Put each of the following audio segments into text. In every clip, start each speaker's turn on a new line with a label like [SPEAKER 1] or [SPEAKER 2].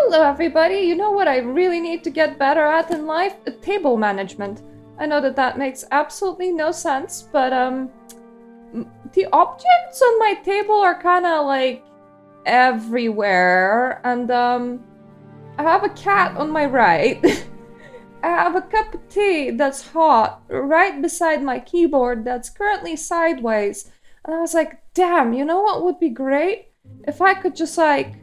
[SPEAKER 1] Hello everybody, you know what I really need to get better at in life? Table management. I know that that makes absolutely no sense, but the objects on my table are kind of like everywhere, and I have a cat on my right. I have a cup of tea that's hot right beside my keyboard that's currently sideways. And I was like, damn, you know what would be great? If I could just like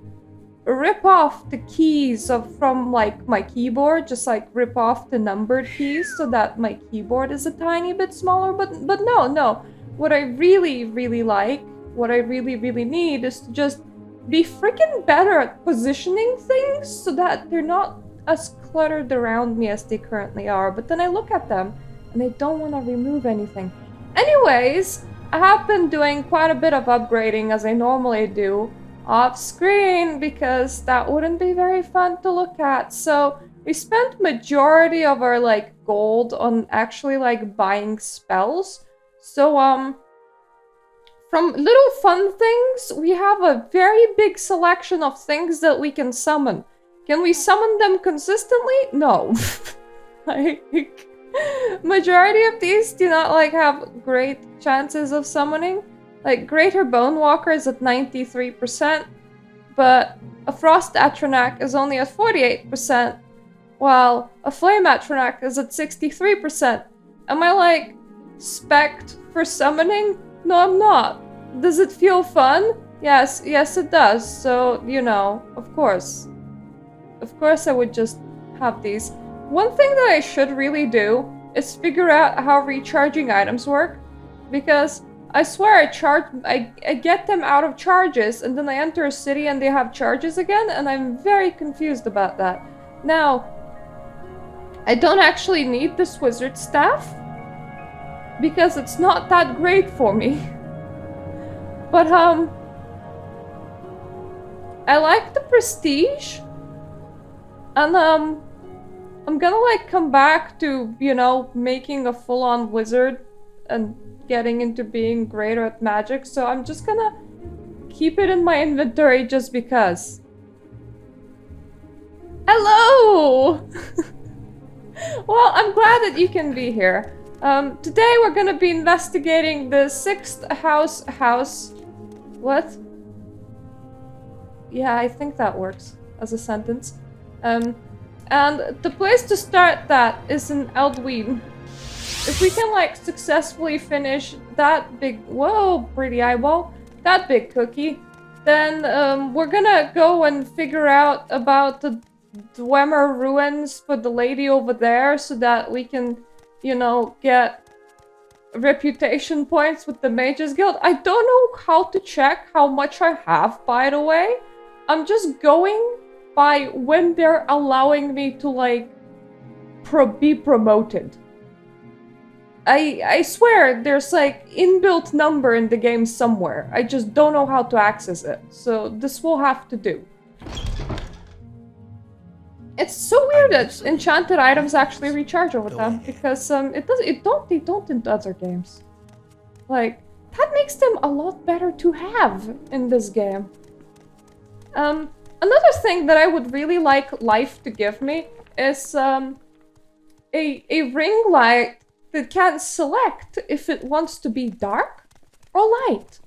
[SPEAKER 1] rip off the keys from like my keyboard, just like rip off the numbered keys so that my keyboard is a tiny bit smaller. But no. What I really like, what I really need is to just be freaking better at positioning things so that they're not as cluttered around me as they currently are. But then I look at them and I don't want to remove anything. Anyways, I have been doing quite a bit of upgrading as I normally do off screen because that wouldn't be very fun to look at. So we spent majority of our like gold on actually like buying spells. So from little fun things, we have a very big selection of things that we can summon. Can we summon them consistently? No. Like, majority of these do not like have great chances of summoning. Like, Greater Bone Walker is at 93%, but a Frost Atronak is only at 48%, while a Flame Atronak is at 63%. Am I, like, spec'd for summoning? No, I'm not. Does it feel fun? Yes, it does. So, you know, of course. Of course I would just have these. One thing that I should really do is figure out how recharging items work, because I swear I get them out of charges and then I enter a city and they have charges again, and I'm very confused about that. Now, I don't actually need this wizard staff because it's not that great for me. But I like the prestige, and I'm gonna like come back to, you know, making a full-on wizard and getting into being greater at magic, so I'm just gonna keep it in my inventory just because. Hello! Well, I'm glad that you can be here. Today we're gonna be investigating the 6th house. What? Yeah, I think that works as a sentence. And the place to start that is in Eldween. If we can, like, successfully finish that big... Whoa, pretty eyeball. That big cookie. Then, we're gonna go and figure out about the Dwemer ruins for the lady over there so that we can, you know, get reputation points with the Mages Guild. I don't know how to check how much I have, by the way. I'm just going by when they're allowing me to, like, be promoted. I swear there's like inbuilt number in the game somewhere. I just don't know how to access it. So this will have to do. It's so weird that enchanted items actually recharge over time, because they don't in other games. Like, that makes them a lot better to have in this game. Another thing that I would really like life to give me is a ring light that can select if it wants to be dark or light.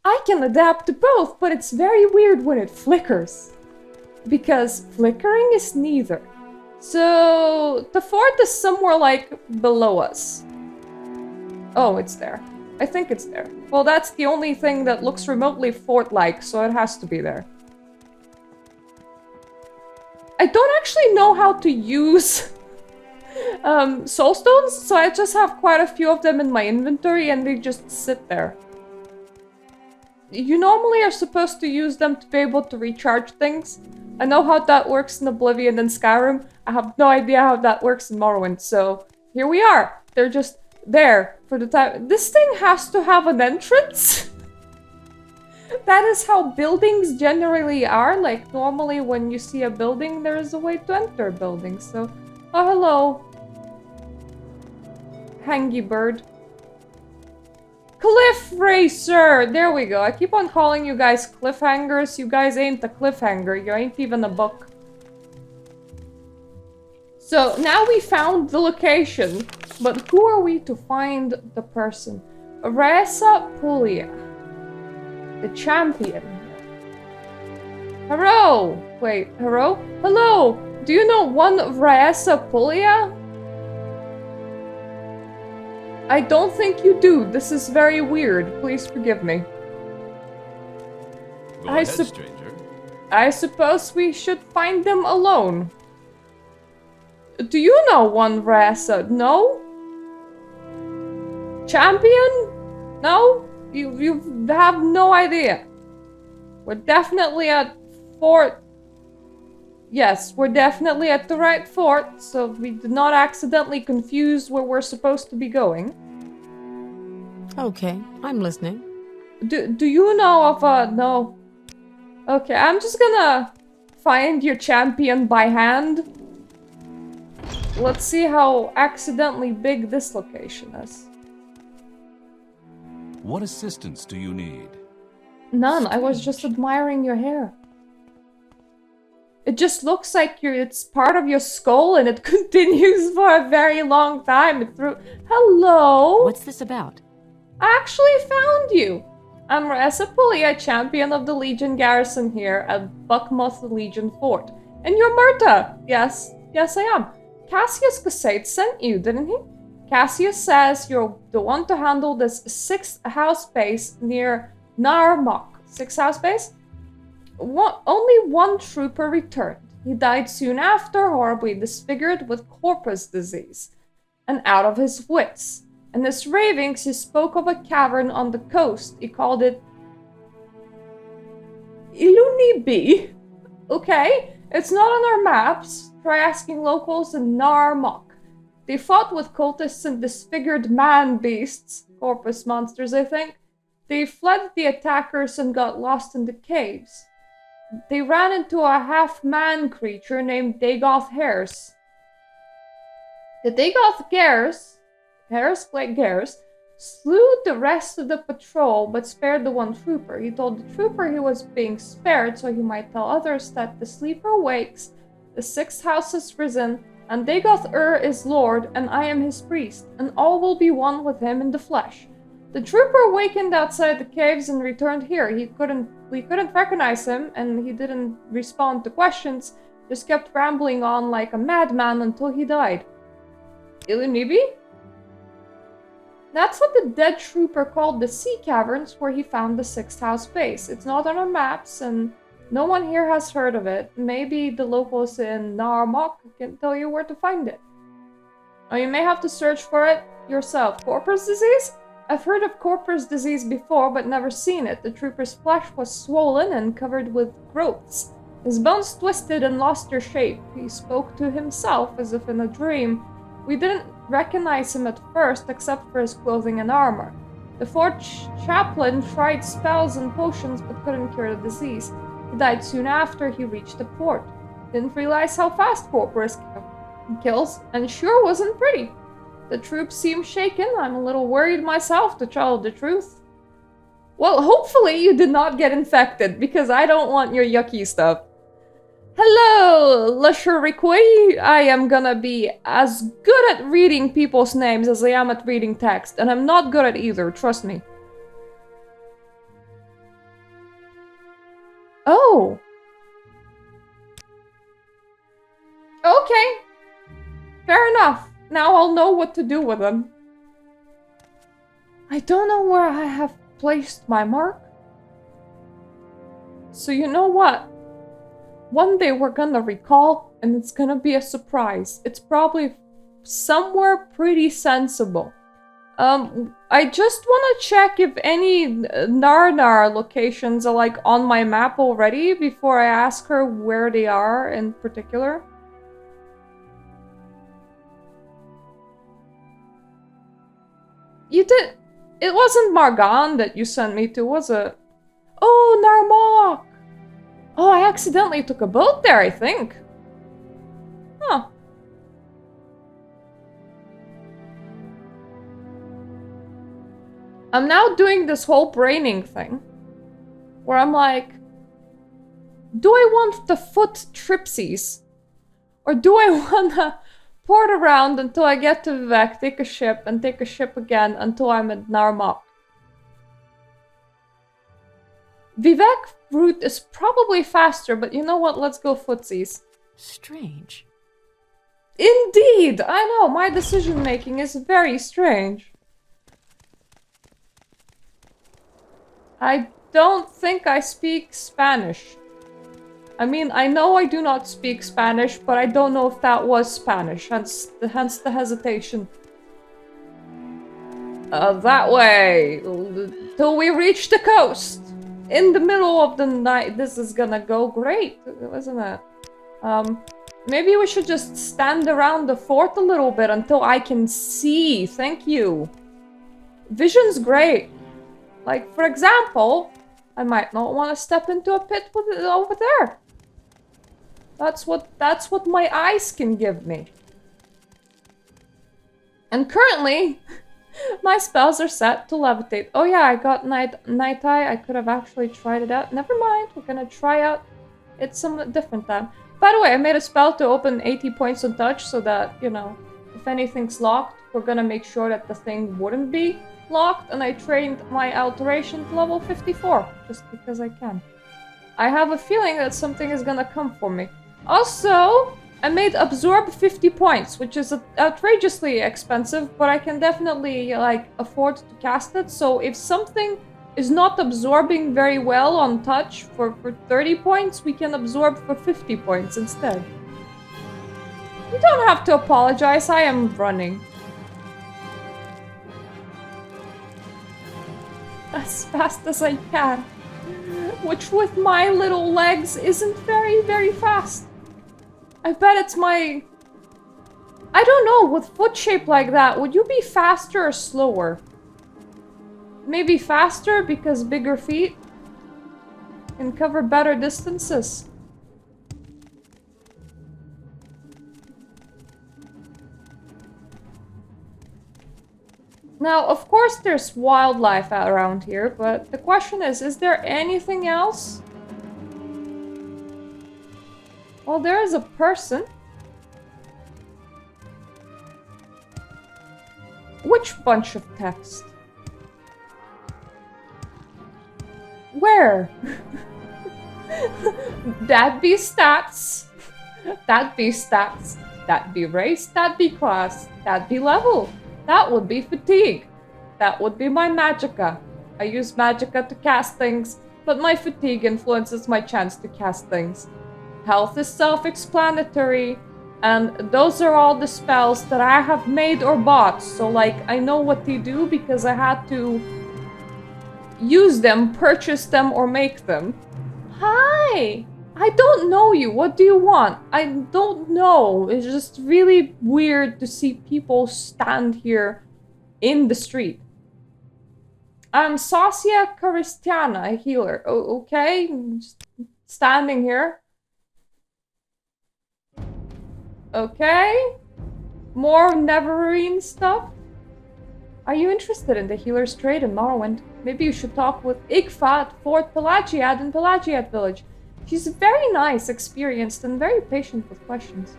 [SPEAKER 1] I can adapt to both, but it's very weird when it flickers, because flickering is neither. So the fort is somewhere like below us. Oh, it's there. I think it's there. Well, that's the only thing that looks remotely fort-like, so it has to be there. I don't actually know how to use soulstones, so I just have quite a few of them in my inventory and they just sit there. You normally are supposed to use them to be able to recharge things. I know how that works in Oblivion and Skyrim. I have no idea how that works in Morrowind, so here we are. They're just there for the time. This thing has to have an entrance. That is how buildings generally are. Like, normally when you see a building, there is a way to enter a building, so... Oh, hello. Hangy bird. Cliff Racer! There we go. I keep on calling you guys cliffhangers. You guys ain't a cliffhanger. You ain't even a book. So now we found the location, but who are we to find the person? Reza Puglia, the champion. Hello! Wait, hello? Hello! Do you know one Reza Puglia? I don't think you do. This is very weird. Please forgive me.
[SPEAKER 2] Go ahead, stranger.
[SPEAKER 1] I suppose we should find them alone. Do you know one Reza? No? Champion? No? You have no idea. We're definitely at fort. Yes, we're definitely at the right fort, so we did not accidentally confuse where we're supposed to be going.
[SPEAKER 3] Okay, I'm listening.
[SPEAKER 1] Do you know of no? Okay, I'm just gonna find your champion by hand. Let's see how accidentally big this location is.
[SPEAKER 2] What assistance do you need?
[SPEAKER 1] None, I was just admiring your hair. It just looks like it's part of your skull and it continues for a very long time. Hello?
[SPEAKER 3] What's this about?
[SPEAKER 1] I actually found you. I'm Reza Puglia, champion of the Legion garrison here at Buckmouth Legion Fort. And you're Myrta. Yes, I am. Cassius Cassate sent you, didn't he? Cassius says you're the one to handle this 6th house base near Narmok. 6th house base? Only one trooper returned. He died soon after, horribly disfigured with Corprus disease, and out of his wits. In his ravings, he spoke of a cavern on the coast. He called it Ilunibi. Okay, it's not on our maps. Try asking locals in Narmok. They fought with cultists and disfigured man-beasts, Corpus monsters, I think. They fled the attackers and got lost in the caves. They ran into a half-man creature named Dagoth Hares. The Dagoth Hares slew the rest of the patrol but spared the one trooper. He told the trooper he was being spared so he might tell others that the sleeper wakes, the 6th house is risen, and Dagoth is Lord, and I am his priest, and all will be one with him in the flesh. The trooper awakened outside the caves and returned here. We couldn't recognize him, and he didn't respond to questions, just kept rambling on like a madman until he died. Ilunibi? That's what the dead trooper called the sea caverns where he found the 6th house base. It's not on our maps, and no one here has heard of it. Maybe the locals in Narmok can tell you where to find it. Or you may have to search for it yourself. Corprus disease? I've heard of Corprus disease before, but never seen it. The trooper's flesh was swollen and covered with growths. His bones twisted and lost their shape. He spoke to himself as if in a dream. We didn't recognize him at first, except for his clothing and armor. The fort chaplain tried spells and potions, but couldn't cure the disease. He died soon after he reached the port. Didn't realize how fast Corprus kills, and sure wasn't pretty. The troops seem shaken. I'm a little worried myself, to tell the truth. Well, hopefully you did not get infected, because I don't want your yucky stuff. Hello, Lasharikui. I am gonna be as good at reading people's names as I am at reading text, and I'm not good at either, trust me. Oh. Okay. Fair enough. Now I'll know what to do with them. I don't know where I have placed my mark. So you know what? One day we're gonna recall, and it's gonna be a surprise. It's probably somewhere pretty sensible. I just want to check if any Narnar locations are like on my map already before I ask her where they are in particular. You did. It wasn't Margan that you sent me to, was it? Oh, Narmok! Oh, I accidentally took a boat there, I think. Huh. I'm now doing this whole braining thing. Where I'm like, do I want the foot tripsies? Or do I wanna port around until I get to Vivek, take a ship, and take a ship again until I'm at Narmak. Vivek route is probably faster, but you know what? Let's go footsies.
[SPEAKER 3] Strange.
[SPEAKER 1] Indeed! I know, my decision-making is very strange. I don't think I speak Spanish. I mean, I know I do not speak Spanish, but I don't know if that was Spanish, hence the hesitation. That way, till we reach the coast. In the middle of the night, this is gonna go great, isn't it? Maybe we should just stand around the fort a little bit until I can see. Thank you. Vision's great. Like, for example, I might not want to step into a pit with it over there. That's what my eyes can give me. And currently, my spells are set to levitate. Oh yeah, I got night eye. I could have actually tried it out. Never mind, we're gonna try out it some different time. By the way, I made a spell to open 80 points on touch so that, you know, if anything's locked, we're gonna make sure that the thing wouldn't be locked. And I trained my alteration to level 54, just because I can. I have a feeling that something is gonna come for me. Also, I made absorb 50 points, which is outrageously expensive, but I can definitely, like, afford to cast it. So if something is not absorbing very well on touch for 30 points, we can absorb for 50 points instead. You don't have to apologize, I am running. As fast as I can. Which with my little legs isn't very, very fast. I bet it's my... I don't know, with foot shape like that, would you be faster or slower? Maybe faster because bigger feet can cover better distances. Now, of course there's wildlife around here, but the question is there anything else? Well, there is a person. Which bunch of text? Where? That be stats. That be stats. That be race. That be class. That be level. That would be fatigue. That would be my magicka. I use magicka to cast things, but my fatigue influences my chance to cast things. Health is self-explanatory, and those are all the spells that I have made or bought. So, like, I know what they do because I had to use them, purchase them, or make them. Hi! I don't know you. What do you want? I don't know. It's just really weird to see people stand here in the street. I'm Sasia Karistiana, a healer. Oh, okay, I'm just standing here. Okay. More Neverine stuff. Are you interested in the healer's trade in Morrowind? Maybe you should talk with Igfa at Fort Pelagiad in Pelagiad Village. She's very nice, experienced, and very patient with questions.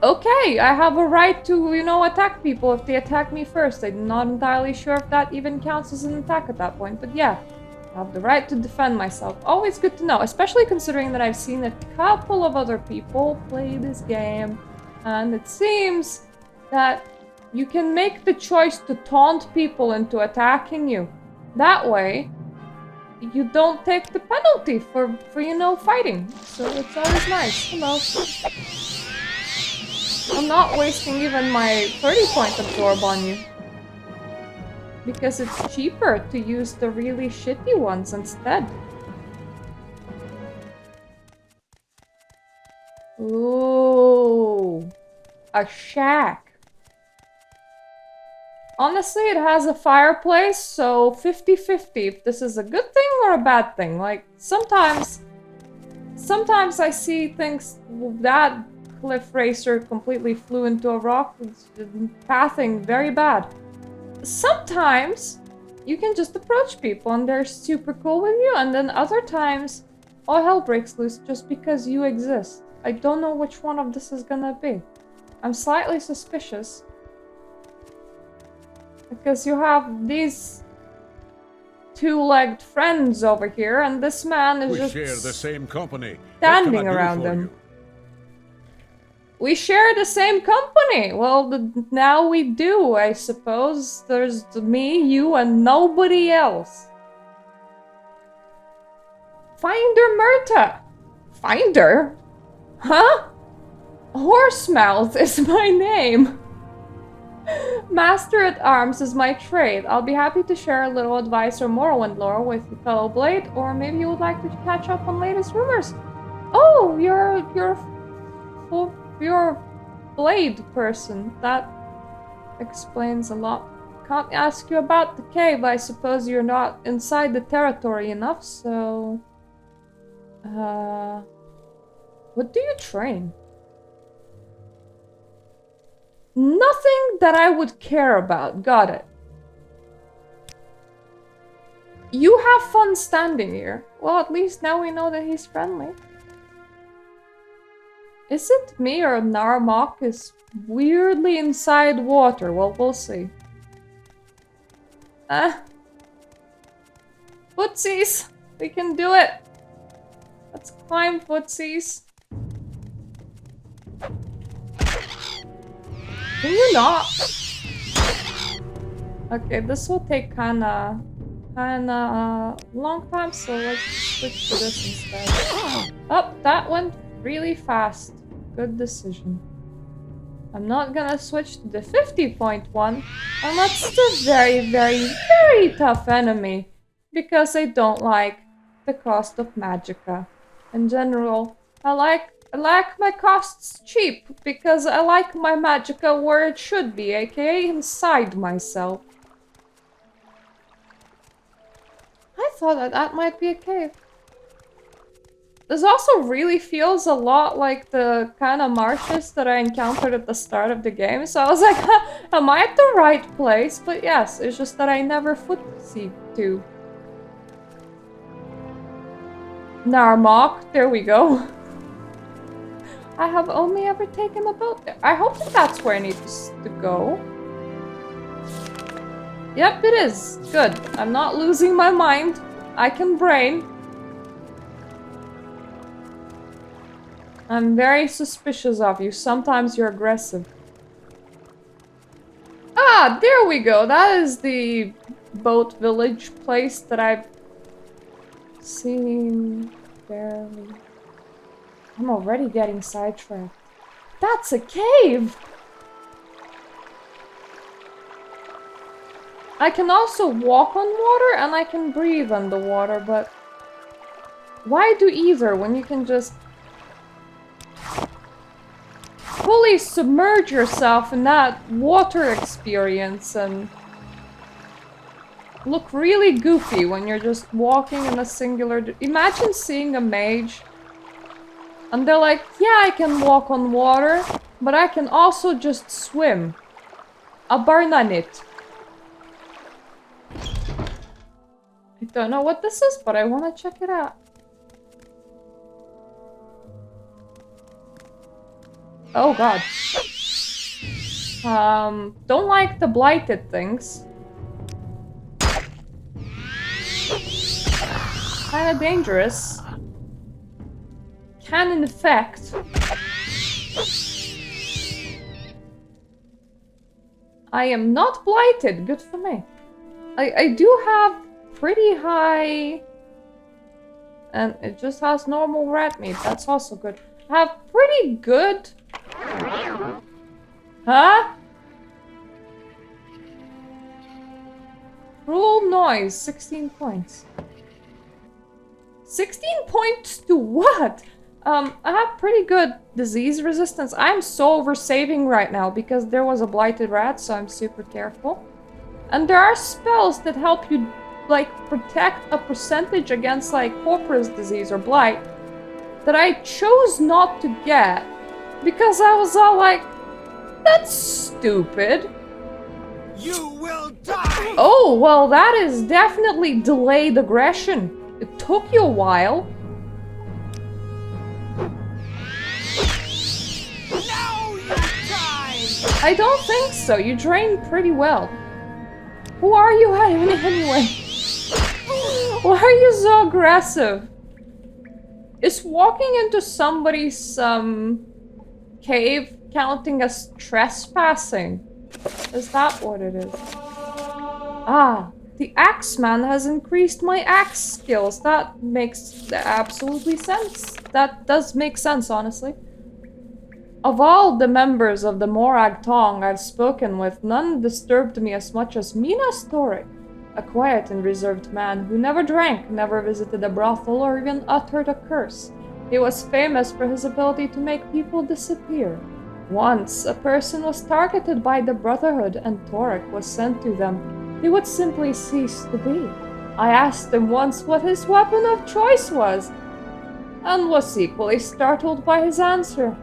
[SPEAKER 1] Okay, I have a right to, you know, attack people if they attack me first. I'm not entirely sure if that even counts as an attack at that point, but yeah. I have the right to defend myself. Always good to know, especially considering that I've seen a couple of other people play this game. And it seems that you can make the choice to taunt people into attacking you. That way, you don't take the penalty for you know, fighting. So it's always nice. Hello. I'm not wasting even my 30-point absorb on you. Because it's cheaper to use the really shitty ones instead. Ooh. A shack. Honestly, it has a fireplace, so 50-50 if this is a good thing or a bad thing. Like, sometimes I see things that cliff racer completely flew into a rock. It's pathing very bad. Sometimes you can just approach people and they're super cool with you, and then other times all hell breaks loose just because you exist. I don't know which one of this is gonna be. I'm slightly suspicious. Because you have these two-legged friends over here, and this man is just
[SPEAKER 3] We share the same company.
[SPEAKER 1] standing around them. We share the same company. Well, now we do, I suppose. There's me, you, and nobody else. Finder Murta. Finder? Huh? Horsemouth is my name. Master at Arms is my trade. I'll be happy to share a little advice or Morrowind lore with you, fellow Blade, or maybe you would like to catch up on latest rumors. Oh, you're a Blade person. That explains a lot. Can't ask you about the cave. I suppose you're not inside the territory enough, so... What do you train? Nothing that I would care about. Got it. You have fun standing here. Well, at least now we know that he's friendly. Is it me or Narmok is weirdly inside water? Well, we'll see. Footsies! We can do it! Let's climb, footsies. Can you not? Okay, this will take kinda long time, so let's switch to this instead. Oh, that went really fast. Good decision. I'm not gonna switch to the 50.1 unless it's a very, very, very tough enemy, because I don't like the cost of magicka. In general, I like my costs cheap because I like my magicka where it should be, aka inside myself. I thought that might be a cave. This also really feels a lot like the kind of marshes that I encountered at the start of the game, so I was like, am I at the right place? But yes, it's just that I never footsie to. Narmok, there we go. I have only ever taken a boat there. I hope that that's where I need to go. Yep, it is. Good. I'm not losing my mind. I can brain. I'm very suspicious of you. Sometimes you're aggressive. Ah, there we go. That is the boat village place that I've seen barely. I'm already getting sidetracked. That's a cave! I can also walk on water and I can breathe underwater, but why do either when you can just fully submerge yourself in that water experience and look really goofy when you're just walking in a singular... Imagine seeing a mage and they're like, yeah, I can walk on water, but I can also just swim. A burn on it. I don't know what this is, but I want to check it out. Oh god. Don't like the blighted things. Kinda dangerous. Can infect. I am not blighted. Good for me. I do have pretty high... And it just has normal rat meat. That's also good. I have pretty good... Huh? Cruel noise. 16 points. 16 points to what? I have pretty good disease resistance. I'm so over-saving right now because there was a blighted rat, so I'm super careful. And there are spells that help you, like, protect a percentage against, like, Corprus disease or blight that I chose not to get because I was all like, that's stupid.
[SPEAKER 3] You will die!
[SPEAKER 1] Oh, well, that is definitely delayed aggression. It took you a while. I don't think so. You drained pretty well. Who are you anyway? Why are you so aggressive? Is walking into somebody's cave counting as trespassing? Is that what it is? Ah, the Axeman has increased my axe skills. That makes absolutely sense. That does make sense, honestly. Of all the members of the Morag Tong I've spoken with, none disturbed me as much as Minas Toric, a quiet and reserved man who never drank, never visited a brothel, or even uttered a curse. He was famous for his ability to make people disappear. Once, a person was targeted by the Brotherhood and Toric was sent to them. He would simply cease to be. I asked him once what his weapon of choice was, and was equally startled by his answer.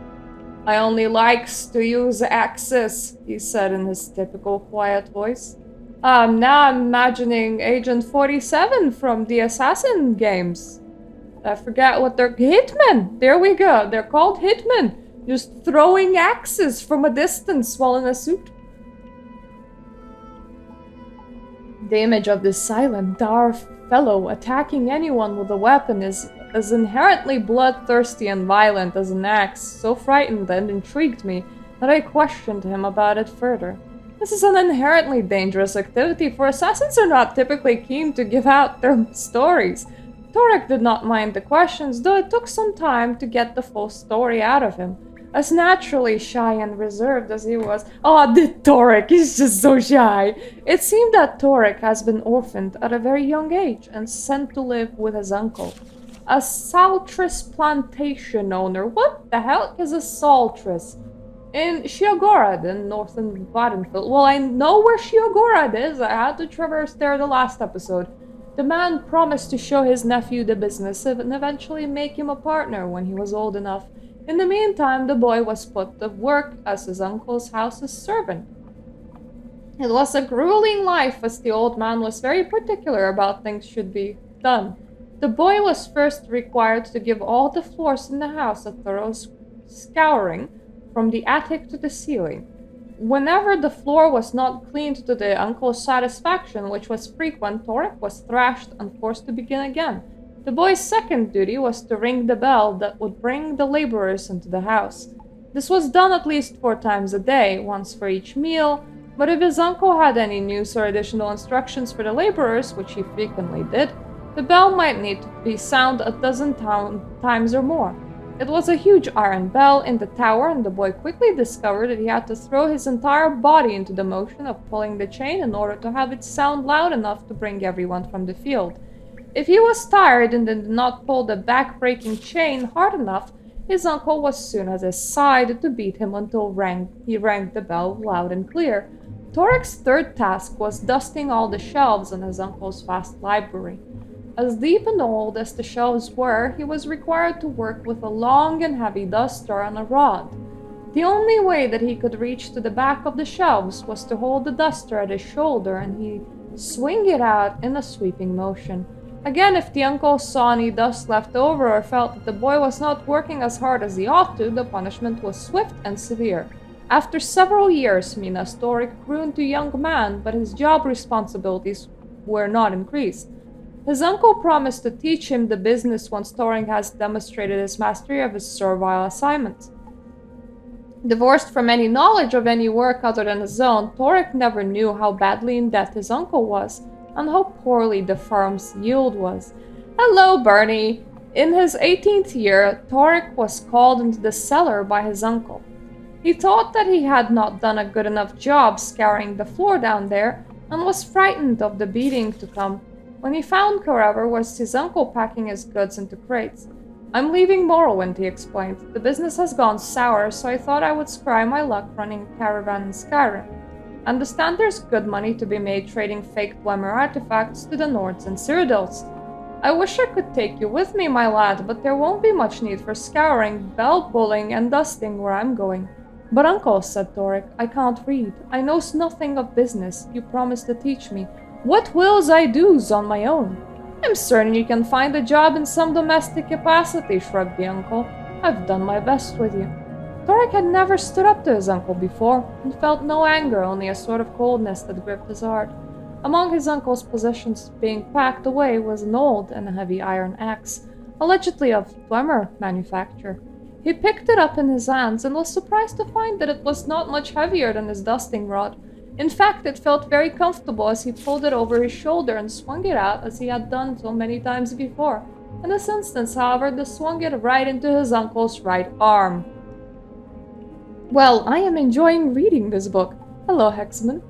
[SPEAKER 1] I only likes to use axes, he said in his typical quiet voice. Now I'm imagining Agent 47 from the Assassin games. I forget what they're... Hitmen! There we go, they're called hitmen. Just throwing axes from a distance while in a suit. The image of this silent, dark fellow attacking anyone with a weapon is as inherently bloodthirsty and violent as an axe, so frightened and intrigued me that I questioned him about it further. This is an inherently dangerous activity, for assassins are not typically keen to give out their stories. Toric did not mind the questions, though it took some time to get the full story out of him. As naturally shy and reserved as he was. Oh, the Toric is just so shy. It seemed that Toric has been orphaned at a very young age and sent to live with his uncle, a saltress plantation owner. What the hell is a saltress? In Sheogorod in northern Badenfeld. Well, I know where Sheogorod is. I had to traverse there the last episode. The man promised to show his nephew the business and eventually make him a partner when he was old enough. In the meantime, the boy was put to work as his uncle's house's servant. It was a grueling life, as the old man was very particular about things should be done. The boy was first required to give all the floors in the house a thorough scouring, from the attic to the ceiling. Whenever the floor was not cleaned to the uncle's satisfaction, which was frequent, Toric was thrashed and forced to begin again. The boy's second duty was to ring the bell that would bring the laborers into the house. This was done at least 4 times a day, once for each meal, but if his uncle had any news or additional instructions for the laborers, which he frequently did, the bell might need to be sounded a dozen times or more. It was a huge iron bell in the tower, and the boy quickly discovered that he had to throw his entire body into the motion of pulling the chain in order to have it sound loud enough to bring everyone from the field. If he was tired and did not pull the back-breaking chain hard enough, his uncle was soon at his side to beat him until he rang the bell loud and clear. Toric's third task was dusting all the shelves in his uncle's vast library. As deep and old as the shelves were, he was required to work with a long and heavy duster on a rod. The only way that he could reach to the back of the shelves was to hold the duster at his shoulder and he'd swing it out in a sweeping motion. Again, if the uncle saw any dust left over or felt that the boy was not working as hard as he ought to, the punishment was swift and severe. After several years, Minas Toric grew into a young man, but his job responsibilities were not increased. His uncle promised to teach him the business once Toric has demonstrated his mastery of his servile assignments. Divorced from any knowledge of any work other than his own, Toric never knew how badly in debt his uncle was, and how poorly the farm's yield was. Hello, Bernie! In his 18th year, Toric was called into the cellar by his uncle. He thought that he had not done a good enough job scouring the floor down there, and was frightened of the beating to come. When he found, however, was his uncle packing his goods into crates. "I'm leaving Morrowind," he explained. "The business has gone sour, so I thought I would try my luck running a caravan in Skyrim. Understand there's good money to be made trading fake Dwemer artifacts to the Nords and Cyrodiils. I wish I could take you with me, my lad, but there won't be much need for scouring, bell pulling, and dusting where I'm going." "But uncle," said Toric, "I can't read. I knows nothing of business. You promised to teach me. What wills I do's on my own?" "I'm certain you can find a job in some domestic capacity," shrugged the uncle. "I've done my best with you." Torek had never stood up to his uncle before, and felt no anger, only a sort of coldness that gripped his heart. Among his uncle's possessions being packed away was an old and heavy iron axe, allegedly of Dwemer manufacture. He picked it up in his hands and was surprised to find that it was not much heavier than his dusting rod. In fact, it felt very comfortable as he pulled it over his shoulder and swung it out as he had done so many times before. In this instance, however, they swung it right into his uncle's right arm. Well, I am enjoying reading this book. Hello, Hexman.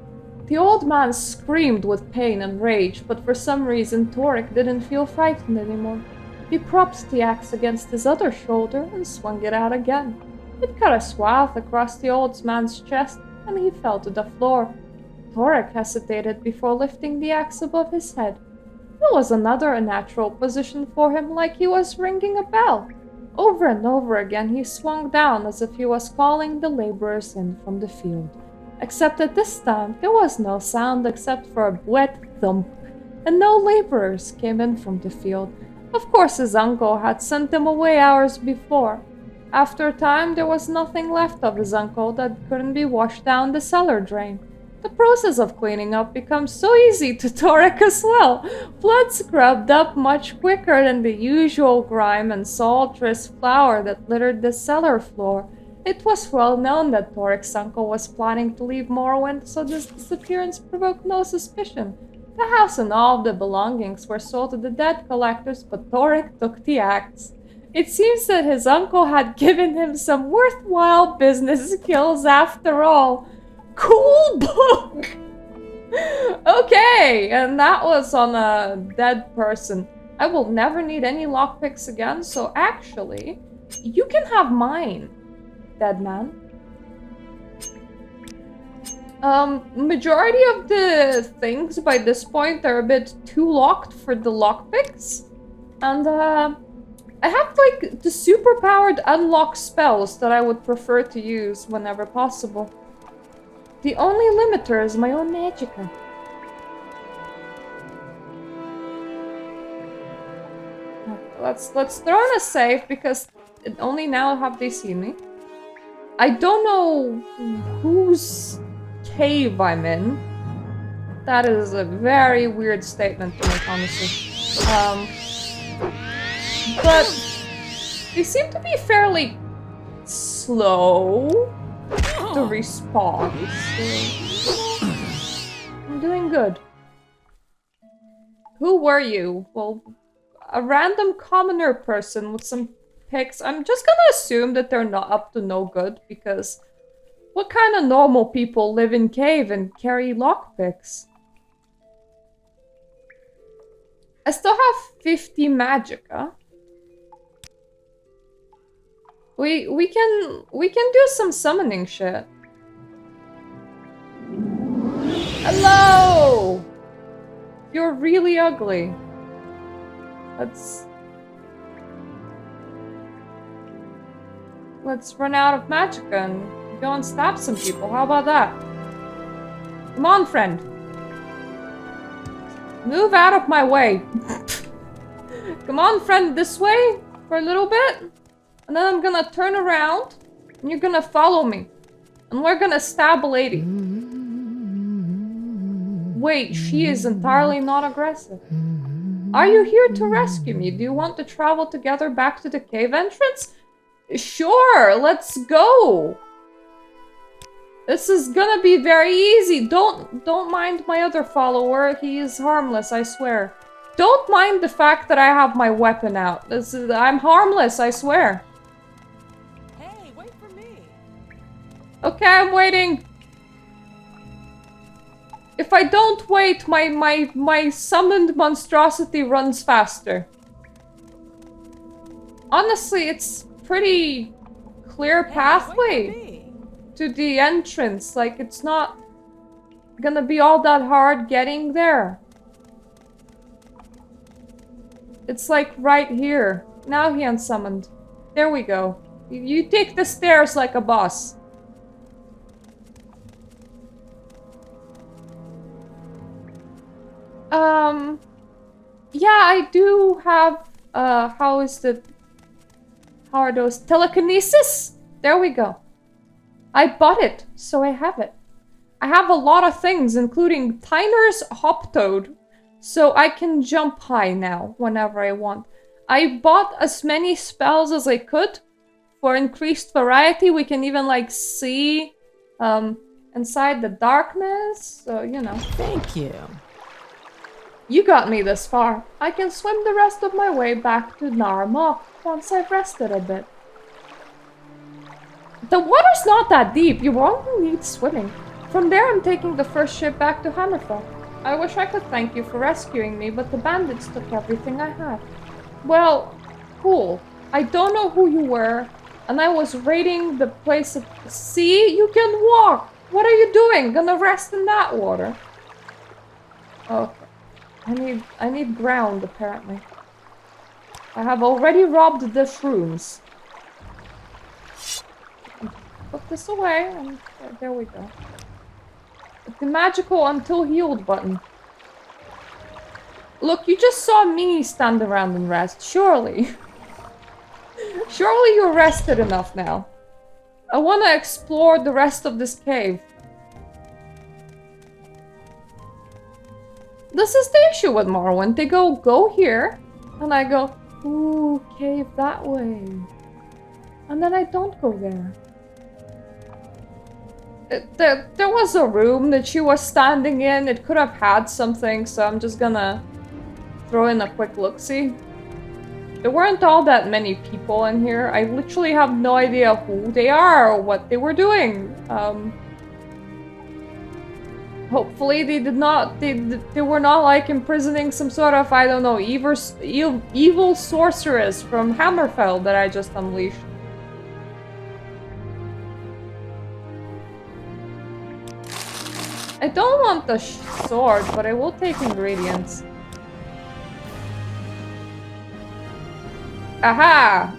[SPEAKER 1] The old man screamed with pain and rage, but for some reason Torek didn't feel frightened anymore. He propped the axe against his other shoulder and swung it out again. It cut a swath across the old man's chest, and he fell to the floor. Torek hesitated before lifting the axe above his head. It was another unnatural position for him, like he was ringing a bell. Over and over again he swung down as if he was calling the laborers in from the field. Except that this time there was no sound except for a wet thump, and no laborers came in from the field. Of course his uncle had sent them away hours before. After a time there was nothing left of his uncle that couldn't be washed down the cellar drain. The process of cleaning up becomes so easy to Torek as well. Blood scrubbed up much quicker than the usual grime and saltrous flour that littered the cellar floor. It was well known that Torek's uncle was planning to leave Morrowind, so this disappearance provoked no suspicion. The house and all of the belongings were sold to the debt collectors, but Torek took the axe. It seems that his uncle had given him some worthwhile business skills after all. Cool book! Okay, and that was on a dead person. I will never need any lockpicks again, so actually, you can have mine, dead man. Majority of the things by this point are a bit too locked for the lockpicks. And, I have, like, the super-powered unlock spells that I would prefer to use whenever possible. The only limiter is my own magicka. Let's throw in a save because only now have they seen me. I don't know whose cave I'm in. That is a very weird statement to make, honestly. But they seem to be fairly slow to respawn, so I'm doing good. Who were you? Well, a random commoner person with some picks. I'm just gonna assume that they're not up to no good, because what kind of normal people live in cave and carry lockpicks? I still have 50 magicka. We can do some summoning shit. Hello! You're really ugly. Let's run out of magicka and go and stab some people. How about that? Come on, friend. Move out of my way. Come on, friend, this way for a little bit. And then I'm gonna turn around and you're gonna follow me. And we're gonna stab a lady. Wait, she is entirely not aggressive. Are you here to rescue me? Do you want to travel together back to the cave entrance? Sure, let's go. This is gonna be very easy. Don't mind my other follower. He is harmless, I swear. Don't mind the fact that I have my weapon out. I'm harmless, I swear.
[SPEAKER 4] Hey, wait for me.
[SPEAKER 1] Okay, I'm waiting. If I don't wait, my summoned monstrosity runs faster. Honestly, it's pretty clear pathway to the entrance. Like, it's not gonna be all that hard getting there. It's like right here. Now he unsummoned. There we go. You take the stairs like a boss. Yeah, I do have, how are those? Telekinesis? There we go. I bought it, so I have it. I have a lot of things, including Tyner's Hop Toad, so I can jump high now whenever I want. I bought as many spells as I could for increased variety. We can even like see inside the darkness, so you know.
[SPEAKER 4] Thank you.
[SPEAKER 1] You got me this far. I can swim the rest of my way back to Narmok once I've rested a bit. The water's not that deep. You won't need swimming. From there, I'm taking the first ship back to Hammerfell. I wish I could thank you for rescuing me, but the bandits took everything I had. Well, cool. I don't know who you were, and I was raiding the place of... See? You can walk! What are you doing? Gonna rest in that water? Okay. I need ground, apparently. I have already robbed the shrooms. Put this away, and there we go. The magical until healed button. Look, you just saw me stand around and rest. Surely. Surely you're rested enough now. I want to explore the rest of this cave. This is the issue with Morrowind. They go here, and I go, ooh, cave that way. And then I don't go there. There was a room that she was standing in. It could have had something, so I'm just gonna throw in a quick look-see. There weren't all that many people in here. I literally have no idea who they are or what they were doing. Hopefully they did not, they were not like imprisoning some sort of, I don't know, evil sorceress from Hammerfell that I just unleashed. I don't want the sword, but I will take ingredients. Aha!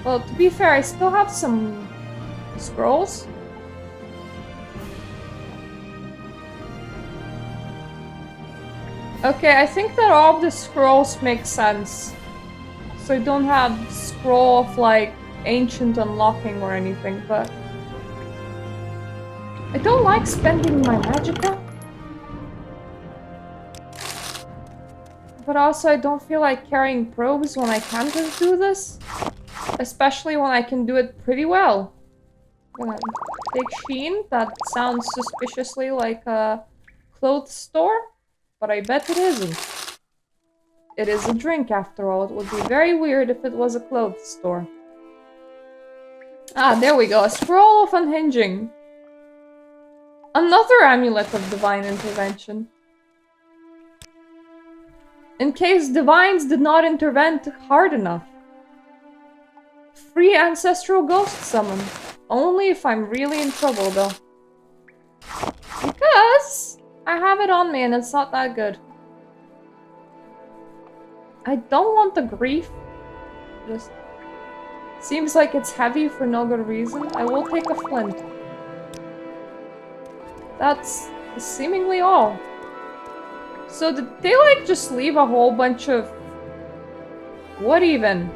[SPEAKER 1] Well, to be fair, I still have some scrolls. Okay, I think that all of the scrolls make sense. So I don't have scroll of like ancient unlocking or anything, but I don't like spending my magicka. But also I don't feel like carrying probes when I can just do this. Especially when I can do it pretty well. I'm gonna take Sheen. That sounds suspiciously like a clothes store. But I bet it isn't. It is a drink after all. It would be very weird if it was a clothes store. Ah, there we go. A scroll of unhinging. Another amulet of divine intervention. In case divines did not intervene hard enough. Free ancestral ghost summon. Only if I'm really in trouble though. Because I have it on me and it's not that good. I don't want the grief. Just seems like it's heavy for no good reason. I will take a flint. That's seemingly all. So did they like just leave a whole bunch of... What even?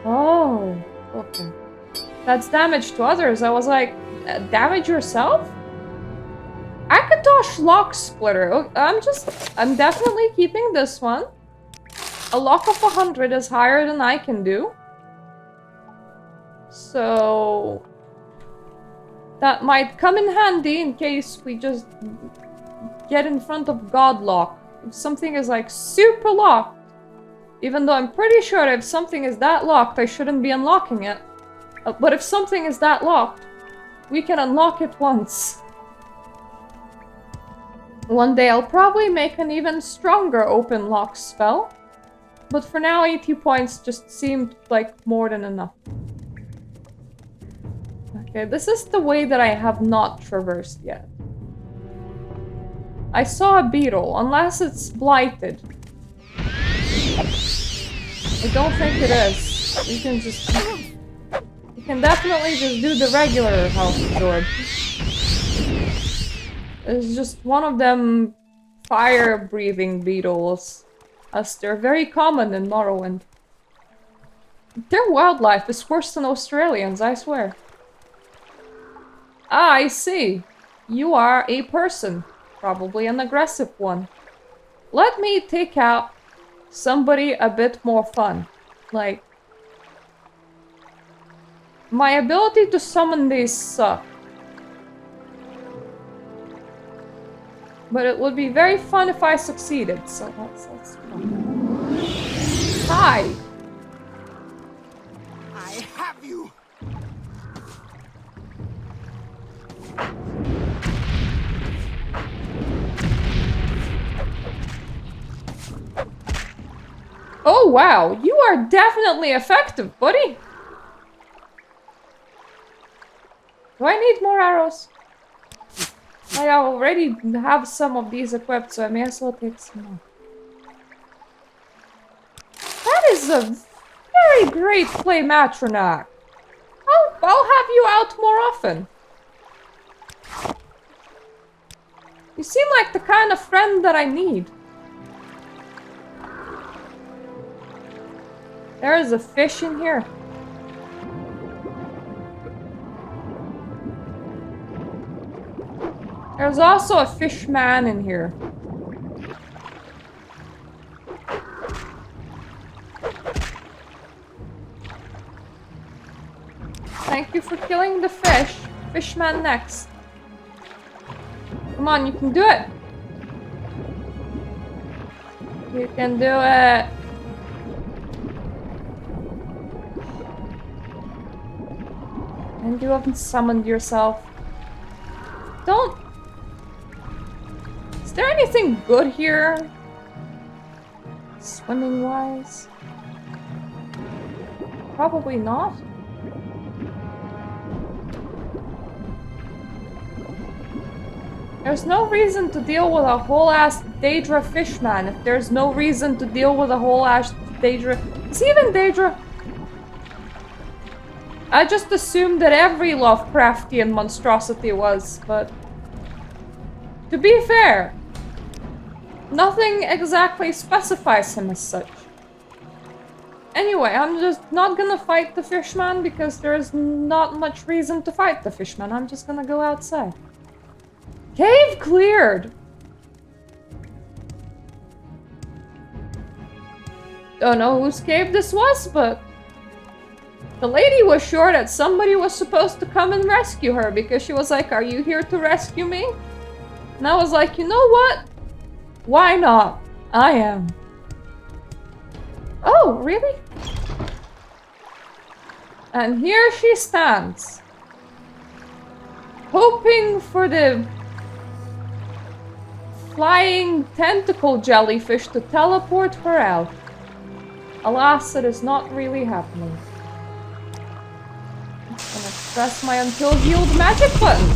[SPEAKER 1] Oh, okay. That's damage to others. I was like, damage yourself? Akatosh Lock Splitter. Oh, I'm definitely keeping this one. A lock of 100 is higher than I can do. So that might come in handy in case we just get in front of Godlock. If something is like super locked. Even though I'm pretty sure if something is that locked, I shouldn't be unlocking it. But if something is that locked, we can unlock it once. One day I'll probably make an even stronger open lock spell. But for now 80 points just seemed like more than enough. Okay, this is the way that I have not traversed yet. I saw a beetle, unless it's blighted. I don't think it is. You can just... You can definitely just do the regular health absorb. It's just one of them fire-breathing beetles, as they're very common in Morrowind. Their wildlife is worse than Australians, I swear. Ah, I see. You are a person. Probably an aggressive one. Let me take out somebody a bit more fun. Like, my ability to summon these suck. But it would be very fun if I succeeded, so let's fun. Hi!
[SPEAKER 3] I have you!
[SPEAKER 1] Oh wow, you are definitely effective, buddy! Do I need more arrows? I already have some of these equipped, so I may as well take some more. That is a very great play, Matronac. I'll have you out more often. You seem like the kind of friend that I need. There is a fish in here. There's also a fish man in here. Thank you for killing the fish. Fishman next. Come on, you can do it. You can do it. And you haven't summoned yourself. Don't... Is there anything good here? Swimming-wise? Probably not. There's no reason to deal with a whole-ass Daedra fishman if there's no reason to deal with a whole-ass Daedra... Is he even Daedra? I just assumed that every Lovecraftian monstrosity was, but... To be fair, nothing exactly specifies him as such. Anyway, I'm just not gonna fight the fishman because there's not much reason to fight the fishman. I'm just gonna go outside. Cave cleared! Don't know whose cave this was, but... The lady was sure that somebody was supposed to come and rescue her because she was like, "Are you here to rescue me?" And I was like, you know what? Why not? I am. Oh, really? And here she stands. Hoping for the flying tentacle jellyfish to teleport her out. Alas, it is not really happening. I'm gonna press my until healed magic button.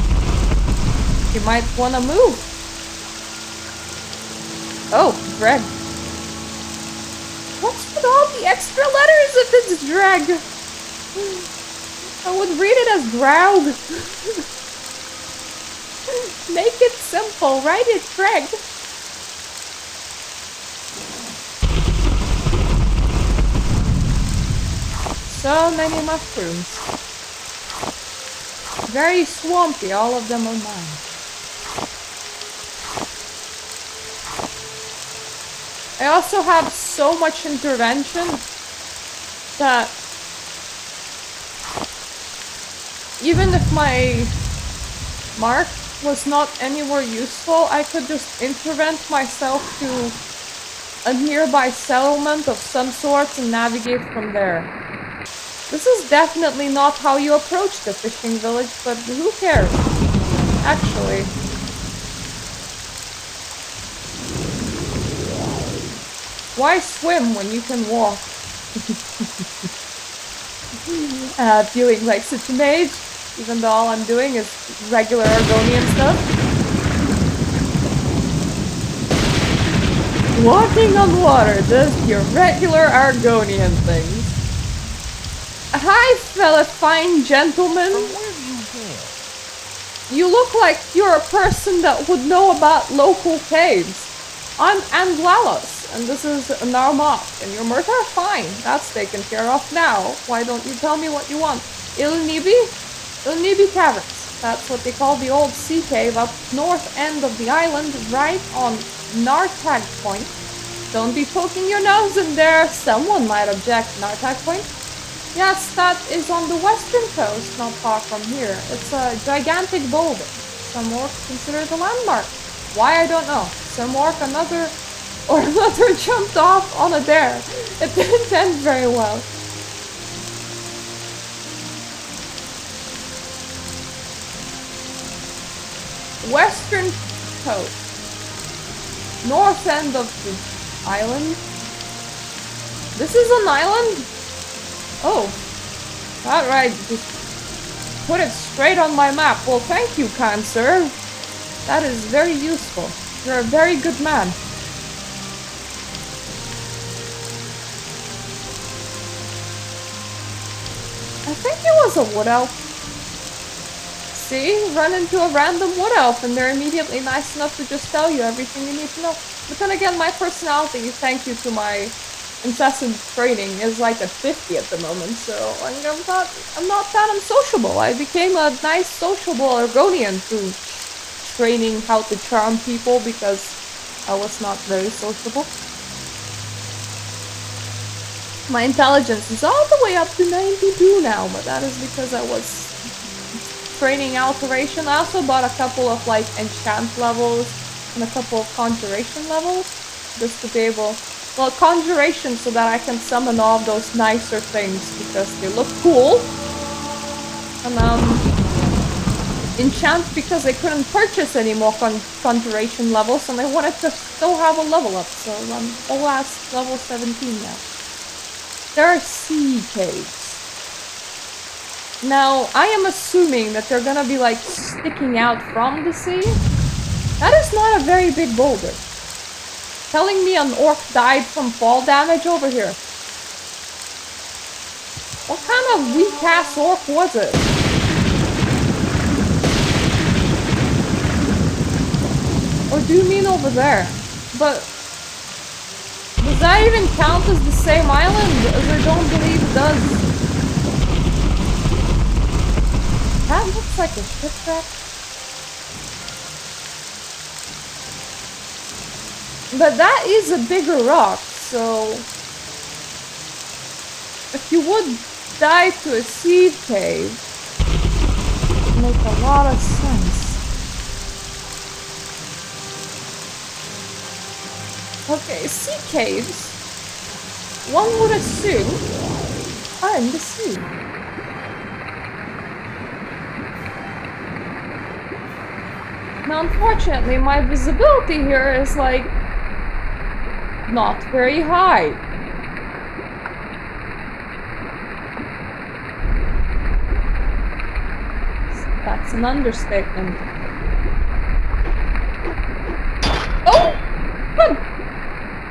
[SPEAKER 1] You might wanna move. Oh, Dreg. What's with all the extra letters if it's Dreg? I would read it as Draug. Make it simple, write it Dreg. So many mushrooms. Very swampy, all of them are mine. I also have so much intervention that even if my mark was not anywhere useful, I could just intervent myself to a nearby settlement of some sort and navigate from there. This is definitely not how you approach the fishing village, but who cares? Actually. Why swim when you can walk? Feeling like such a mage, even though all I'm doing is regular Argonian stuff. Walking on water, just your regular Argonian things. Hi, fella fine gentleman.
[SPEAKER 3] From where do you hail?
[SPEAKER 1] You look like you're a person that would know about local caves. I'm Andlalos, and this is Narmak, and your murder? Fine, that's taken care of now. Why don't you tell me what you want? Ilnibi? Ilnibi Taverns. That's what they call the old sea cave up north end of the island, right on Nartag Point. Don't be poking your nose in there, someone might object. Nartag Point? Yes, that is on the western coast, not far from here. It's a gigantic boulder. Some orcs consider it a landmark. Why, I don't know. Some orc, another jumped off on a dare. It didn't end very well. Western coast. North end of the island. This is an island? Oh. Alright, just put it straight on my map. Well, thank you, kind sir. That is very useful. You're a very good man. I think it was a wood elf. See? Run into a random wood elf and they're immediately nice enough to just tell you everything you need to know. But then again, my personality, thank you to my incessant training, is like at 50 at the moment, so I'm not that unsociable. I became a nice sociable Argonian through training how to charm people because I was not very sociable. My intelligence is all the way up to 92 now, but that is because I was training alteration. I also bought a couple of like enchant levels and a couple of conjuration levels just to be able, well, conjuration so that I can summon all of those nicer things because they look cool, and enchant because I couldn't purchase any more conjuration levels and I wanted to still have a level up, so I'm all last level 17 now. There are sea caves. Now, I am assuming that they're gonna be like sticking out from the sea. That is not a very big boulder. Telling me an orc died from fall damage over here. What kind of weak-ass orc was it? Or do you mean over there? But does that even count as the same island? As I don't believe it does. That looks like a shipwreck. But that is a bigger rock, so if you would dive to a sea cave, it would make a lot of sense. Okay, sea caves, one would assume, are in the sea. Now, unfortunately, my visibility here is like not very high. That's an understatement. Oh! Good!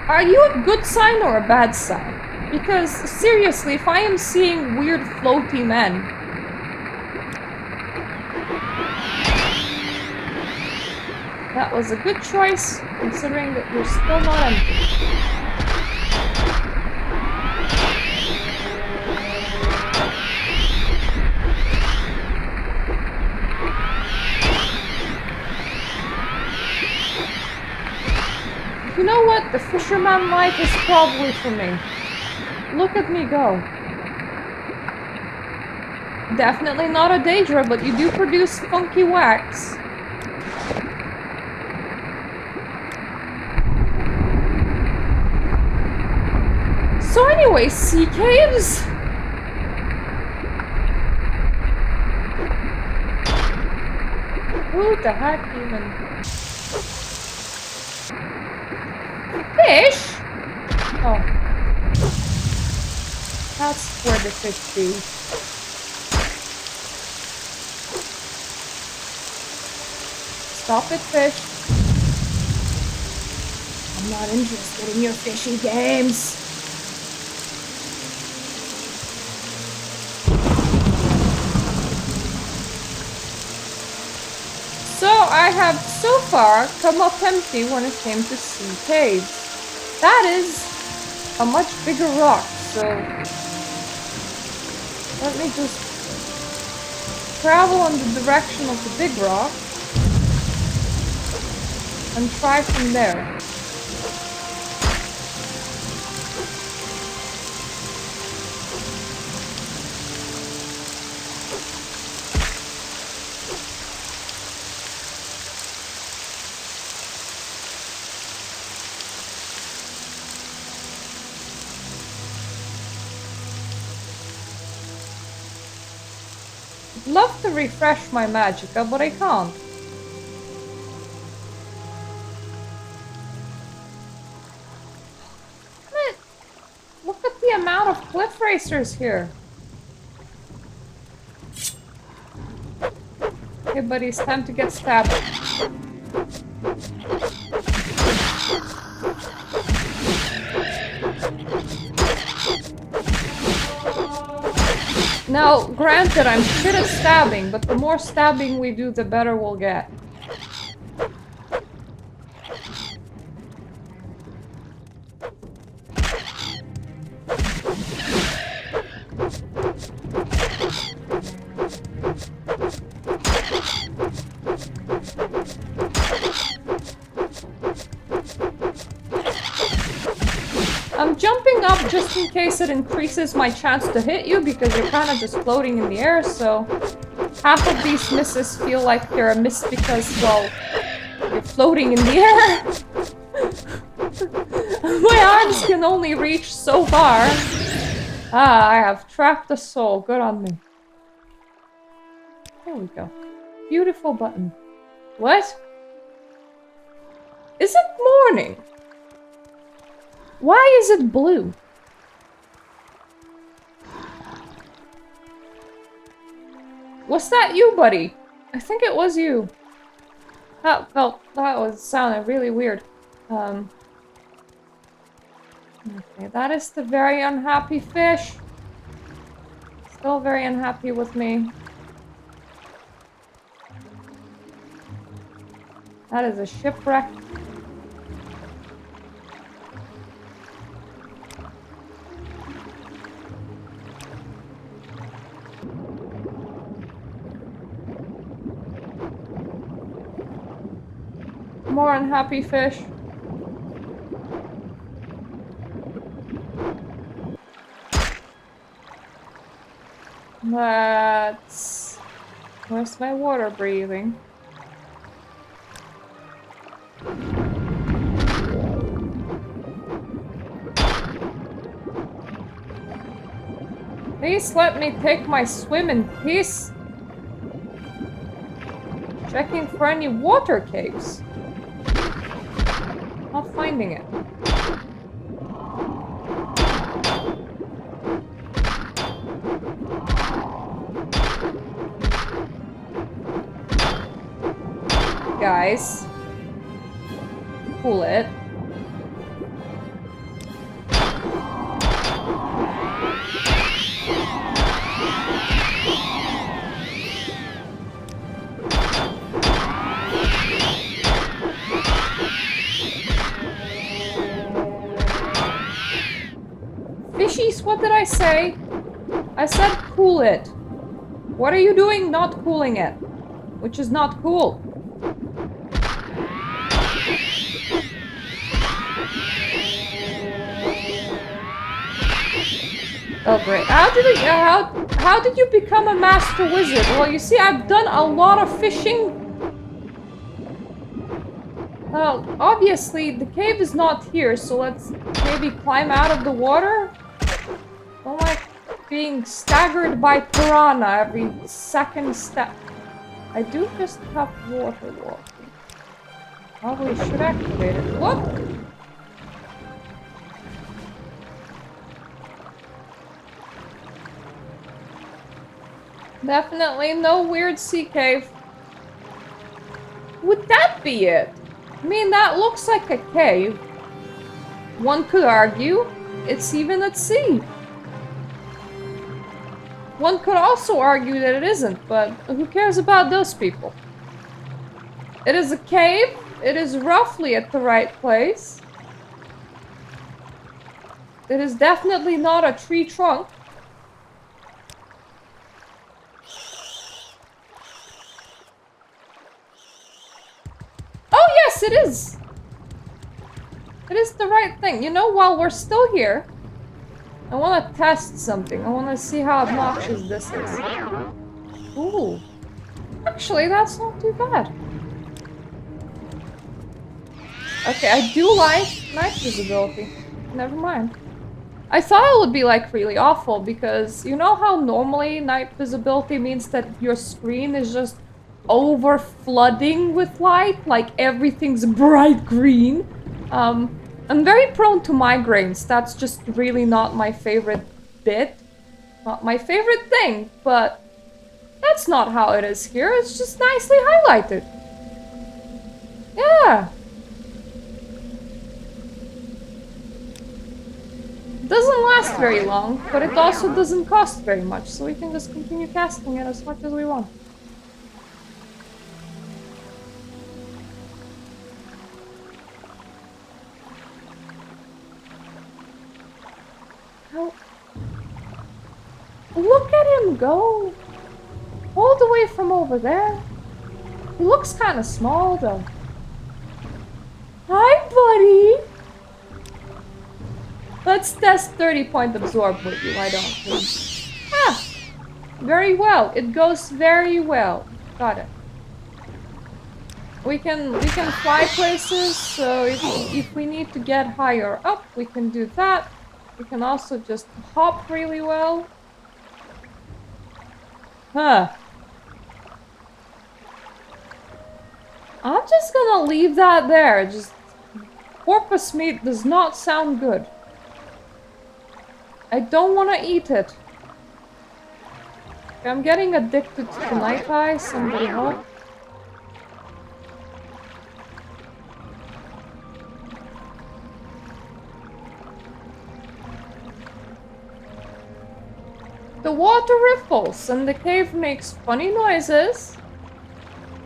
[SPEAKER 1] Are you a good sign or a bad sign? Because, seriously, if I am seeing weird floaty men... That was a good choice, considering that you're still not empty. You know what? The fisherman life is probably for me. Look at me go. Definitely not a Daedra, but you do produce funky wax. So anyway, sea caves? Who the heck even? Fish? Oh. That's where the fish be. Stop it, fish. I'm not interested in your fishy games. So I have so far come up empty when it came to sea caves. That is a much bigger rock, so let me just travel in the direction of the big rock and try from there. I'd love to refresh my magicka, but I can't. Damn it! Look at the amount of cliff racers here. Okay, buddy, it's time to get stabbed. Now, granted, I'm shit at stabbing, but the more stabbing we do, the better we'll get. I'm jumping up just in case it increases my chance to hit you because you're kind of just floating in the air, so half of these misses feel like they're a miss because, well, you're floating in the air. My arms can only reach so far. Ah, I have trapped a soul. Good on me. There we go. Beautiful button. What? Is it morning? Why is it blue? Was that you, buddy? I think it was you. That sounded really weird. Okay, that is the very unhappy fish. Still very unhappy with me. That is a shipwreck. More unhappy fish. That's... Where's my water breathing? Please let me take my swim in peace. Checking for any water caves. Not finding it. Guys. Cool it. Fishies, what did I say? I said cool it. What are you doing not cooling it? Which is not cool. Oh great. How did you become a master wizard? Well, you see, I've done a lot of fishing. Well, obviously the cave is not here, so let's maybe climb out of the water. I don't like being staggered by piranha every second step. I do just have water walking. Probably should activate it. Look! Definitely no weird sea cave. Would that be it? I mean, that looks like a cave. One could argue it's even at sea. One could also argue that it isn't, but who cares about those people? It is a cave. It is roughly at the right place. It is definitely not a tree trunk. Yes, it is. It is the right thing. You know, while we're still here, I want to test something. I want to see how obnoxious this is. Ooh. Actually, that's not too bad. Okay, I do like night visibility. Never mind. I thought it would be like really awful because you know how normally night visibility means that your screen is just over flooding with light, like everything's bright green. I'm very prone to migraines. That's just really not my favorite bit. Not my favorite thing, but that's not how it is here. It's just nicely highlighted. Yeah. Doesn't last very long, but it also doesn't cost very much, so we can just continue casting it as much as we want. Oh. Look at him go! All the way from over there. He looks kind of small, though. Hi, buddy! Let's test 30-point absorb with you, why don't we? Ah! Very well. It goes very well. Got it. We can fly places, so if we need to get higher up, we can do that. We can also just hop really well. Huh. I'm just gonna leave that there. Just porpoise meat does not sound good. I don't want to eat it. I'm getting addicted to the night eye. Somebody help. The water ripples and the cave makes funny noises.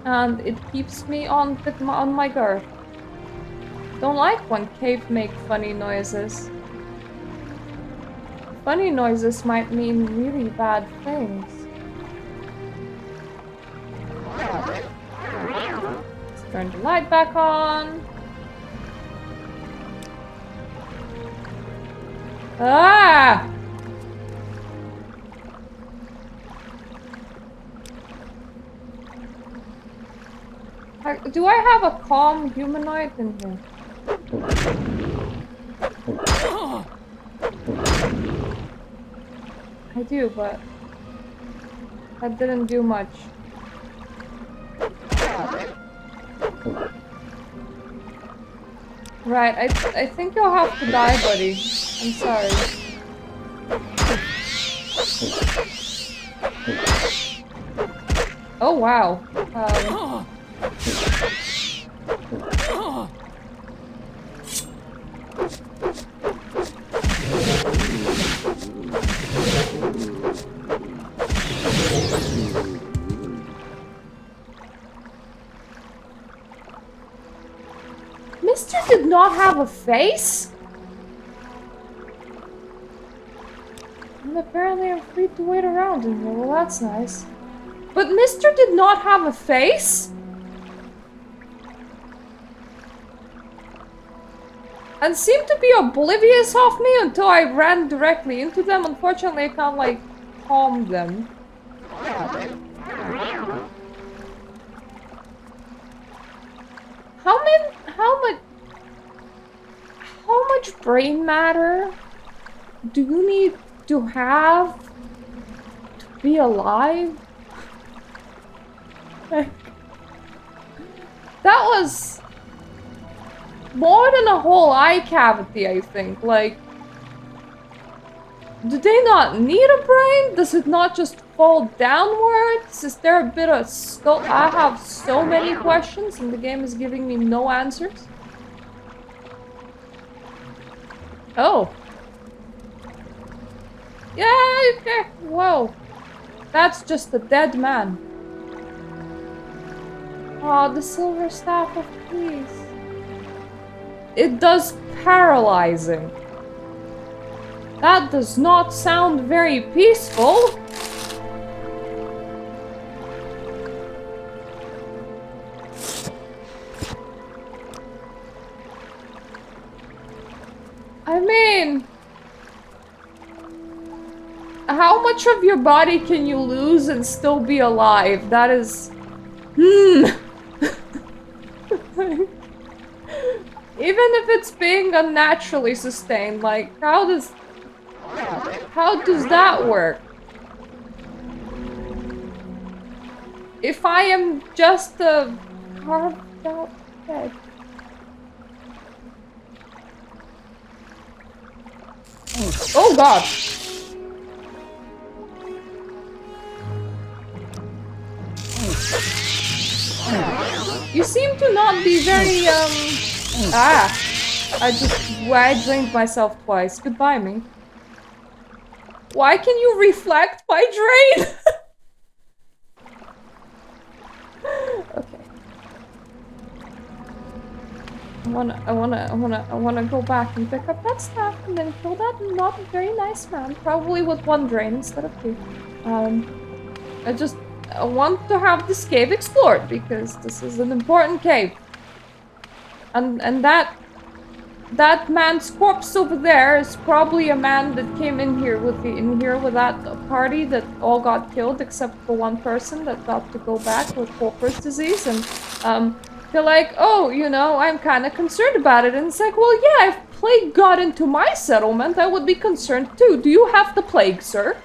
[SPEAKER 1] And it keeps me on my guard. Don't like when cave make funny noises. Funny noises might mean really bad things. Let's turn the light back on. Ah! Do I have a calm humanoid in here? I do, but that didn't do much. Right, I think you'll have to die, buddy. I'm sorry. Oh wow. Mister did not have a face? And apparently I'm free to wait around in here. Well, that's nice. But Mister did not have a face? And seemed to be oblivious of me until I ran directly into them. Unfortunately, I can't, like, calm them. How much brain matter do you need to have to be alive? Like, that was more than a whole eye cavity, I think. Like, do they not need a brain? Does it not just fall downwards? Is there a bit of skull? I have so many questions and the game is giving me no answers. Oh. Yeah, okay. Whoa. That's just a dead man. Oh, the silver staff of peace. It does paralyzing. That does not sound very peaceful. much of your body can you lose and still be alive? That is... Even if it's being unnaturally sustained, like, how does that work? If I am just a carved out head. Oh god! You seem to not be very, I drained myself twice. Goodbye, me. Why can you reflect my drain? Okay. I wanna go back and pick up that stuff and then kill that not very nice man. Probably with 1 drain instead of 2. I want to have this cave explored because this is an important cave. And that man's corpse over there is probably a man that came in here with that party that all got killed except for 1 person that got to go back with Corprus disease, and they're like, oh, you know, I'm kind of concerned about it, and it's like, well, yeah, if plague got into my settlement, I would be concerned too. Do you have the plague, sir?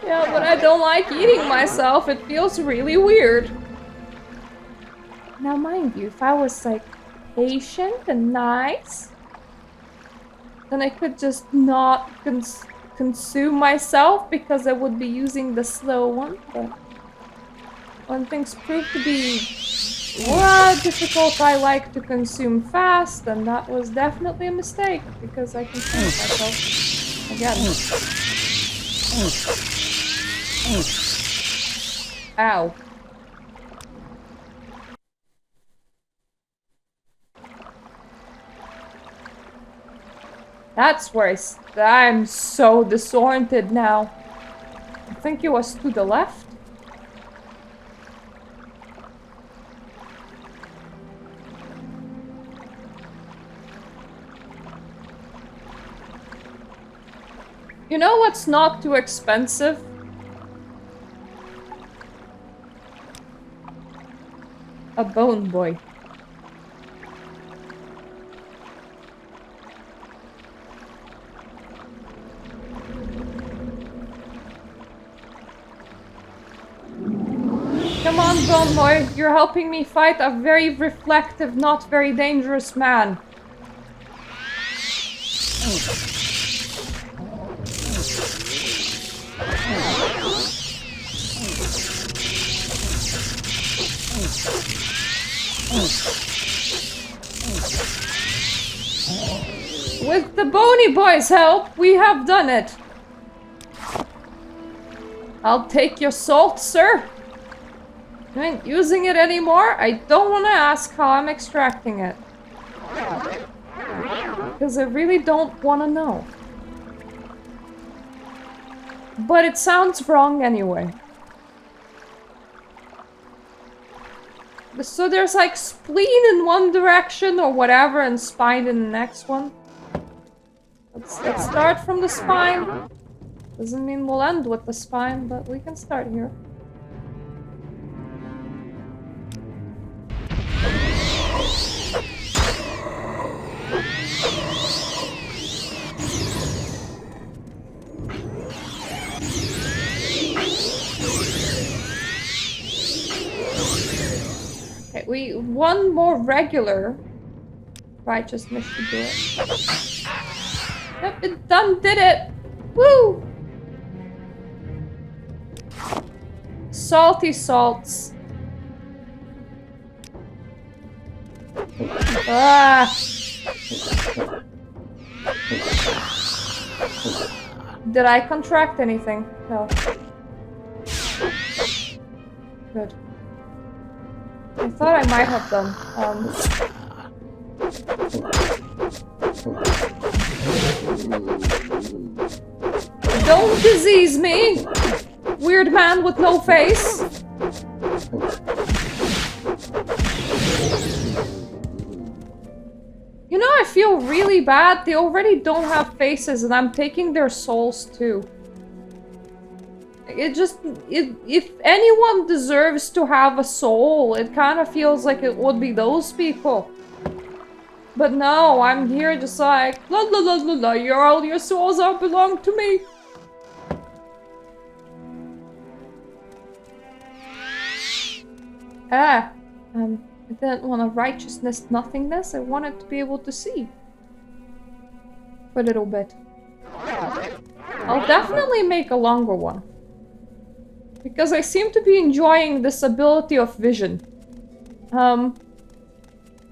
[SPEAKER 1] Yeah, but I don't like eating myself. It feels really weird. Now, mind you, if I was, like, patient and nice, then I could just not consume myself because I would be using the slow one. But when things prove to be difficult, I like to consume fast, and that was definitely a mistake because I consumed myself again. Ow. That's where I'm so disoriented now. I think it was to the left. You know what's not too expensive? A bone boy. Come on, bone boy. You're helping me fight a very reflective, not very dangerous man. With the bony boy's help, we have done it. I'll take your salt, sir. You ain't using it anymore? I don't want to ask how I'm extracting it. Because I really don't want to know. But it sounds wrong anyway. So there's like spleen in one direction or whatever and spine in the next one. Let's start from the spine. Doesn't mean we'll end with the spine, but we can start here. Okay, one more regular righteousness should do it. Yep, it did it! Woo! Salty salts. Ah! Did I contract anything? No. Good. I thought I might have done. Don't disease me! Weird man with no face. feel really bad. They already don't have faces and I'm taking their souls too. If anyone deserves to have a soul, it kind of feels like it would be those people. But no, I'm here just like, la la la la la, all your souls all belong to me. I didn't want a righteousness nothingness. I wanted to be able to see. For a little bit. I'll definitely make a longer one. Because I seem to be enjoying this ability of vision.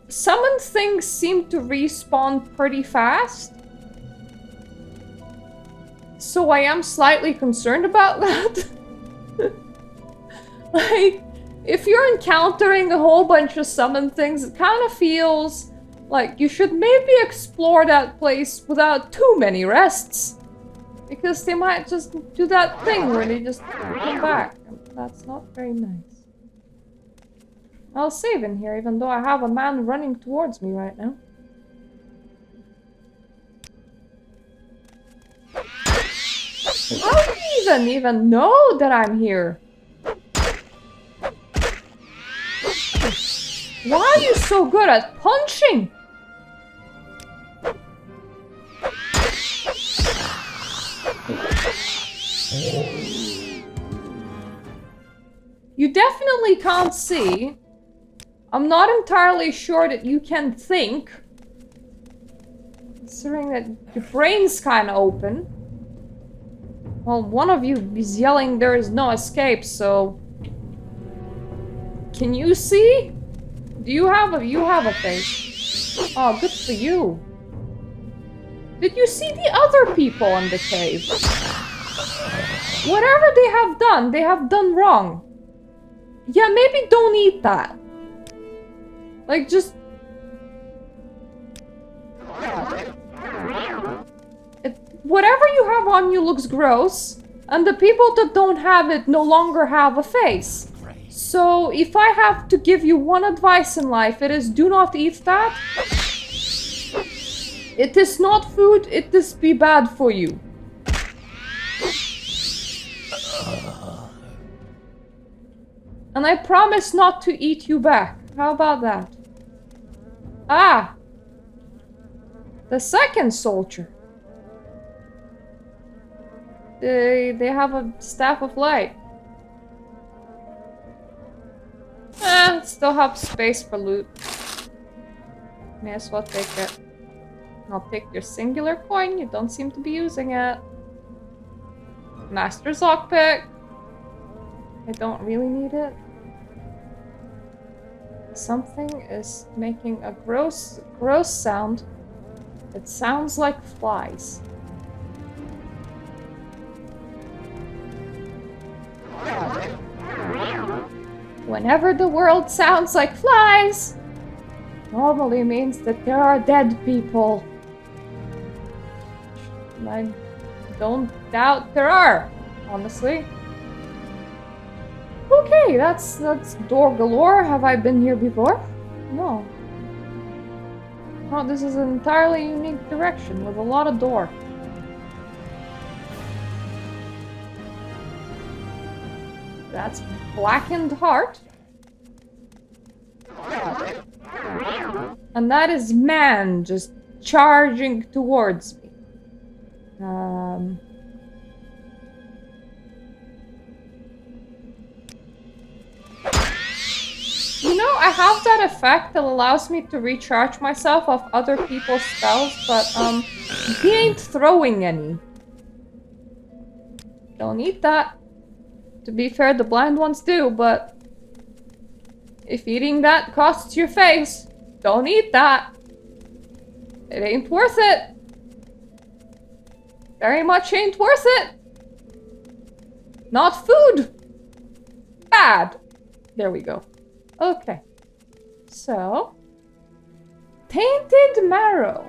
[SPEAKER 1] Summoned things seem to respawn pretty fast. So I am slightly concerned about that. Like, if you're encountering a whole bunch of summoned things, it kind of feels like you should maybe explore that place without too many rests. Because they might just do that thing where they just come back. That's not very nice. I'll save in here, even though I have a man running towards me right now. How do you even know that I'm here? Why are you so good at punching? You definitely can't see. I'm not entirely sure that you can think. Considering that your brain's kind of open. Well, one of you is yelling there is no escape, so... Can you see? Do you have a face? Oh, good for you. Did you see the other people in the cave? Whatever they have done wrong. Yeah, maybe don't eat that. Like, just... Whatever you have on you looks gross, and the people that don't have it no longer have a face. So, if I have to give you one advice in life, it is do not eat that. It is not food, it is be bad for you. And I promise not to eat you back. How about that? Ah! The second soldier. They have a staff of light. Still have space for loot. May as well take it. I'll take your singular coin, you don't seem to be using it. Master's lockpick. I don't really need it. Something is making a gross sound. It sounds like flies. Whenever the world sounds like flies, normally means that there are dead people. And I don't doubt there are, honestly. Okay, that's door galore. Have I been here before? No. Oh, this is an entirely unique direction with a lot of door. That's blackened heart. And that is man just charging towards me. You know, I have that effect that allows me to recharge myself off other people's spells, but he ain't throwing any. Don't eat that. To be fair, the blind ones do, but if eating that costs your face, don't eat that. It ain't worth it. Very much ain't worth it. Not food. Bad. There we go. Okay. So, tainted marrow.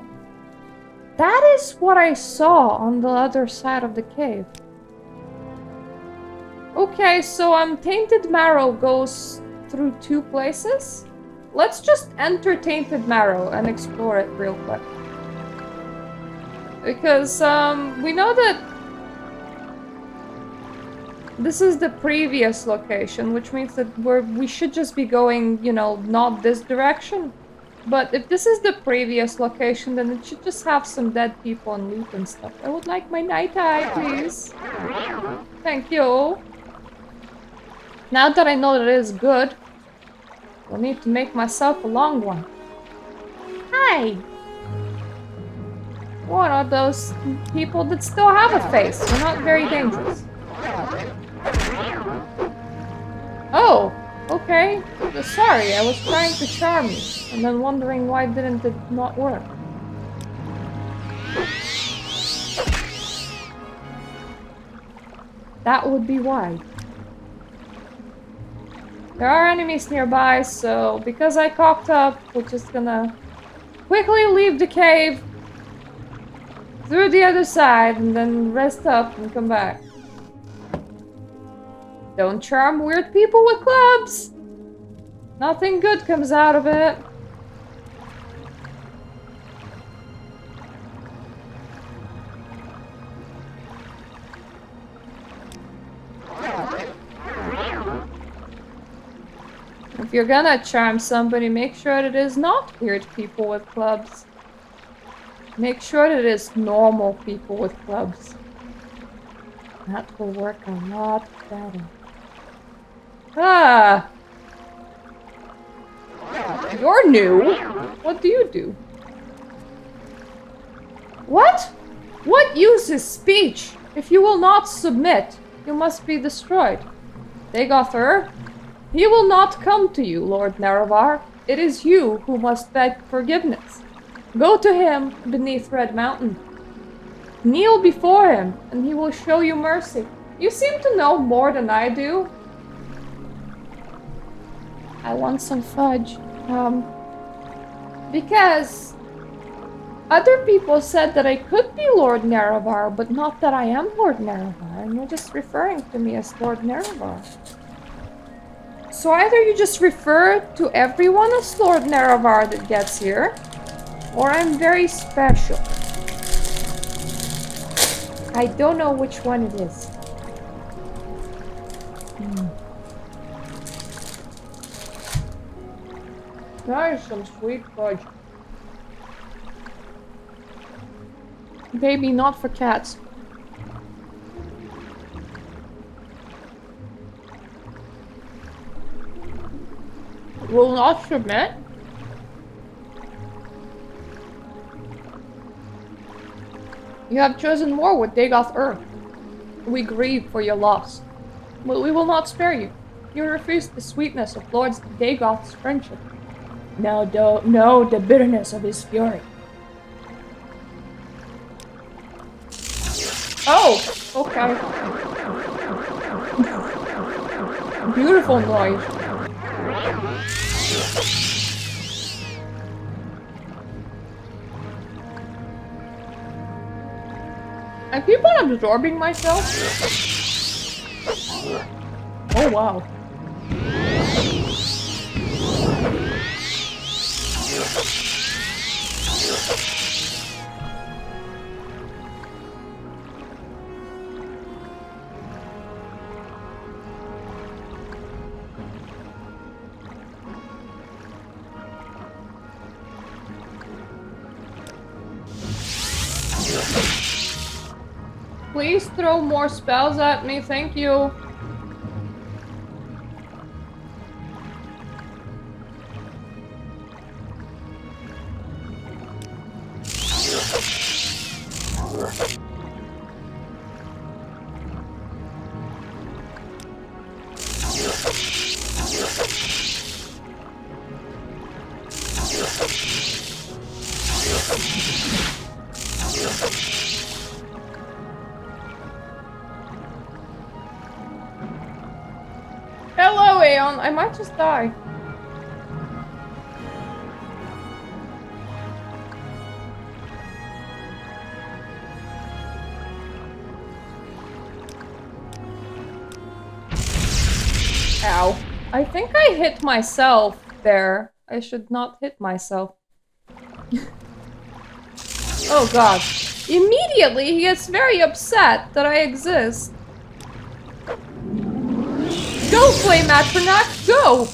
[SPEAKER 1] That is what I saw on the other side of the cave. Okay, so tainted marrow goes through two places. Let's just enter tainted marrow and explore it real quick. Because, we know that this is the previous location, which means that we should just be going, you know, not this direction. But if this is the previous location, then it should just have some dead people and loot and stuff. I would like my night eye, please. Thank you. Now that I know that it is good, I'll need to make myself a long one. Hi! What are those people that still have a face? They're not very dangerous. Oh, okay. Sorry, I was trying to charm you, and then wondering why didn't it not work. That would be why. There are enemies nearby, so because I cocked up, we're just gonna quickly leave the cave through the other side and then rest up and come back. Don't charm weird people with clubs! Nothing good comes out of it. If you're gonna charm somebody, make sure that it is not weird people with clubs. Make sure that it is normal people with clubs. That will work a lot better. Ah! You're new! What do you do? What? What use is speech? If you will not submit, you must be destroyed. Dagother, he will not come to you, Lord Nerevar. It is you who must beg forgiveness. Go to him beneath Red Mountain. Kneel before him, and he will show you mercy. You seem to know more than I do. I want some fudge. Because other people said that I could be Lord Nerevar, but not that I am Lord Nerevar, and you're just referring to me as Lord Nerevar. So either you just refer to everyone as Lord Nerevar that gets here, or I'm very special. I don't know which one it is. That is some sweet fudge. Baby, not for cats. Will not submit? You have chosen war with Dagother. We grieve for your loss, but we will not spare you. You refuse the sweetness of Lord Dagoth's friendship. Now know the bitterness of his fury. Oh, okay. Beautiful noise. I keep on absorbing myself. Oh wow. Please throw more spells at me, thank you. Hello, Aeon. I might just die. Ow. I think I hit myself there. I should not hit myself. Oh god. Immediately he gets very upset that I exist. Go, Flame Atronach, go!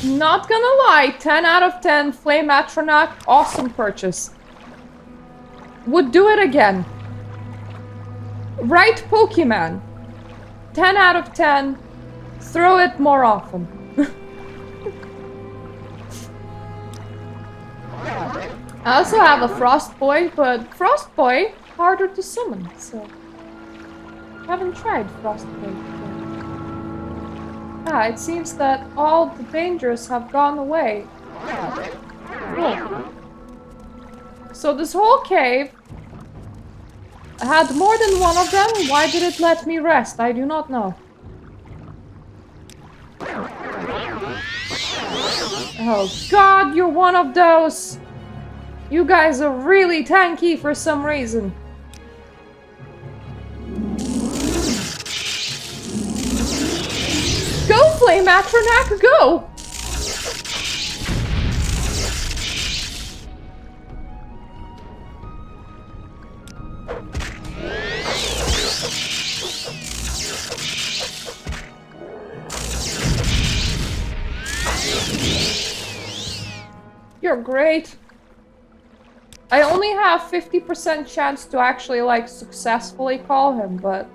[SPEAKER 1] Not gonna lie, 10 out of 10, Flame Atronach, awesome purchase. Would do it again. Right Pokemon. 10 out of 10, throw it more often. I also have a Frost Boy, but Frost Boy, harder to summon, so... Haven't tried Frost Boy before. Ah, it seems that all the dangers have gone away. Cool. So this whole cave had more than one of them. Why did it let me rest? I do not know. Oh god, you're one of those! You guys are really tanky for some reason. Go, Flame Atronach, go! You're great. I only have 50% chance to actually, like, successfully call him, but...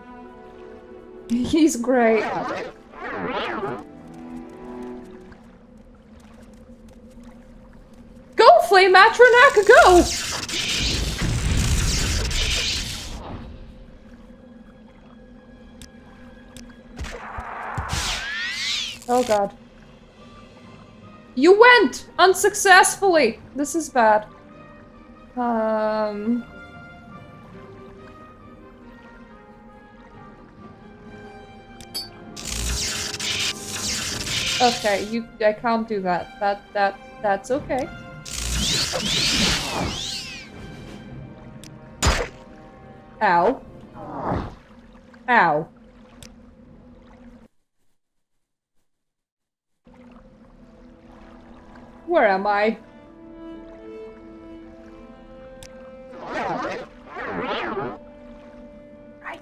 [SPEAKER 1] he's great. Go, Flame Atronach, go! Oh god. You went! Unsuccessfully! This is bad. Okay, I can't do that. That's okay. Ow. Ow. Where am I? Right.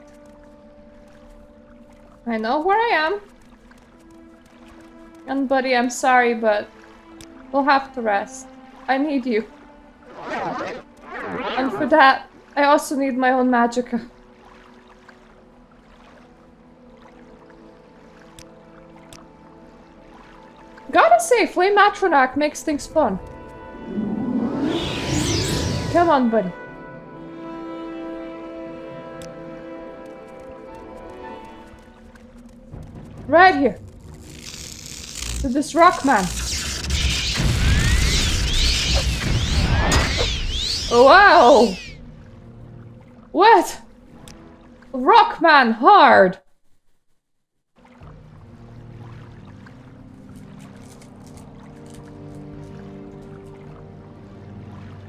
[SPEAKER 1] I know where I am. And buddy, I'm sorry, but we'll have to rest. I need you. And for that, I also need my own magicka. Gotta say, Flame Atronach makes things fun. Come on, buddy. Right here. To this rock man. Wow! What? Rock man hard!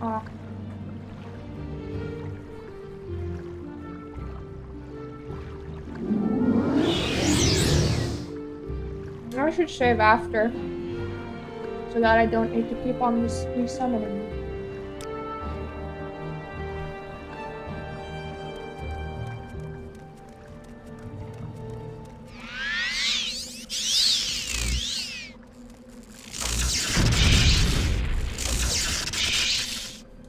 [SPEAKER 1] Ah. I should save after, so that I don't need to keep on resummoning.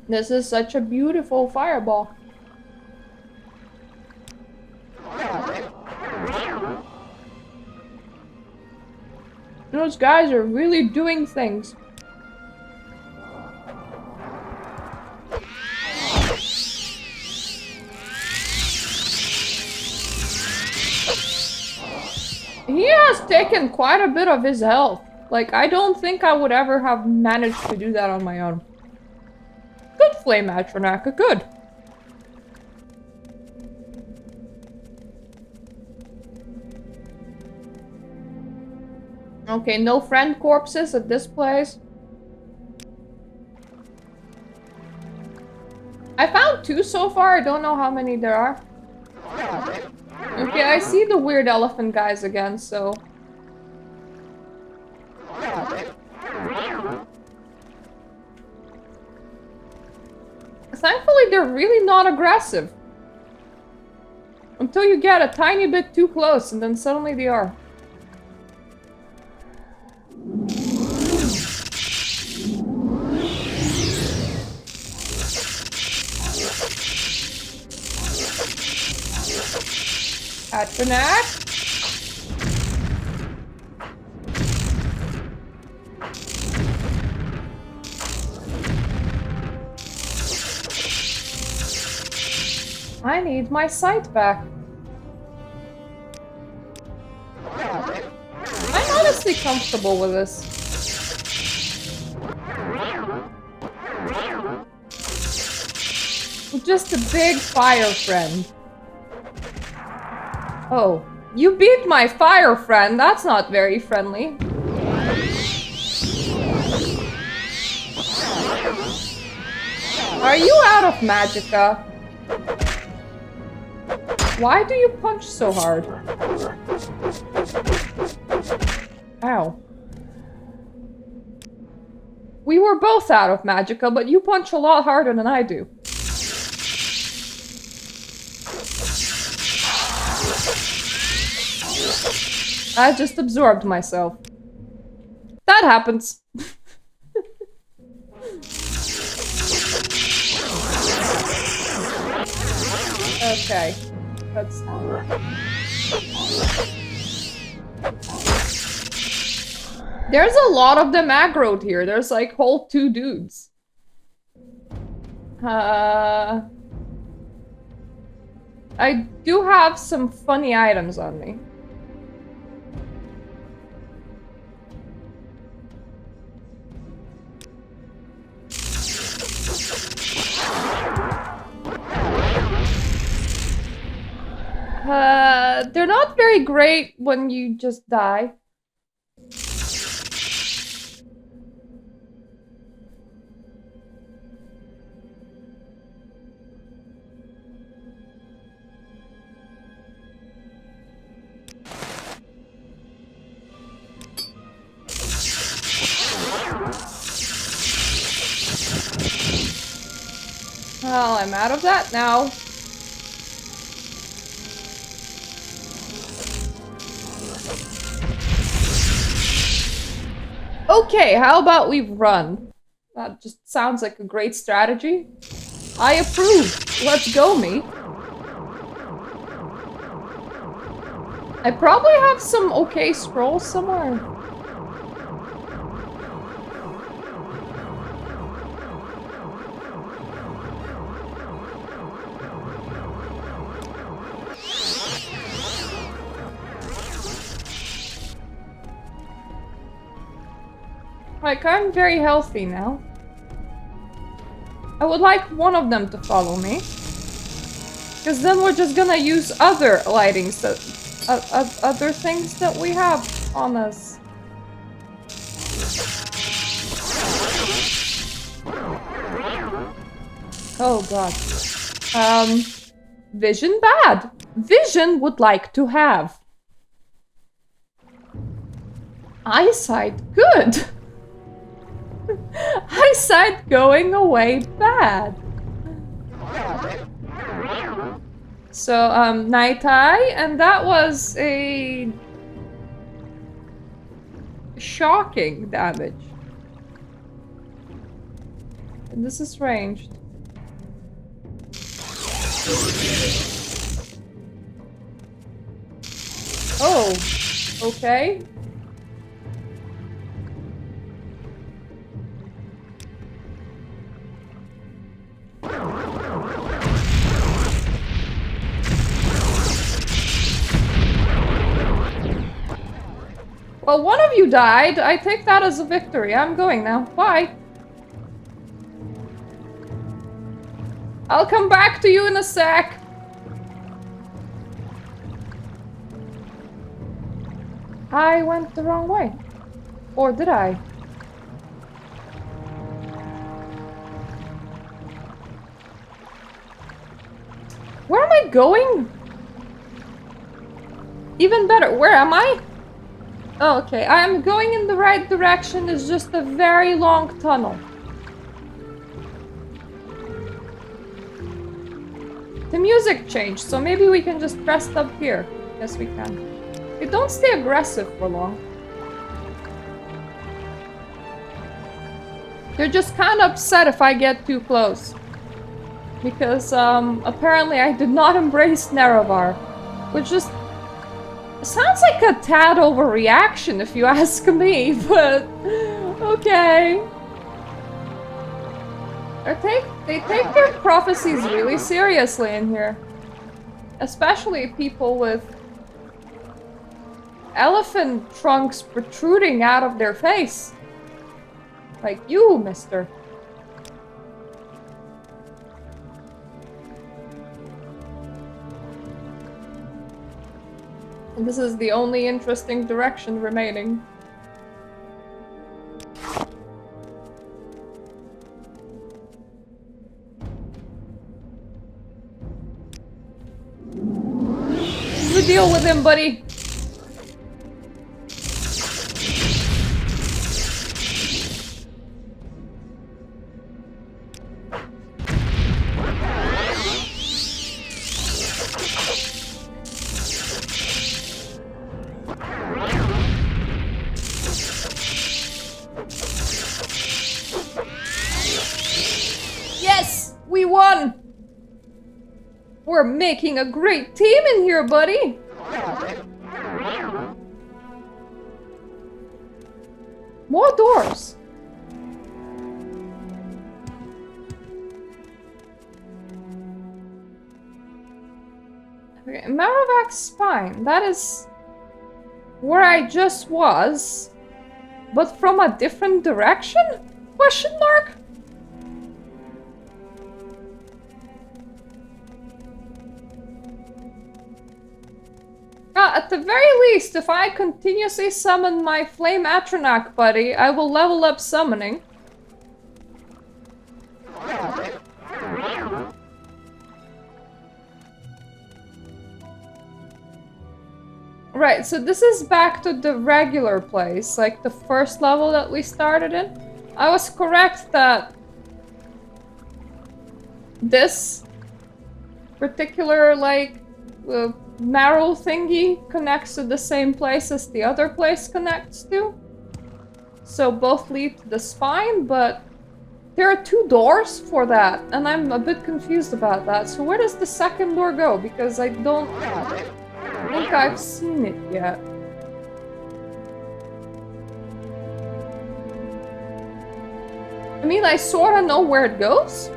[SPEAKER 1] This is such a beautiful fireball. Those guys are really doing things. He has taken quite a bit of his health. Like, I don't think I would ever have managed to do that on my own. Good Flame Atronach, good. Okay, no friend corpses at this place. I found 2 so far. I don't know how many there are. Okay, I see the weird elephant guys again, so... Thankfully, they're really not aggressive. Until you get a tiny bit too close, and then suddenly they are. Patronac. I need my sight back. I'm honestly comfortable with this. With just a big fire friend. Oh, you beat my fire friend. That's not very friendly. Are you out of magicka? Why do you punch so hard? Ow. We were both out of magicka, but you punch a lot harder than I do. I just absorbed myself. That happens. Okay. That's... There's a lot of them aggroed here. There's like whole 2 dudes. I do have some funny items on me. They're not very great when you just die. Well, I'm out of that now. Okay, how about we run? That just sounds like a great strategy. I approve. Let's go, me. I probably have some okay scrolls somewhere. Like, I'm very healthy now. I would like one of them to follow me. Because then we're just gonna use other lightings that... other things that we have on us. Oh god. Vision bad. Vision would like to have. Eyesight good. Eyesight going away bad. So, night eye, and that was a shocking damage. And this is ranged. Oh, okay. Well, one of you died. I take that as a victory. I'm going now. Bye. I'll come back to you in a sec. I went the wrong way. Or did I? Where am I going? Even better, where am I? Oh, okay, I am going in the right direction. It's just a very long tunnel. The music changed, so maybe we can just rest up here. Yes, we can. Okay, don't stay aggressive for long. They're just kind of upset if I get too close. Because, apparently I did not embrace Nerevar. Which just sounds like a tad overreaction if you ask me, but okay. They take their prophecies really seriously in here. Especially people with elephant trunks protruding out of their face. Like you, mister. And this is the only interesting direction remaining. You deal with him, buddy. Yes, we won. We're making a great team in here, buddy! More doors! Okay, Marovac's spine. That is where I just was, but from a different direction? Question mark? At the very least, if I continuously summon my Flame Atronach buddy, I will level up summoning. Right, so this is back to the regular place, like the first level that we started in. I was correct that this particular, like, marrow thingy connects to the same place as the other place connects to. So both lead to the spine, but there are two doors for that, and I'm a bit confused about that. So where does the second door go? Because I don't think I've seen it yet. I mean, I sorta know where it goes.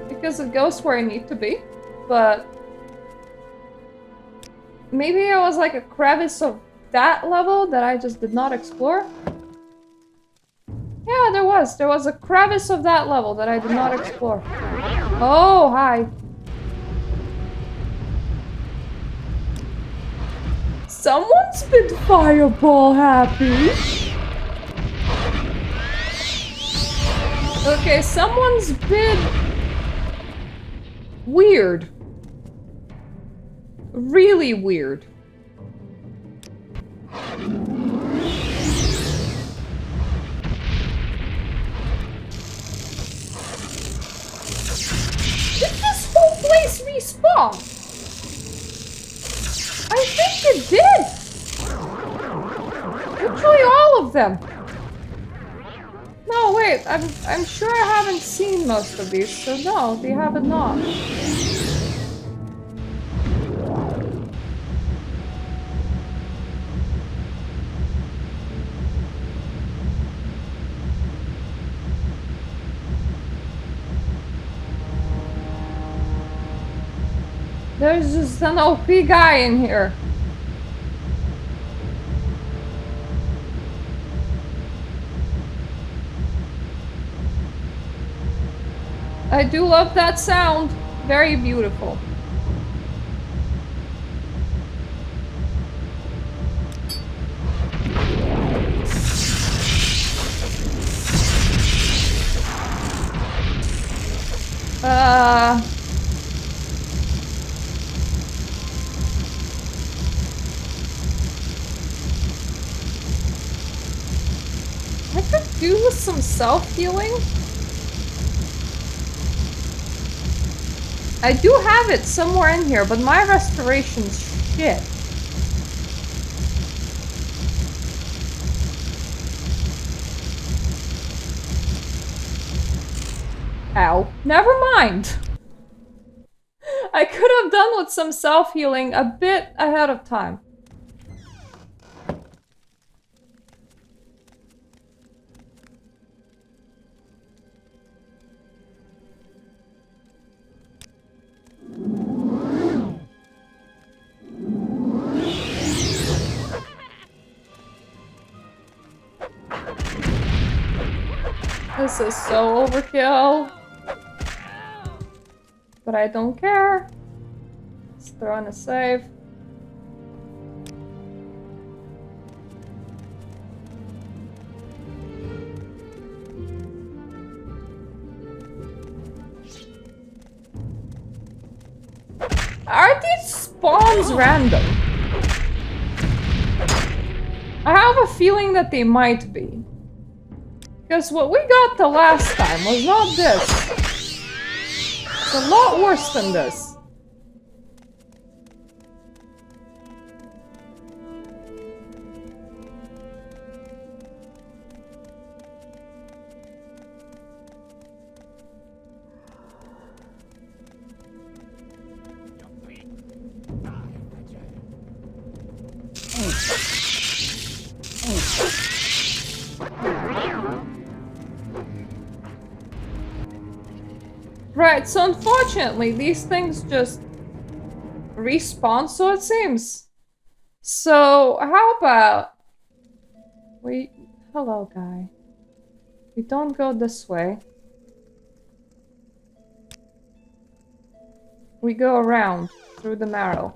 [SPEAKER 1] Because it goes where I need to be, but maybe it was like a crevice of that level that I just did not explore. Yeah, there was. There was a crevice of that level that I did not explore. Oh, hi. Someone's been fireball happy. Okay, someone's been weird. Really weird. Did this whole place respawn? I think it did. Literally all of them. No, wait. I'm sure I haven't seen most of these, so no, they haven't not. There's just an OP guy in here. I do love that sound. Very beautiful. Uh... I could do with some self-healing. I do have it somewhere in here, but my restoration's shit. Ow. Never mind. I could have done with some self-healing a bit ahead of time. This is so overkill. But I don't care. Let's throw in a save. Are these spawns random? I have a feeling that they might be. Because what we got the last time was not this. It's a lot worse than this. Right, so unfortunately, these things just respawn, so it seems. So, how about... Hello, guy. We don't go this way. We go around, through the marrow.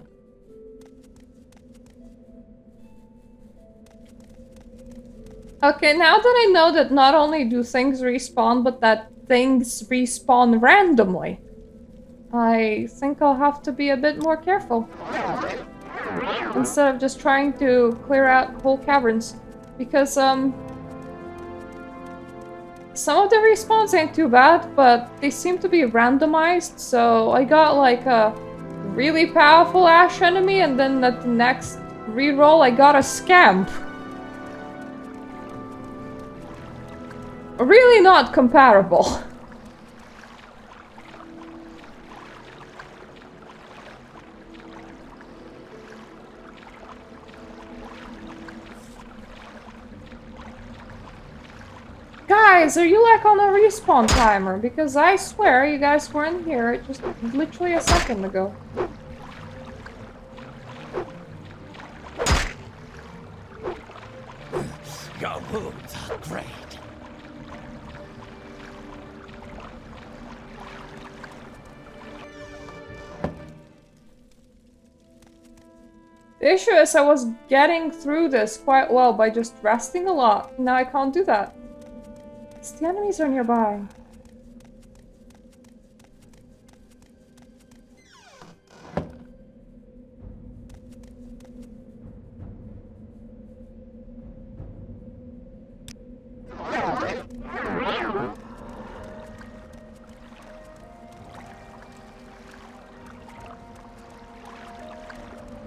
[SPEAKER 1] Okay, now that I know that not only do things respawn, but that things respawn randomly, I think I'll have to be a bit more careful. Instead of just trying to clear out whole caverns. Because, some of the respawns ain't too bad, but they seem to be randomized, so I got like a really powerful ash enemy, and then at the next reroll I got a scamp. Really not comparable. Guys, are you like on a respawn timer? Because I swear you guys were in here just literally a second ago.
[SPEAKER 3] Your wounds are great.
[SPEAKER 1] The issue is I was getting through this quite well by just resting a lot. Now I can't do that. Because the enemies are nearby.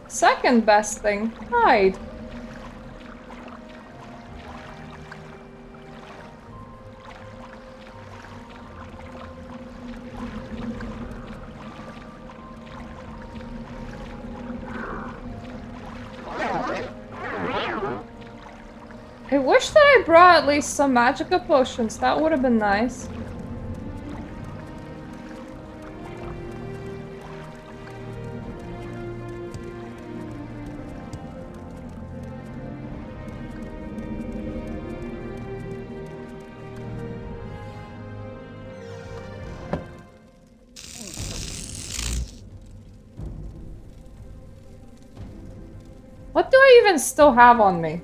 [SPEAKER 1] Second best thing, hide. I wish that I brought at least some magical potions. That would have been nice. What do I even still have on me?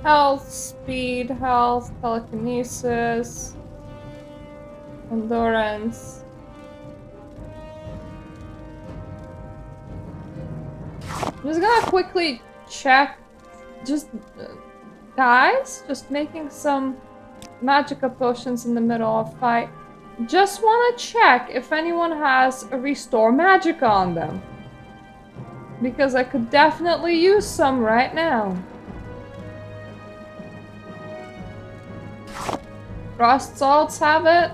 [SPEAKER 1] Health, speed, health, telekinesis, endurance. I'm just gonna quickly check. Just, guys, just making some magica potions in the middle of fight. Just wanna check if anyone has a restore magica on them. Because I could definitely use some right now. Frost salts have it.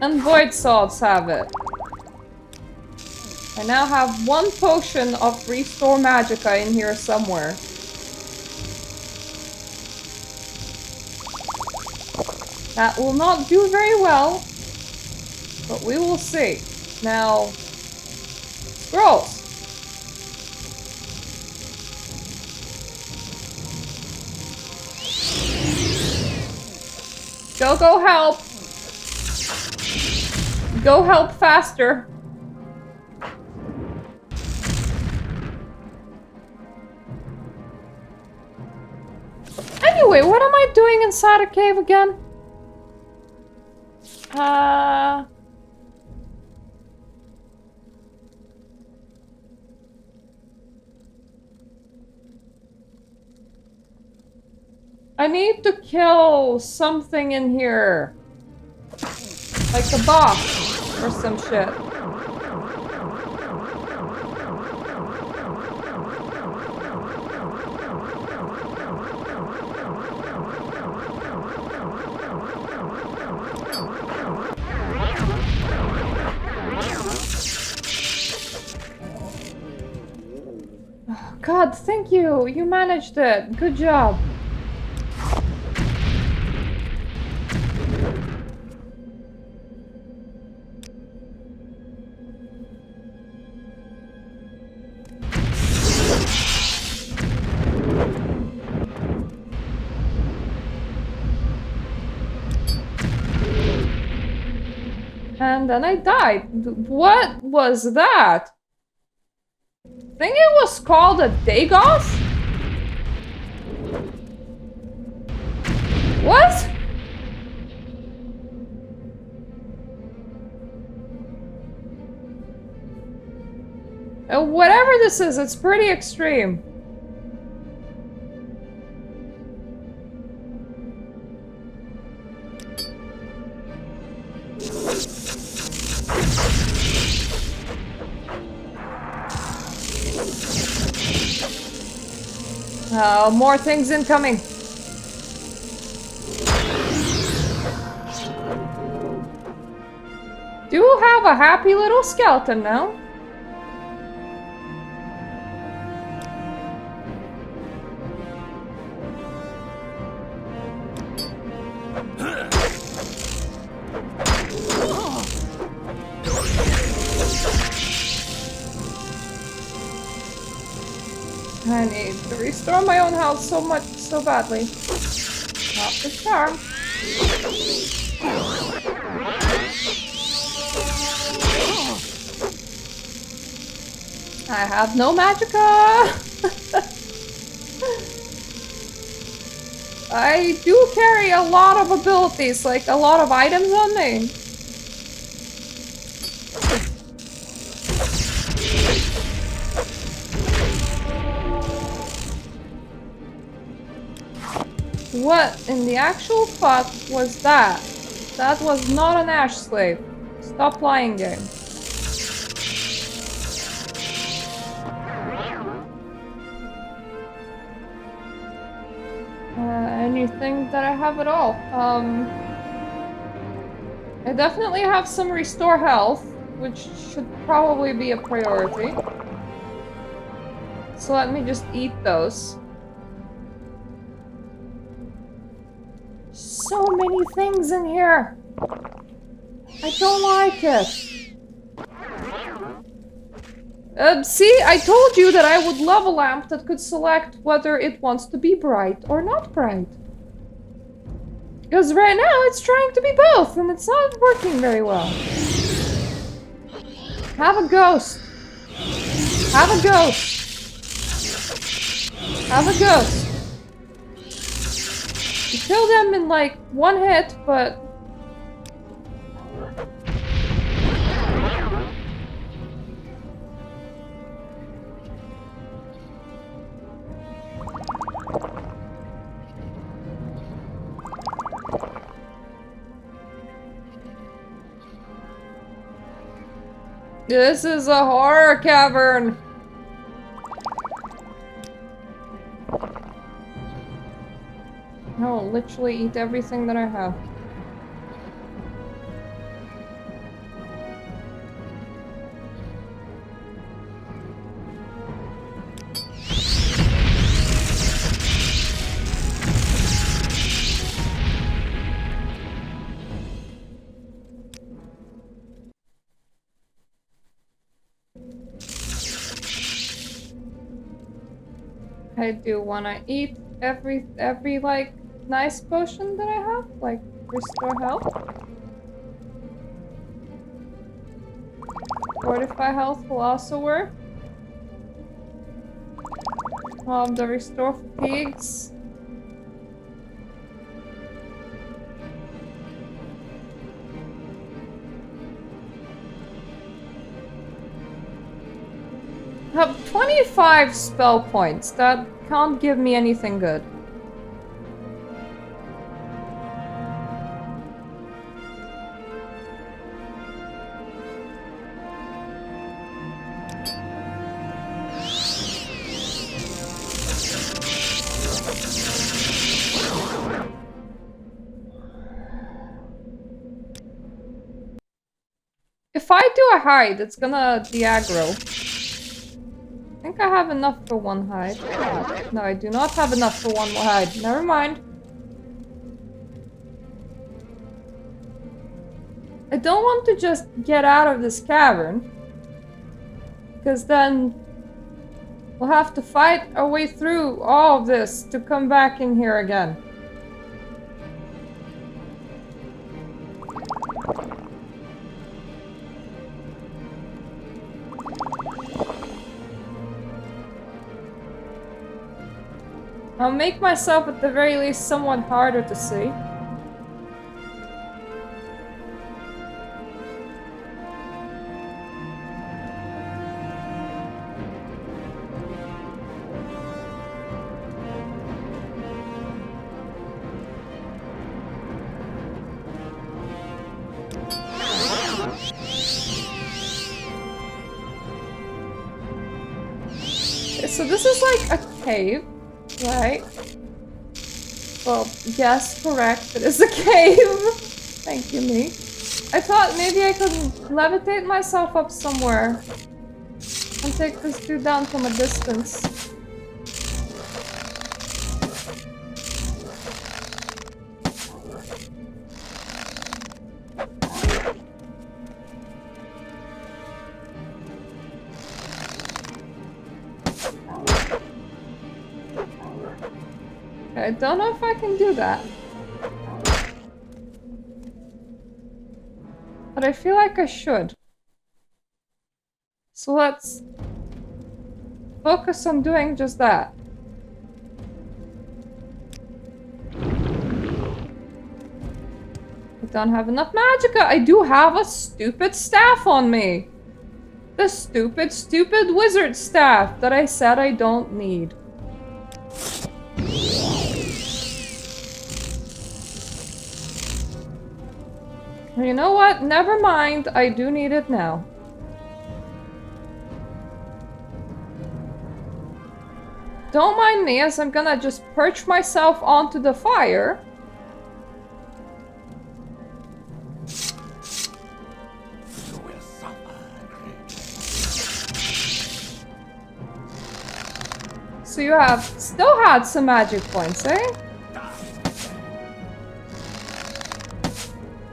[SPEAKER 1] And void salts have it. I now have 1 potion of restore magica in here somewhere. That will not do very well, but we will see. Now, scrolls. Go help. Go help faster. Anyway, what am I doing inside a cave again? I need to kill something in here. Like a boss or some shit. God, thank you. You managed it. Good job. And then I died. What was that? I think it was called a Dagoth? What? Whatever this is, it's pretty extreme. More things incoming. Do have a happy little skeleton now. I need to restore my own health so badly. Not the charm. I have no magicka! I do carry a lot of abilities, like a lot of items on me. What in the actual fuck was that? That was not an ash slave. Stop lying, game. Anything that I have at all. I definitely have some restore health, which should probably be a priority. So let me just eat those. So many things in here. I don't like it. See, I told you that I would love a lamp that could select whether it wants to be bright or not bright. Because right now it's trying to be both, and it's not working very well. Have a ghost. Have a ghost. Have a ghost. You kill them in like one hit, but... This is a horror cavern! I'll literally eat everything that I have. I do wanna eat every like nice potion that I have, like restore health. Fortify health will also work. The restore fatigues. I have 25 spell points. That can't give me anything good. If I do a hide, it's gonna de-aggro. I think I have enough for one hide. No, I do not have enough for one hide. Never mind. I don't want to just get out of this cavern. Because then we'll have to fight our way through all of this to come back in here again. I'll make myself at the very least somewhat harder to see. So this is like a cave. Right. Well, yes, correct. It is a cave. Thank you, me. I thought maybe I could levitate myself up somewhere and take this dude down from a distance. I don't know if I can do that. But I feel like I should. So let's focus on doing just that. I don't have enough magicka. I do have a stupid staff on me. The stupid wizard staff that I said I don't need. You know what? Never mind. I do need it now. Don't mind me as I'm gonna just perch myself onto the fire. So you have still had some magic points, eh?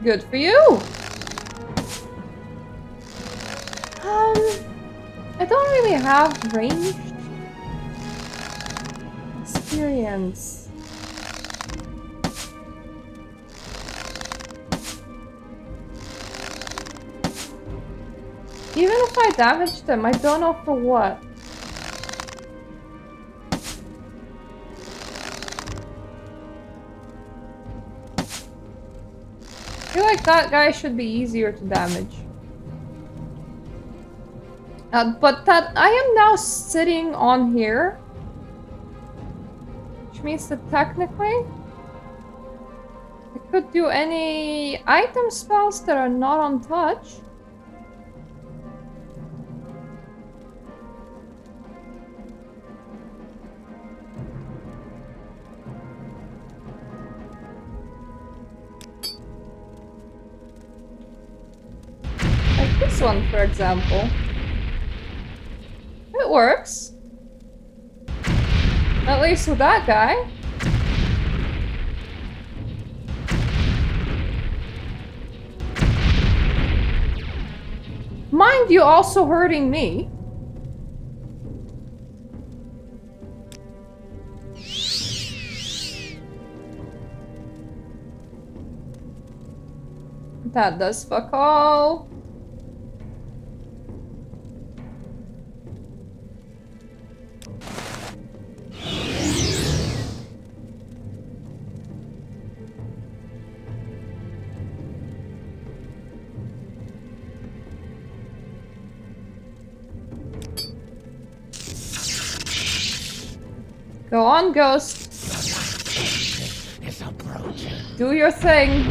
[SPEAKER 1] Good for you! I don't really have range experience. Even if I damage them, I don't know for what. I feel like that guy should be easier to damage. But that I am now sitting on here, which means that technically I could do any item spells that are not on touch. Like this one, for example. It works. At least with that guy. Mind you, also hurting me. That does fuck all. Go on, Ghost.
[SPEAKER 3] It's approaching.
[SPEAKER 1] Do your thing.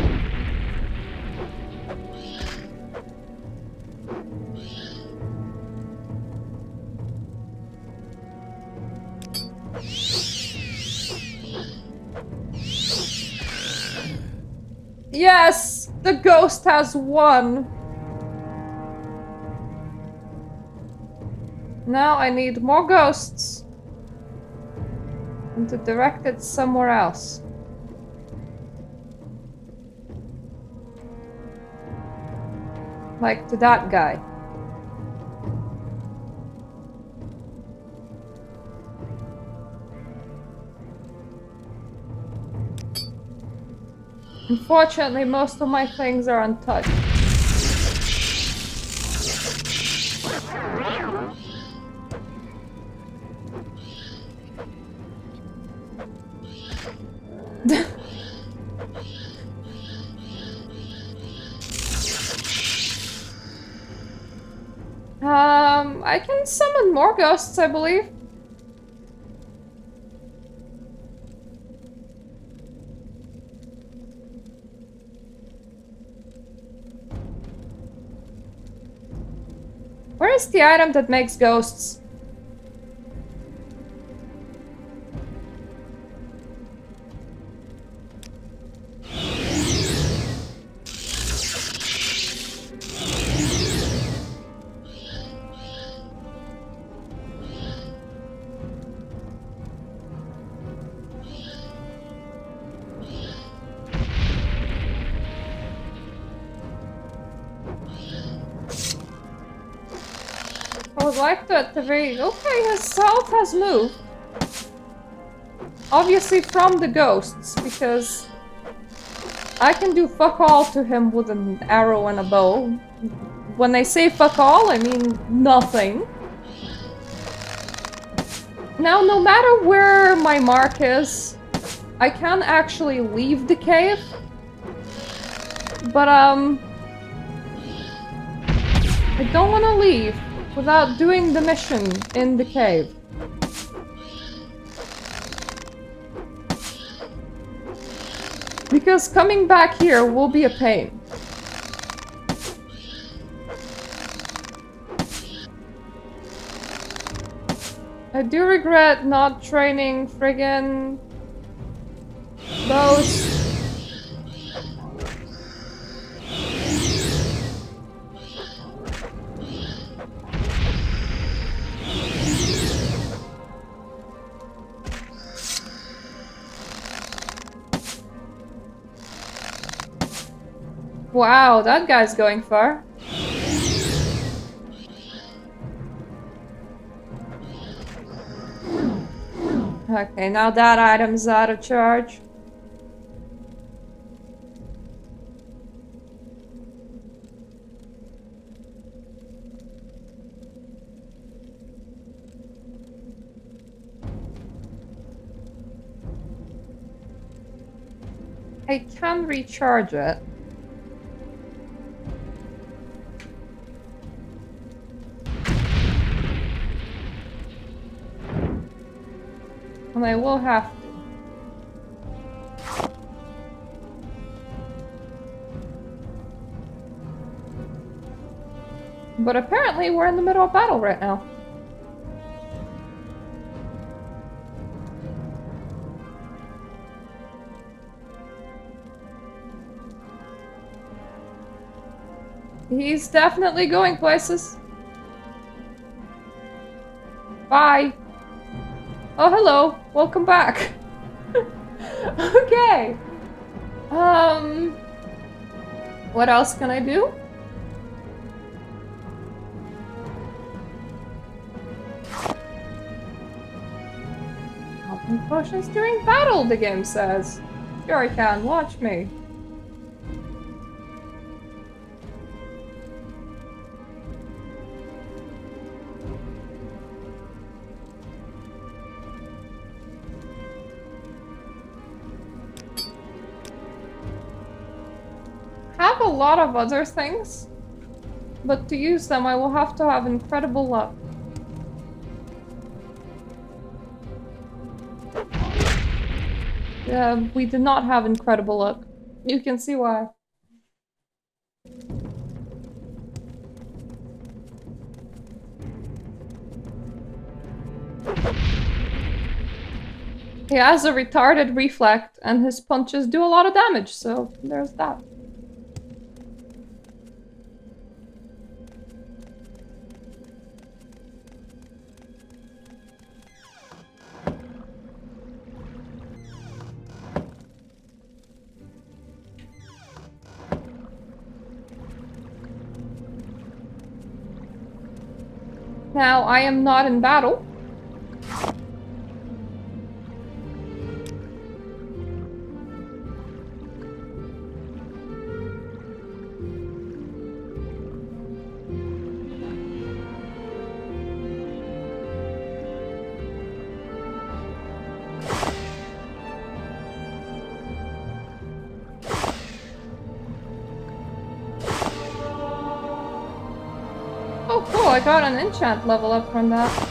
[SPEAKER 1] Yes! The ghost has won! Now I need more ghosts. And to direct it somewhere else. Like to that guy. Unfortunately, most of my things are untouched. I can summon more ghosts, I believe. Where is the item that makes ghosts? I would like to at the very... Okay, his health has moved. Obviously from the ghosts, because I can do fuck all to him with an arrow and a bow. When I say fuck all, I mean nothing. Now, no matter where my mark is, I can actually leave the cave. But, I don't want to leave without doing the mission in the cave. Because coming back here will be a pain. I do regret not training friggin' those. Wow, that guy's going far. Okay, now that item's out of charge. I can recharge it. And I will have to. But apparently we're in the middle of battle right now. He's definitely going places. Bye. Oh, hello. Welcome back. Okay. What else can I do? Helping potions during battle, the game says. Sure I can. Watch me. Have a lot of other things, but to use them I will have to have incredible luck. We did not have incredible luck. You can see why. He has a retarded reflect and his punches do a lot of damage, so there's that. Now, I am not in battle. Oh, cool, I got an enchant level up from that.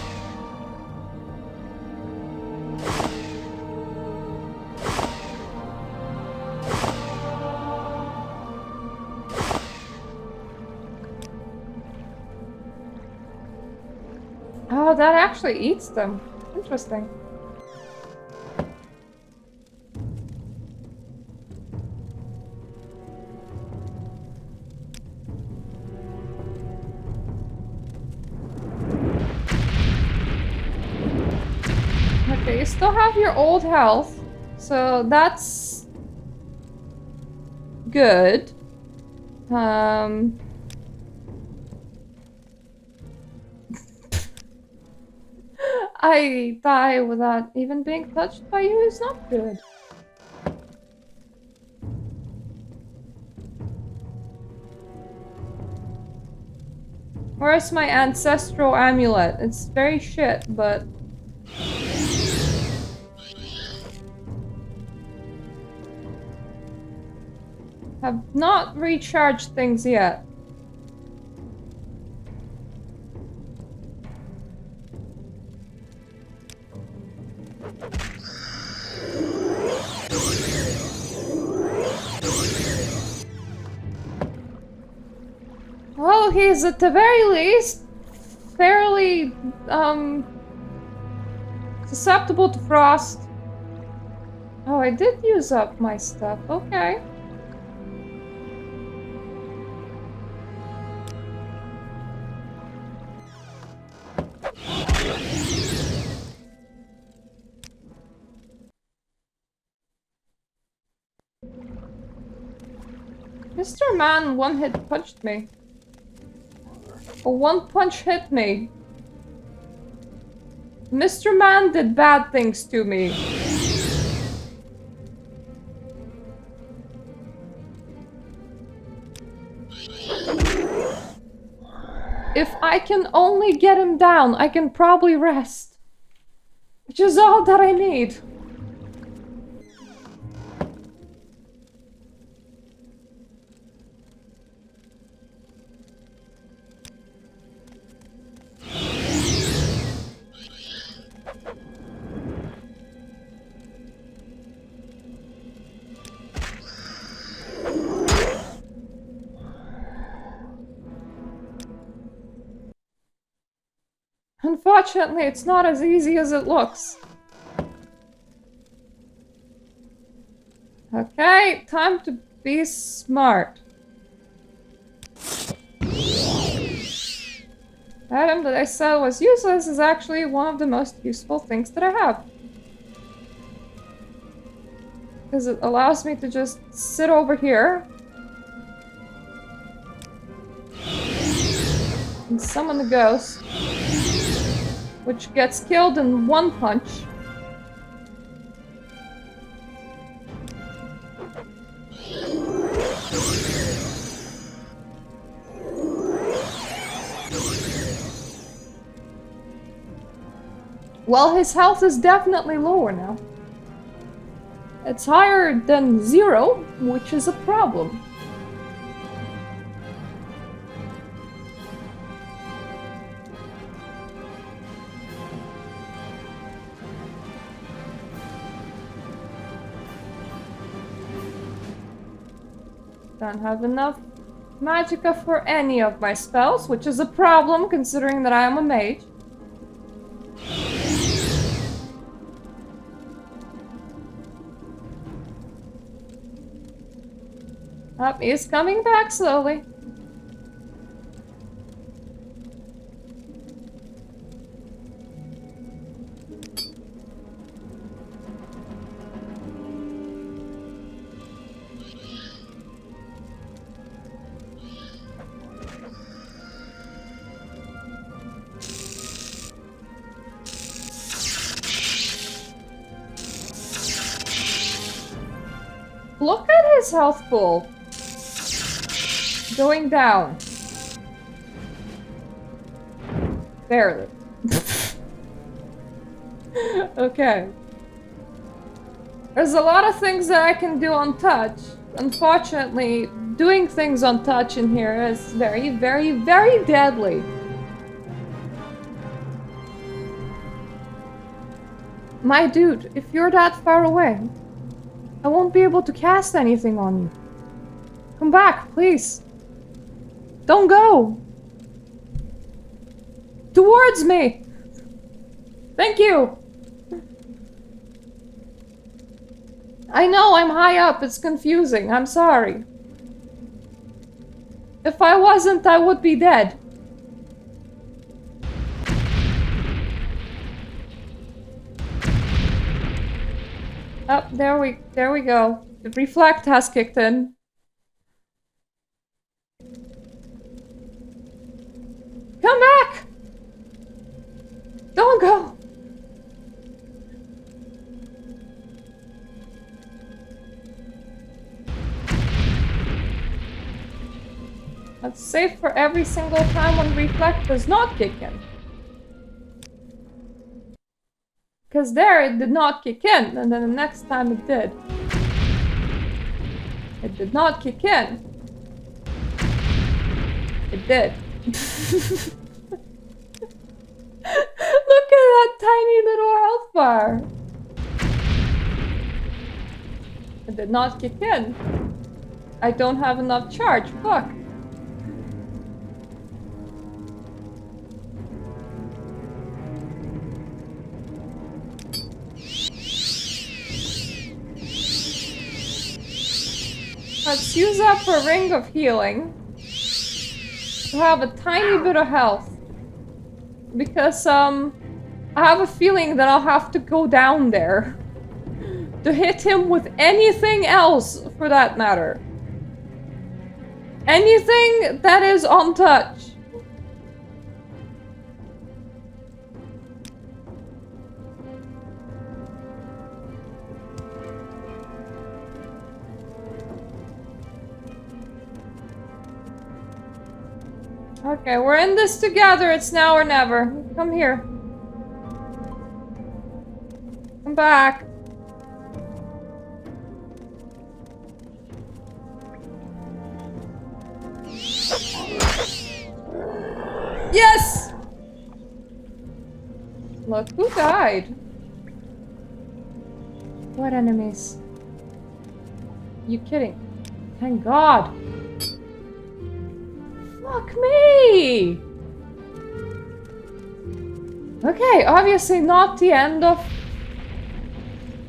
[SPEAKER 1] Oh, that actually eats them. Interesting. Okay, you still have your old health, so that's good. I die without even being touched by you is not good. Where's my ancestral amulet? It's very shit, but... have not recharged things yet. Well, he's at the very least fairly susceptible to frost. Oh, I did use up my stuff. Okay. Mr. Man one-hit punched me. A one punch hit me. Mr. Man did bad things to me. If I can only get him down, I can probably rest. Which is all that I need. Unfortunately, it's not as easy as it looks. Okay, time to be smart. Item that I said was useless is actually one of the most useful things that I have. Because it allows me to just sit over here and summon the ghost, which gets killed in one punch. Well, his health is definitely lower now. It's higher than 0, which is a problem. Don't have enough magicka for any of my spells, which is a problem considering that I am a mage. He's coming back slowly. Look at his health pool. Going down. Barely. Okay. There's a lot of things that I can do on touch. Unfortunately, doing things on touch in here is very, very, very deadly. My dude, if you're that far away, I won't be able to cast anything on you. Come back, please. Don't go! Towards me! Thank you! I know I'm high up, it's confusing, I'm sorry. If I wasn't, I would be dead. Oh, there we go. The reflect has kicked in. Come back! Don't go! That's safe for every single time when reflect does not kick in. Because there it did not kick in, and then the next time it did. It did not kick in. It did. Look at that tiny little health bar. It did not kick in. I don't have enough charge. Fuck. Let's use up a ring of healing to have a tiny bit of health. Because, I have a feeling that I'll have to go down there to hit him with anything else, for that matter. Anything that is on touch. Okay, we're in this together. It's now or never. Come here. Come back. Yes! Look, who died? What enemies? You kidding? Thank God. Fuck me! Okay, obviously not the end of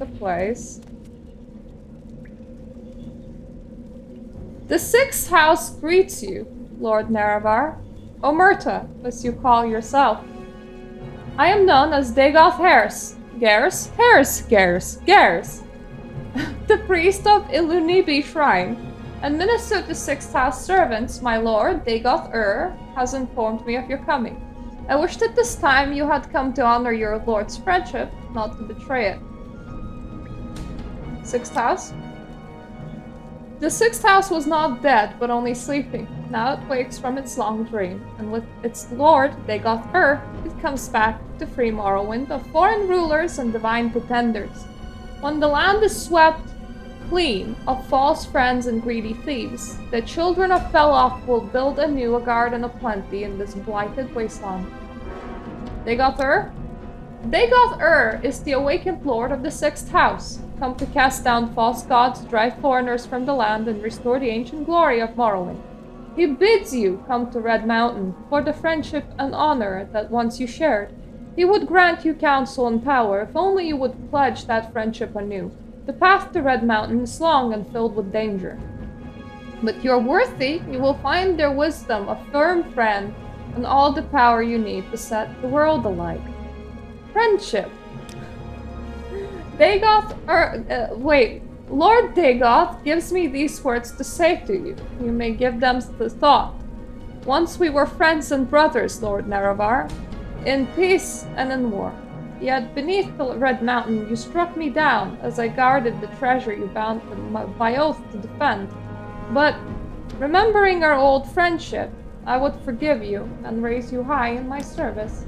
[SPEAKER 1] the place. The sixth house greets you, Lord Nerevar. Omerta, as you call yourself. I am known as Dagoth Harris. Garrus. The priest of Ilunibi Shrine, and minister to sixth house servants, my lord, Dagoth has informed me of your coming. I wished at this time you had come to honor your lord's friendship, not to betray it. Sixth house? The sixth house was not dead, but only sleeping. Now it wakes from its long dream, and with its lord, Dagoth it comes back to free Morrowind of foreign rulers and divine pretenders. When the land is swept clean of false friends and greedy thieves, the children of Feloth will build anew a garden of plenty in this blighted wasteland. Dagoth is the awakened lord of the sixth house, come to cast down false gods, drive foreigners from the land, and restore the ancient glory of Morrowind. He bids you come to Red Mountain for the friendship and honor that once you shared. He would grant you counsel and power if only you would pledge that friendship anew. The path to Red Mountain is long and filled with danger. But if you're worthy, you will find their wisdom, a firm friend, and all the power you need to set the world alight. Friendship. Lord Dagoth gives me these words to say to you. You may give them the thought. Once we were friends and brothers, Lord Nerevar, in peace and in war. Yet beneath the Red Mountain you struck me down as I guarded the treasure you bound by oath to defend. But, remembering our old friendship, I would forgive you and raise you high in my service.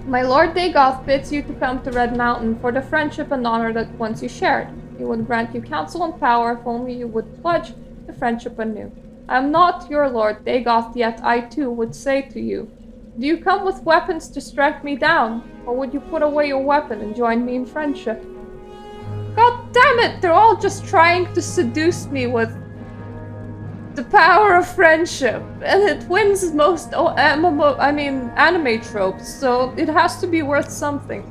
[SPEAKER 1] My Lord Dagoth bids you to come to Red Mountain for the friendship and honor that once you shared. He would grant you counsel and power if only you would pledge the friendship anew. I am not your Lord Dagoth, yet I too would say to you, do you come with weapons to strike me down, or would you put away your weapon and join me in friendship? God damn it, they're all just trying to seduce me with the power of friendship, and it wins most anime tropes, so it has to be worth something.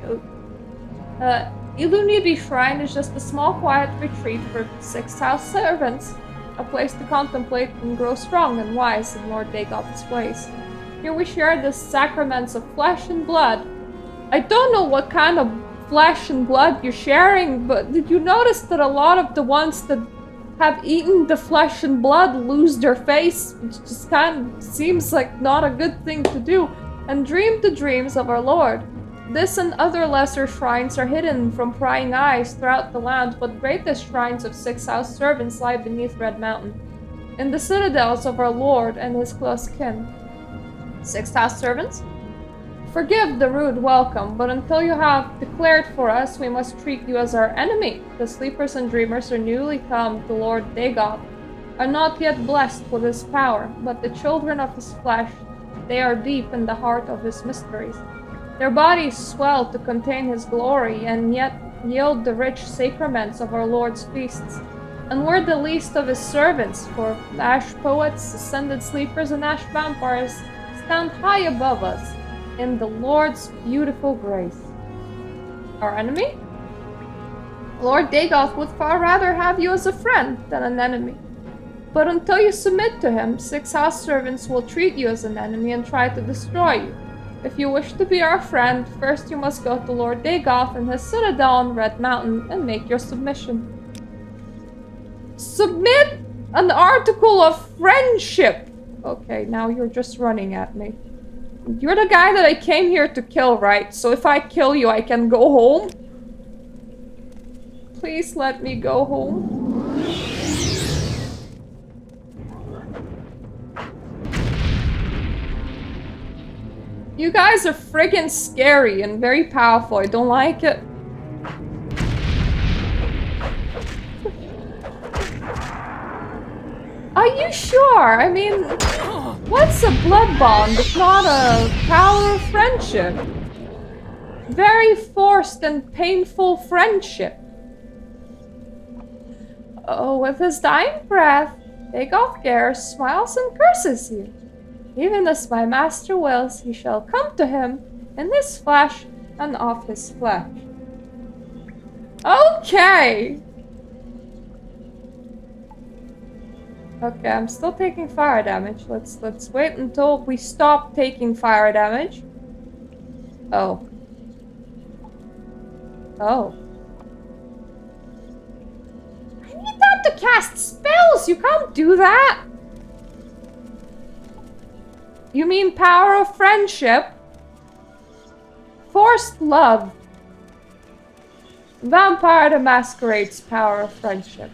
[SPEAKER 1] Ilunibi Shrine is just a small quiet retreat for sixth house servants, a place to contemplate and grow strong and wise in Lord Dagoth's ways. Here we share the sacraments of flesh and blood. I don't know what kind of flesh and blood you're sharing, but did you notice that a lot of the ones that have eaten the flesh and blood lose their face, which just kind of seems like not a good thing to do, and dream the dreams of our Lord. This and other lesser shrines are hidden from prying eyes throughout the land, but greatest shrines of sixth house servants lie beneath Red Mountain, in the citadels of our Lord and his close kin. Sixth house servants? Forgive the rude welcome, but until you have declared for us, we must treat you as our enemy. The sleepers and dreamers are newly come to Lord Dagoth, are not yet blessed with his power, but the children of his flesh, they are deep in the heart of his mysteries. Their bodies swell to contain his glory, and yet yield the rich sacraments of our Lord's feasts. And we're the least of his servants, for ash poets, ascended sleepers, and ash vampires stand high above us in the Lord's beautiful grace. Our enemy? Lord Dagoth would far rather have you as a friend than an enemy. But until you submit to him, sixth house servants will treat you as an enemy and try to destroy you. If you wish to be our friend, first you must go to Lord Dagoth and his citadel on Red Mountain and make your submission. Submit an article of friendship! Okay, now you're just running at me. You're the guy that I came here to kill, right? So if I kill you, I can go home? Please let me go home. You guys are friggin' scary and very powerful. I don't like it. Are you sure? I mean, what's a blood bond if not a power of friendship? Very forced and painful friendship. Oh, with his dying breath, Big-Off-Gear smiles and curses you. Even as my master wills, he shall come to him in his flesh and of his flesh. Okay! Okay, I'm still taking fire damage. Let's wait until we stop taking fire damage. Oh. Oh. I need that to cast spells! You can't do that! You mean power of friendship? Forced love. Vampire the Masquerade's power of friendship.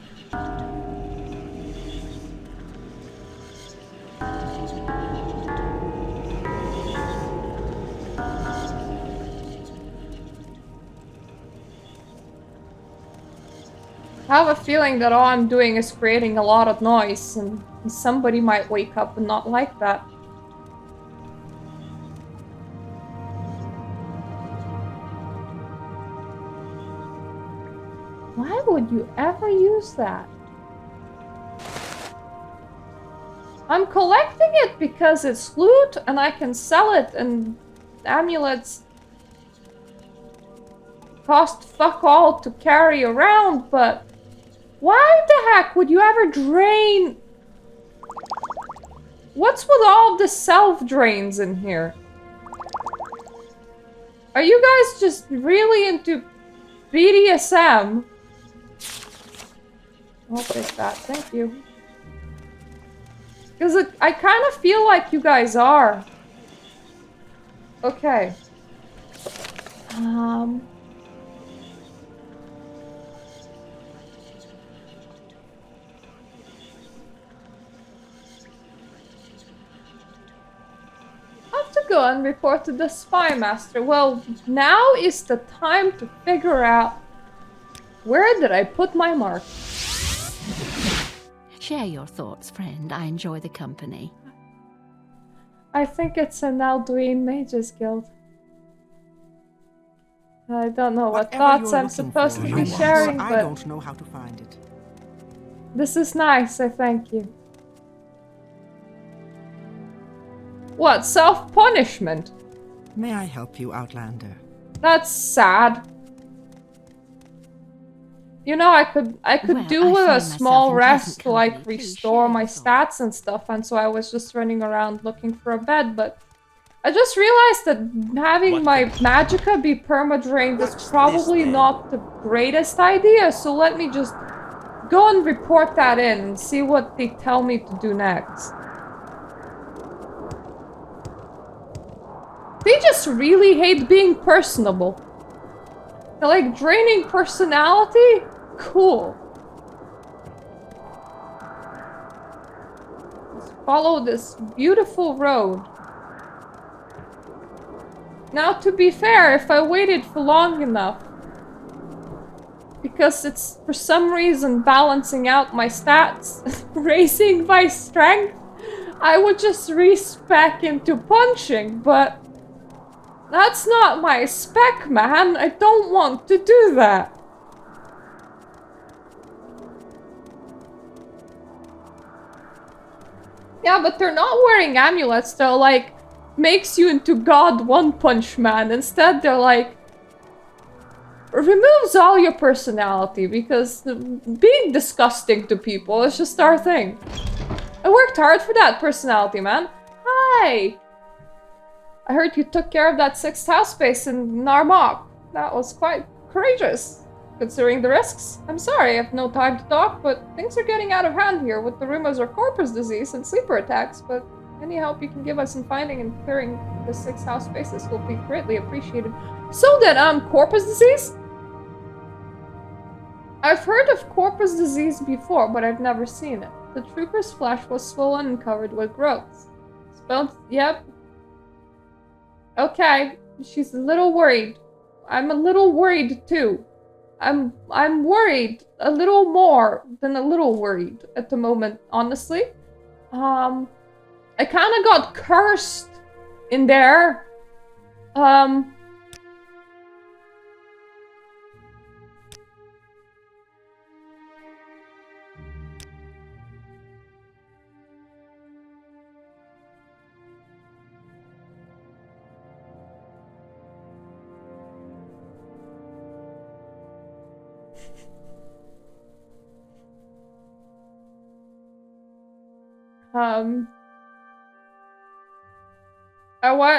[SPEAKER 1] I have a feeling that all I'm doing is creating a lot of noise, and somebody might wake up and not like that. Why would you ever use that? I'm collecting it because it's loot and I can sell it, and amulets cost fuck all to carry around, but why the heck would you ever drain? What's with all the self-drains in here? Are you guys just really into BDSM? I'll take that, thank you. Because I kind of feel like you guys are. Okay. I have to go and report to the spy master. Well, now is the time to figure out where did I put my mark.
[SPEAKER 5] Share your thoughts, friend. I enjoy the company.
[SPEAKER 1] I think it's an Alduin Mages Guild. I don't know what
[SPEAKER 6] Whatever
[SPEAKER 1] thoughts
[SPEAKER 6] you're
[SPEAKER 1] I'm
[SPEAKER 6] looking
[SPEAKER 1] supposed
[SPEAKER 6] for,
[SPEAKER 1] to
[SPEAKER 6] you
[SPEAKER 1] be
[SPEAKER 6] want,
[SPEAKER 1] sharing,
[SPEAKER 6] I
[SPEAKER 1] but
[SPEAKER 6] don't know how to find it.
[SPEAKER 1] this is nice, I thank you. What, self-punishment?
[SPEAKER 6] May I help you, Outlander?
[SPEAKER 1] That's sad. You know, I could
[SPEAKER 5] Well,
[SPEAKER 1] do
[SPEAKER 5] I
[SPEAKER 1] with a
[SPEAKER 5] find
[SPEAKER 1] small
[SPEAKER 5] myself in
[SPEAKER 1] rest
[SPEAKER 5] pleasant
[SPEAKER 1] to like
[SPEAKER 5] company. Please
[SPEAKER 1] restore
[SPEAKER 5] share
[SPEAKER 1] my
[SPEAKER 5] your thoughts.
[SPEAKER 1] stats and stuff, and so I was just running around looking for a bed, but I just realized that having
[SPEAKER 2] What
[SPEAKER 1] my
[SPEAKER 2] can-
[SPEAKER 1] magicka be perma-drained is
[SPEAKER 6] What's
[SPEAKER 1] probably
[SPEAKER 6] this, then?
[SPEAKER 1] not the greatest idea, so let me just go and report that in and see what they tell me to do next. They just really hate being personable. They're like draining personality? Cool. Let's follow this beautiful road. Now, to be fair, if I waited for long enough, because it's for some reason balancing out my stats, raising my strength, I would just respec into punching, but that's not my spec, man. I don't want to do that. Yeah, but they're not wearing amulets. They're like, makes you into God One Punch Man. Instead, they're like, removes all your personality, because being disgusting to people is just our thing. I worked hard for that personality, man. Hi! I heard you took care of that 6th house space in Narmak. That was quite courageous, considering the risks. I'm sorry, I have no time to talk, but things are getting out of hand here with the rumors of Corprus disease and sleeper attacks, but any help you can give us in finding and clearing the 6th house spaces will be greatly appreciated. So then, Corpus disease? I've heard of Corpus disease before, but I've never seen it. The trooper's flesh was swollen and covered with growths. Spelled, yep. Okay, she's a little worried. I'm a little worried too. I'm worried a little more than a little worried at the moment, honestly. I kind of got cursed in there.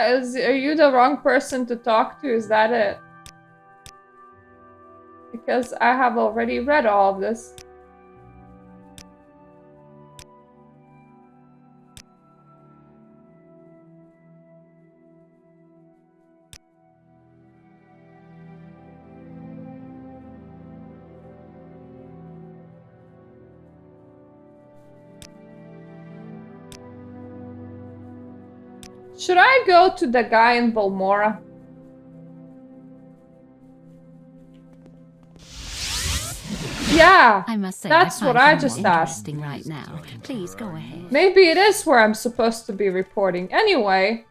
[SPEAKER 1] Are you the wrong person to talk to? Is that it? Because I have already read all of this. Should I go to the guy in Volmora? Yeah,
[SPEAKER 5] I must say,
[SPEAKER 1] that's what I just asked.
[SPEAKER 5] interesting right now. Please go ahead.
[SPEAKER 1] Maybe it is where I'm supposed to be reporting. Anyway,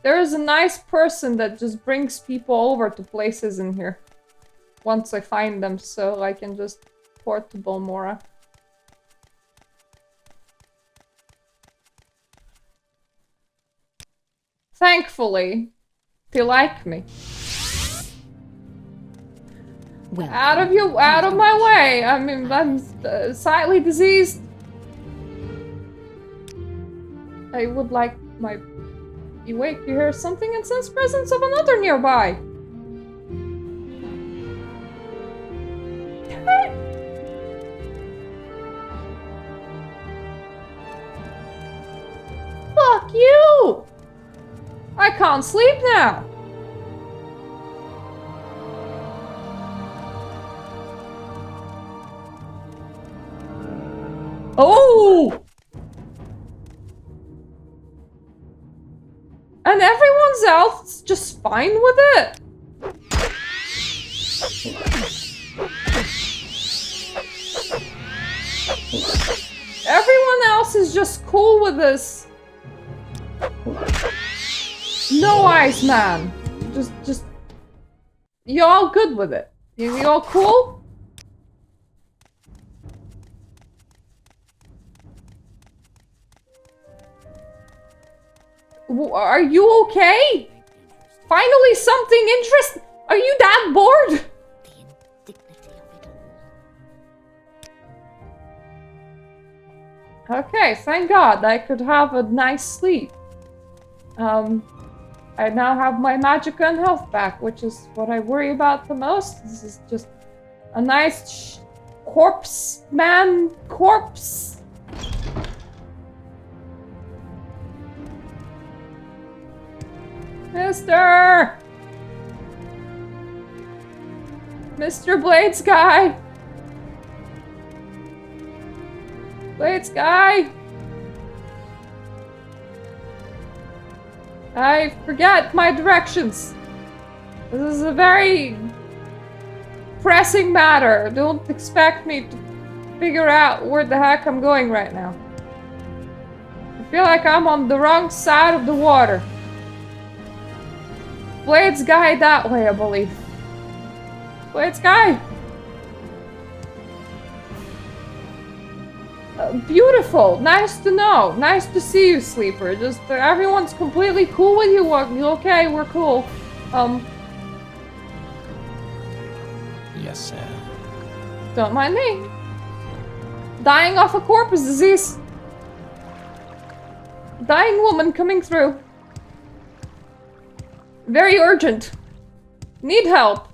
[SPEAKER 1] there is a nice person that just brings people over to places in here. Once I find them, so I can just port to Volmora. Thankfully, they like me.
[SPEAKER 5] Well,
[SPEAKER 1] Out of my way! I mean, I'm slightly diseased. I would like my... You wake, you hear something and sense presence of another nearby. Fuck you! I can't sleep now. Oh! And everyone's else just fine with it. Everyone else is just cool with this. No eyes, man. Just... You all good with it? You all cool? Are you okay? Finally something interesting. Are you that bored?
[SPEAKER 5] the indignity of it all.
[SPEAKER 1] Okay, thank God I could have a nice sleep. I now have my magic and health back, which is what I worry about the most. This is just a nice corpse. Mr. Blades guy. Blades guy. I forget my directions. This is a very pressing matter. Don't expect me to figure out where the heck I'm going right now. I feel like I'm on the wrong side of the water. Blades guy that way, I believe. Blades guy. Beautiful. Nice to know. Nice to see you, Sleeper. Just everyone's completely cool with you. You okay? We're cool.
[SPEAKER 3] Yes, sir.
[SPEAKER 1] Don't mind me. Dying of a corpus disease. Dying woman coming through. Very urgent. Need help.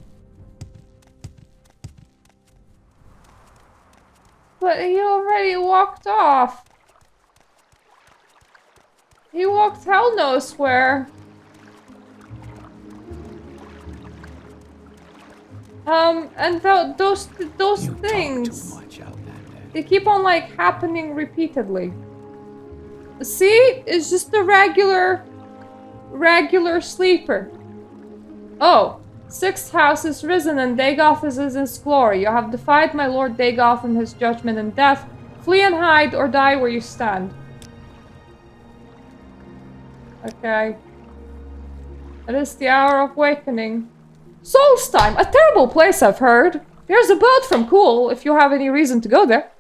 [SPEAKER 1] But he already walked off. He walked hell knows where. And those
[SPEAKER 3] You
[SPEAKER 1] things,
[SPEAKER 3] talk too much, Outlander.
[SPEAKER 1] they keep on like happening repeatedly. See, it's just a regular regular sleeper. Oh, 6th house is risen and Dagoth is in his glory. You have defied my lord Dagoth in his judgment and death. Flee and hide or die where you stand. Okay. It is the hour of awakening. Solstheim, a terrible place I've heard. Here's a boat from Cool, if you have any reason to go there.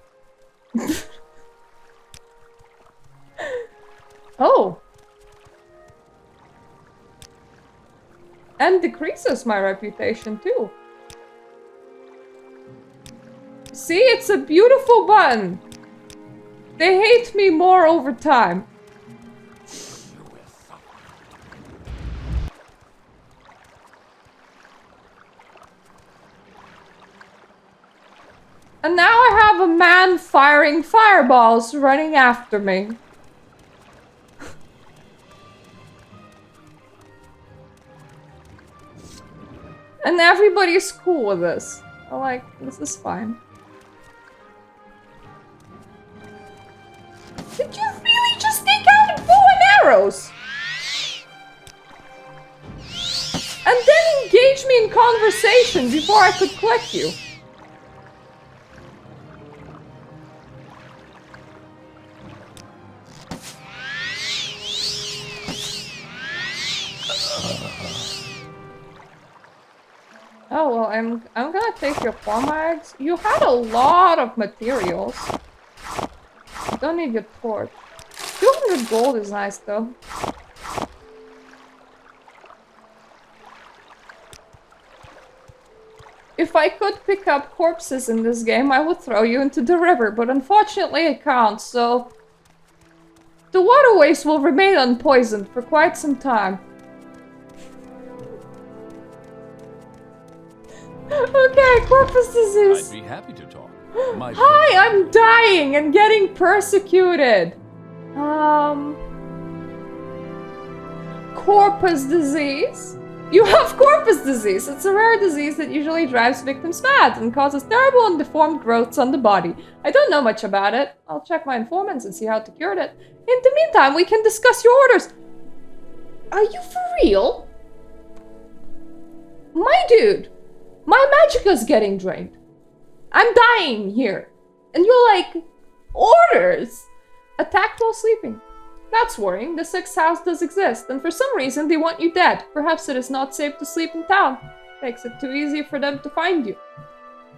[SPEAKER 1] Oh. And decreases my reputation too. See, it's a beautiful button. They hate me more over time. And now I have a man firing fireballs running after me. And everybody's cool with this. I'm like, this is fine. Did you really just take out a bow and arrows? And then engage me in conversation before I could click you. Oh, well, I'm gonna take your pomags. You had a lot of materials. Don't need your torch. 200 gold is nice, though. If I could pick up corpses in this game, I would throw you into the river, but unfortunately I can't, so... The waterways will remain unpoisoned for quite some time. Okay, Corpus disease.
[SPEAKER 2] I'd be happy to talk.
[SPEAKER 1] Hi, I'm dying and getting persecuted. Corpus disease? You have corpus disease. It's a rare disease that usually drives victims mad and causes terrible and deformed growths on the body. I don't know much about it. I'll check my informants and see how to cure it. In the meantime, we can discuss your orders. Are you for real? My dude, my magicka's getting drained. I'm dying here. And you're like, orders! Attacked while sleeping. That's worrying. The 6th house does exist, and for some reason they want you dead. Perhaps it is not safe to sleep in town. Makes it too easy for them to find you.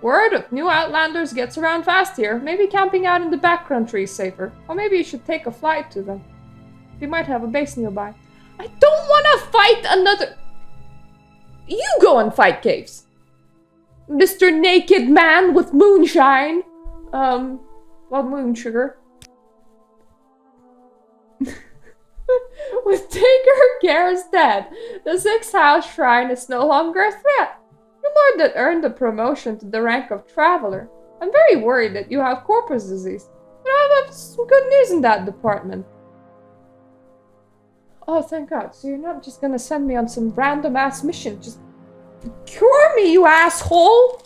[SPEAKER 1] Word of new outlanders gets around fast here. Maybe camping out in the backcountry is safer. Or maybe you should take a flight to them. They might have a base nearby. I don't want to fight another... You go and fight caves. Mr. Naked Man with moonshine. Well, moon sugar. With Taker Gare's dead, the 6th house shrine is no longer a threat. Your lord that earned a promotion to the rank of traveler. I'm very worried that you have corpus disease, but I have some good news in that department. Oh, thank God. So you're not just gonna send me on some random ass mission. Just cure me, you asshole!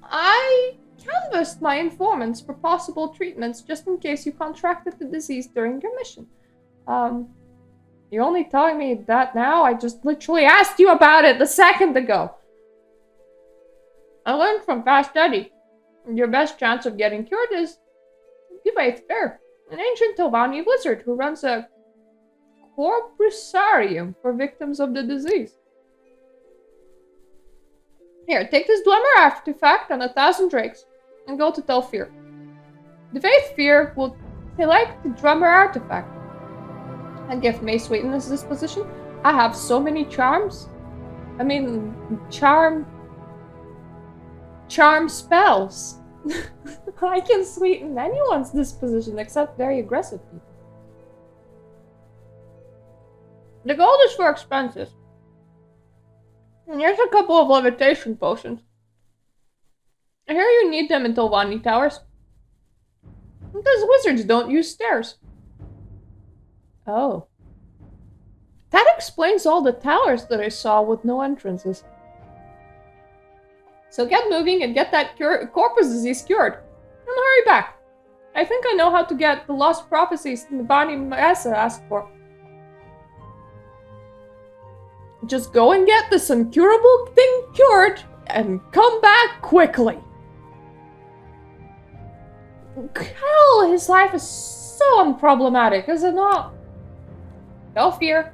[SPEAKER 1] I canvassed my informants for possible treatments just in case you contracted the disease during your mission. You're only telling me that now? I just literally asked you about it a second ago. I learned from Fast Study. Your best chance of getting cured is the Faith Bear, an ancient Telvanni wizard who runs a Corprusarium for victims of the disease. Here, take this Dwemer artifact and 1,000 drakes, and go to Telfir. The Faith Fear will select the Drummer artifact. A gift may sweeten this disposition. I have so many charms. I mean, charm spells. I can sweeten anyone's disposition except very aggressive people. The gold is for expenses. And here's a couple of levitation potions. I hear you need them in Telvanni Towers. Because wizards don't use stairs. Oh. That explains all the towers that I saw with no entrances. So get moving and get that corpus disease cured. And hurry back. I think I know how to get the lost prophecies Bani Mesa asked for. Just go and get this incurable thing cured and come back quickly. Hell, his life is so unproblematic, is it not? Telfir.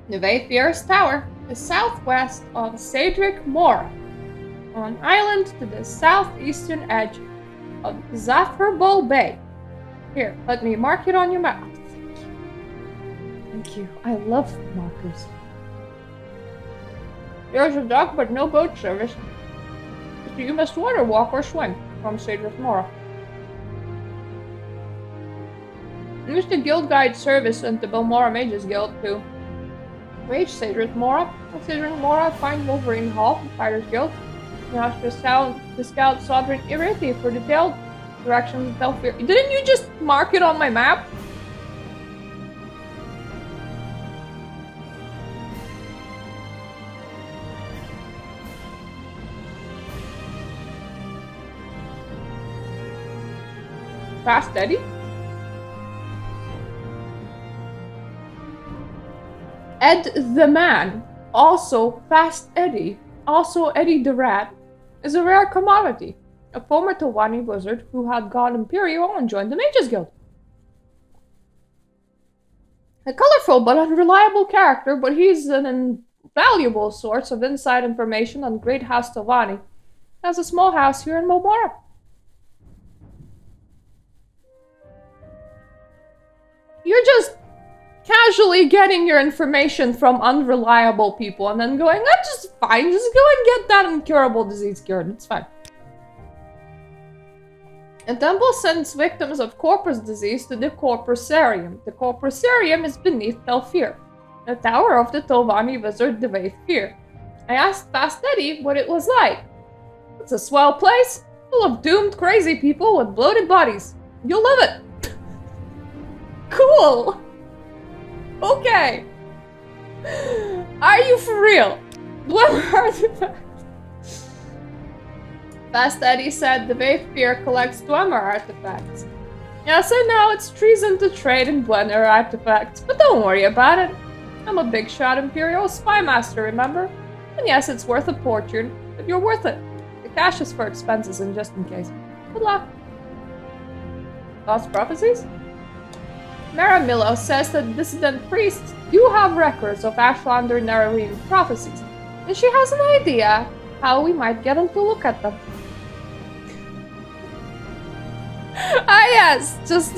[SPEAKER 1] Nevathir's tower is southwest of Cedric Mora, on an island to the southeastern edge of Zafirbo Bay. Here, let me mark it on your map. Thank you. Thank you. I love markers. There's a dock, but no boat service. So you must water walk or swim from Cedric Mora. Use the guild guide service and the Belmora Mages Guild to reach Cedric Mora. At Cedric Mora, find Wolverine Hall, Fighters Guild. You ask the scout Sovereign Irithi for detailed directions of Telfir. Didn't you just mark it on my map? Fast Eddie? Ed the Man, also Fast Eddie, also Eddie the Rat, is a rare commodity. A former Tawani wizard who had gone Imperial and joined the Mages Guild. A colorful but unreliable character, but he's an invaluable source of inside information on Great House Tawani. Has a small house here in Momora. You're just casually getting your information from unreliable people and then going, that's just fine, just go and get that incurable disease cured, it's fine. A temple sends victims of Corprus disease to the Corprusarium. The Corprusarium is beneath Telfir, the tower of the Tovani wizard Devathir. I asked Fast Eddie what it was like. It's a swell place, full of doomed crazy people with bloated bodies. You'll love it. Cool! Okay. Are you for real? Dwemer artifact. Fast Eddie said the Vathir collects Dwemer artifacts. Yes, I know it's treason to trade in Dwemer artifacts, but don't worry about it. I'm a big shot Imperial spy master, remember? And yes, it's worth a fortune, but you're worth it. The cash is for expenses and just in case. Good luck. Lost prophecies? Maramillo says that dissident priests do have records of Ashlander Nararine prophecies, and she has an idea how we might get them to look at them. Ah yes, just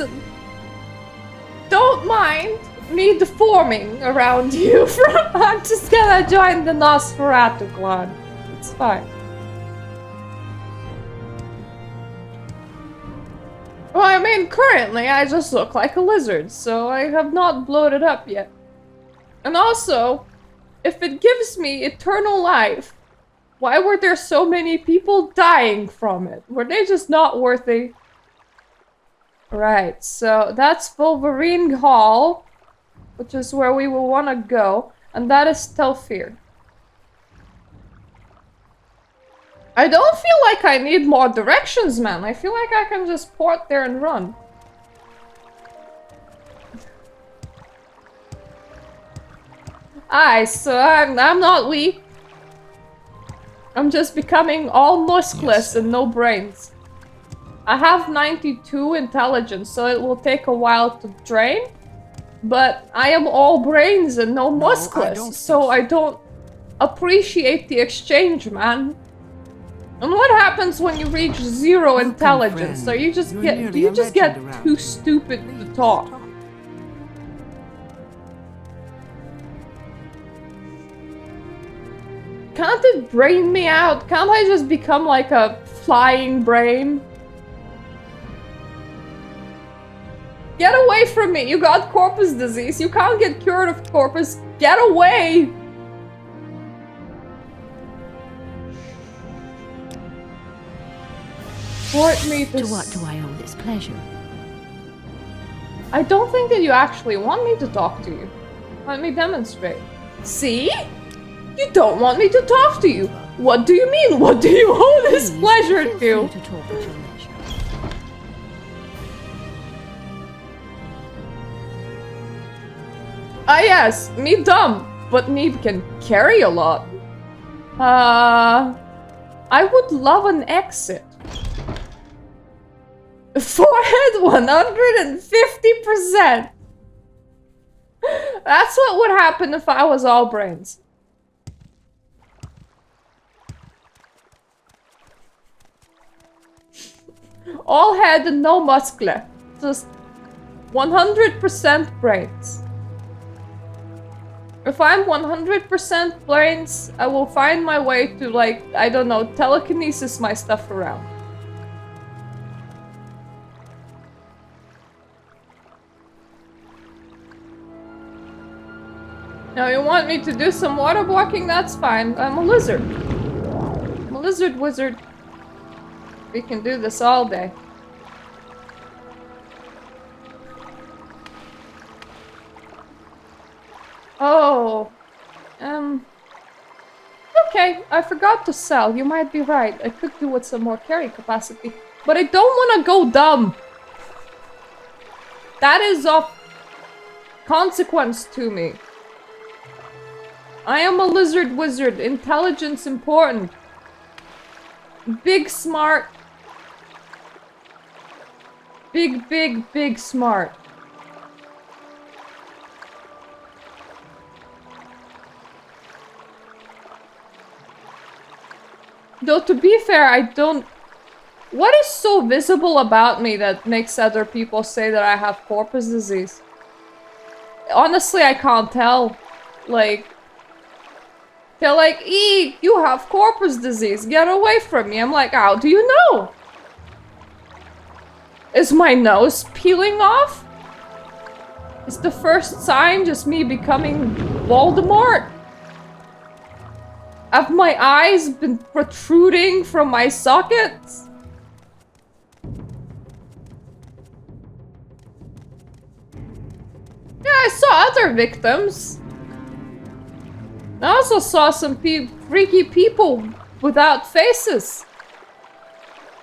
[SPEAKER 1] don't mind me deforming around you. I'm just gonna join the Nosferatu clan. It's fine. Well, I mean, currently I just look like a lizard, so I have not bloated up yet. And also, if it gives me eternal life, why were there so many people dying from it? Were they just not worthy? Right, so that's Wolverine Hall, which is where we will want to go, and that is Telfir. I don't feel like I need more directions, man. I feel like I can just port there and run. Aye, so I'm not weak. I'm just becoming all muskless and no brains. I have 92 intelligence, so it will take a while to train. But I am all brains and no muskless, so I don't appreciate the exchange, man. And what happens when you reach 0 intelligence? So you just get too stupid to talk. Can't it brain me out? Can't I just become like a flying brain? Get away from me! You got Corpus disease. You can't get cured of Corpus. Get away! Me
[SPEAKER 5] to what do I owe this pleasure?
[SPEAKER 1] I don't think that you actually want me to talk to you. Let me demonstrate. See? You don't want me to talk to you. What do you mean? What do you owe this pleasure to?
[SPEAKER 5] To talk at your leisure.
[SPEAKER 1] Ah yes, me dumb, but me can carry a lot. I would love an exit. Forehead 150%. That's what would happen if I was all brains. All head and no muscle. Just 100% brains. If I'm 100% brains, I will find my way to, like, I don't know, telekinesis my stuff around. Now you want me to do some water walking? That's fine. I'm a lizard. I'm a lizard wizard. We can do this all day. Oh. Okay, I forgot to sell. You might be right. I could do with some more carry capacity. But I don't want to go dumb. That is of consequence to me. I am a lizard wizard. Intelligence important. Big smart. Big smart. Though to be fair, I don't... What is so visible about me that makes other people say that I have Corprus disease? Honestly, I can't tell. Like... They're like, eek, you have Corprus disease, get away from me. I'm like, how do you know? Is my nose peeling off? Is the first sign just me becoming Voldemort? Have my eyes been protruding from my sockets? Yeah, I saw other victims. I also saw some freaky people without faces.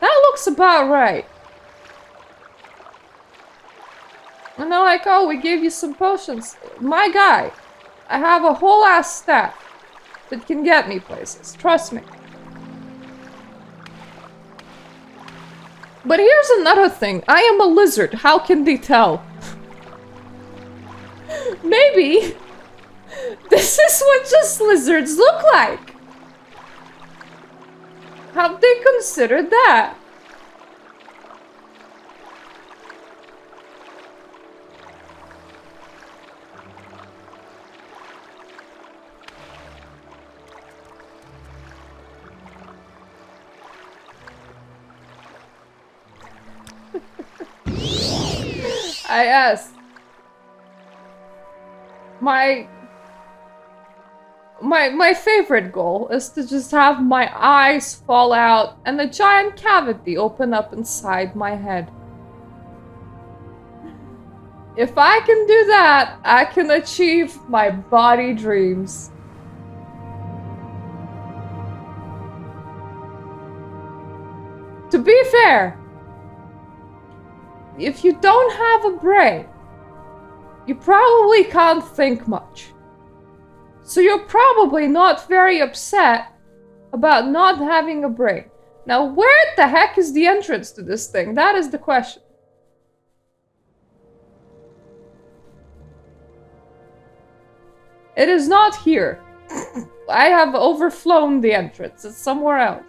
[SPEAKER 1] That looks about right. And they're like, oh, we gave you some potions. My guy, I have a whole ass staff that can get me places. Trust me. But here's another thing. I am a lizard. How can they tell? Maybe this is what just lizards look like. Have they considered that? I asked. My favorite goal is to just have my eyes fall out and a giant cavity open up inside my head. If I can do that, I can achieve my body dreams. To be fair, if you don't have a brain, you probably can't think much. So you're probably not very upset about not having a brain. Now, where the heck is the entrance to this thing? That is the question. It is not here. I have overflown the entrance. It's somewhere else.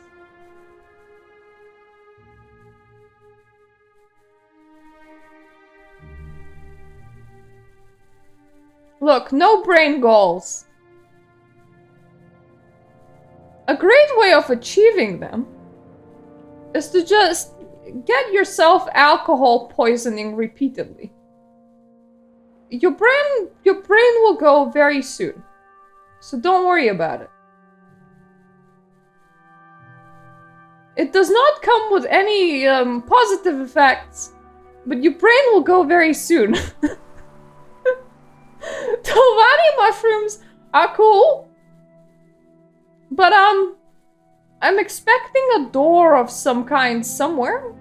[SPEAKER 1] Look, no brain goals. A great way of achieving them is to just get yourself alcohol poisoning repeatedly. Your brain will go very soon. So don't worry about it. It does not come with any positive effects, but your brain will go very soon. Tovani mushrooms are cool, but I'm expecting a door of some kind somewhere.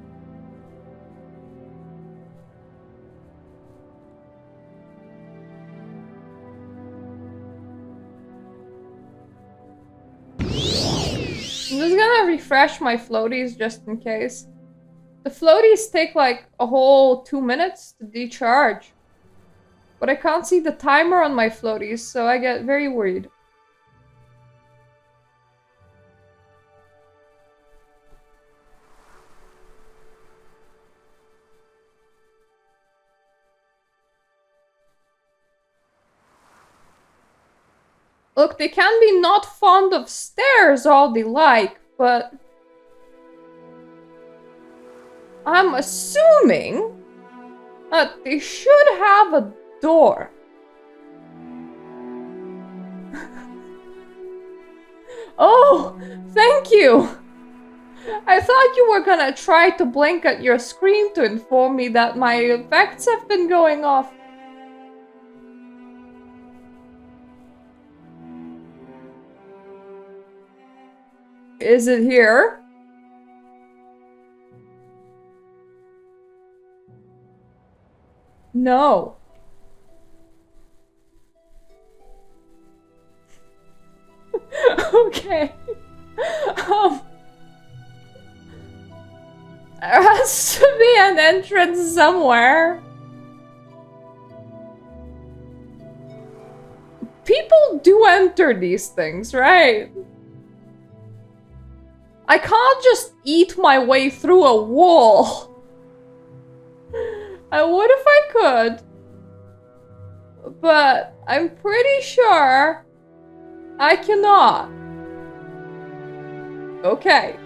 [SPEAKER 1] I'm just gonna refresh my floaties just in case. The floaties take like a whole 2 minutes to decharge. But I can't see the timer on my floaties, so I get very worried. Look, they can be not fond of stairs all they like, but I'm assuming that they should have a door. Oh, thank you! I thought you were gonna try to blink at your screen to inform me that my effects have been going off. Is it here? No. Okay. There has to be an entrance somewhere. People do enter these things, right? I can't just eat my way through a wall. I would if I could. But I'm pretty sure I cannot. Okay.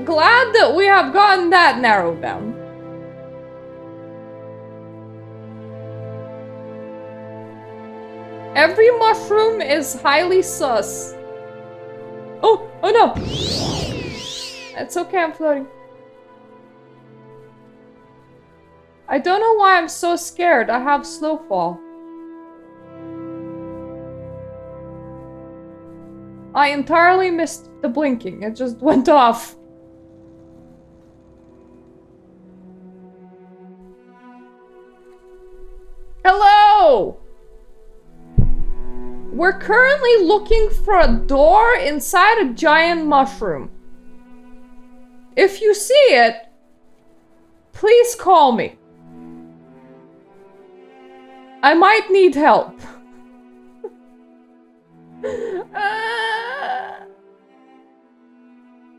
[SPEAKER 1] Glad that we have gotten that narrowed down. Every mushroom is highly sus. Oh no! It's okay, I'm floating. I don't know why I'm so scared. I have slow fall. I entirely missed the blinking. It just went off. Hello! We're currently looking for a door inside a giant mushroom. If you see it, please call me. I might need help.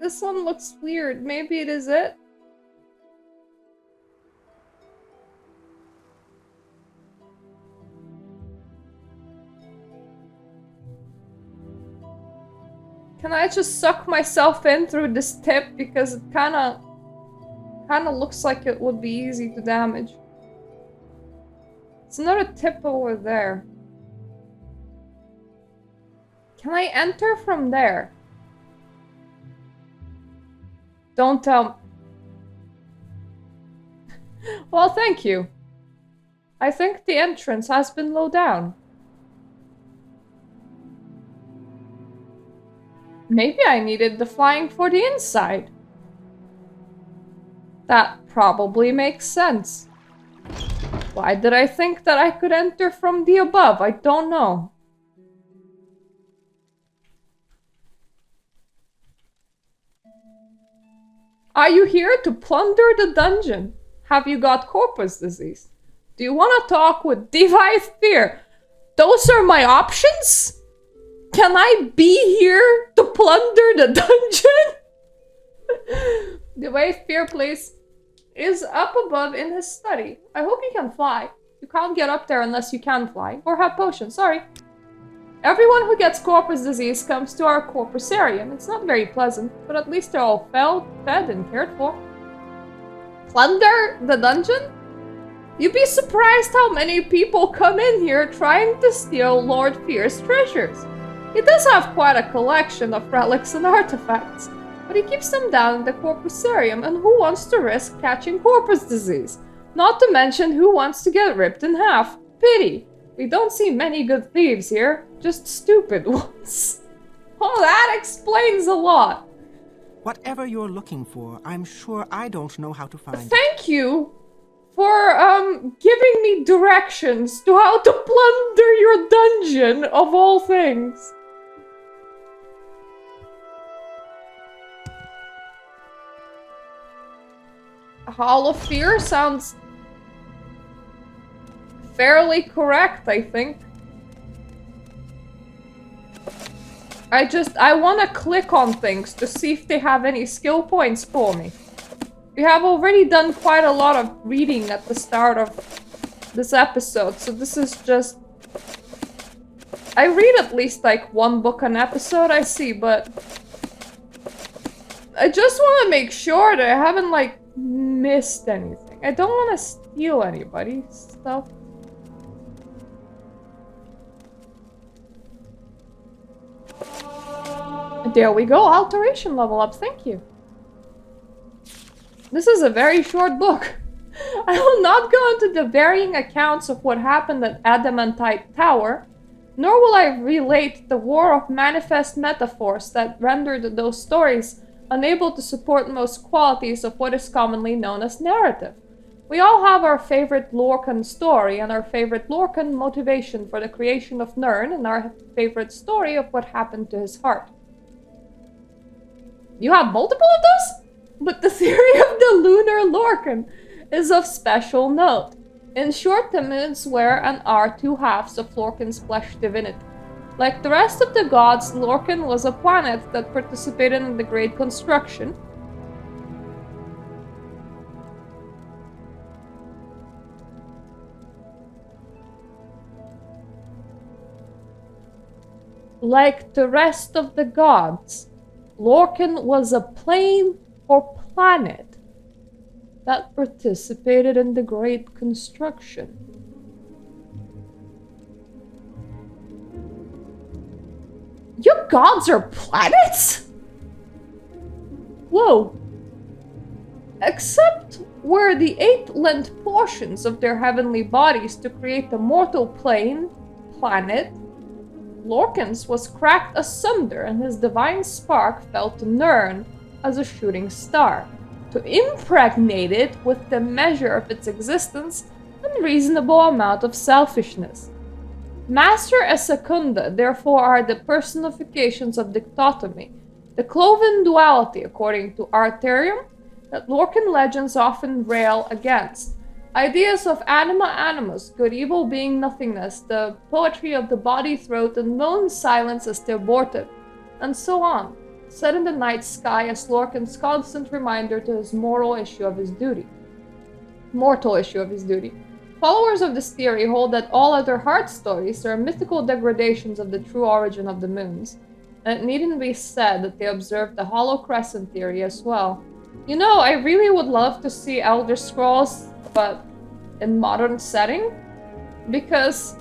[SPEAKER 1] This one looks weird. Maybe it is it? Can I just suck myself in through this tip because it kinda looks like it would be easy to damage. It's another tip over there. Can I enter from there? Don't tell. Well, thank you. I think the entrance has been low down. Maybe I needed the flying for the inside. That probably makes sense. Why did I think that I could enter from the above? I don't know. Are you here to plunder the dungeon? Have you got Corpus disease? Do you want to talk with Device Fear? Those are my options? Can I be here to plunder the dungeon? Device Fear, please. Is up above in his study. I hope you can fly. You can't get up there unless you can fly. Or have potions, sorry. Everyone who gets Corpus disease comes to our Corpusarium. It's not very pleasant, but at least they're all fed and cared for. Plunder the dungeon? You'd be surprised how many people come in here trying to steal Lord Fear's treasures. He does have quite a collection of relics and artifacts, but he keeps them down in the Corpusarium, and who wants to risk catching Corpus disease? Not to mention who wants to get ripped in half. Pity. We don't see many good thieves here, just stupid ones. Well, that explains a lot.
[SPEAKER 6] Whatever you're looking for, I'm sure I don't know how to find it.
[SPEAKER 1] Thank you for giving me directions to how to plunder your dungeon, of all things. Hall of Fear sounds fairly correct, I think. I want to click on things to see if they have any skill points for me. We have already done quite a lot of reading at the start of this episode, so this is just... I read at least like one book an episode, I see, but... I just want to make sure that I haven't like missed anything. I don't want to steal anybody's stuff. There we go, alteration level up, thank you. This is a very short book. I will not go into the varying accounts of what happened at Adamantite Tower, nor will I relate the war of manifest metaphors that rendered those stories unable to support most qualities of what is commonly known as narrative. We all have our favorite Lorcan story and our favorite Lorcan motivation for the creation of Nirn and our favorite story of what happened to his heart. You have multiple of those? But the theory of the lunar Lorcan is of special note. In short, the moons were and are two halves of Lorcan's flesh divinity. Like the rest of the gods, Lorcan was a planet that participated in the Great Construction. Like the rest of the gods, Lorcan was a plane or planet that participated in the Great Construction. Your gods are planets? Whoa. Except where the 8 lent portions of their heavenly bodies to create the mortal plane, planet, Lorcan's was cracked asunder and his divine spark fell to Nirn as a shooting star, to impregnate it with the measure of its existence and reasonable amount of selfishness. Master and Secunda, therefore, are the personifications of dichotomy, the cloven duality, according to Arterium, that Lorcan legends often rail against. Ideas of anima animus, good evil being nothingness, the poetry of the body throat, and lone silence as the abortive, and so on, set in the night sky as Lorcan's constant reminder to his mortal issue of his duty. Followers of this theory hold that all other heart stories are mythical degradations of the true origin of the moons, and it needn't be said that they observe the Hollow Crescent theory as well. You know, I really would love to see Elder Scrolls, but in modern setting, because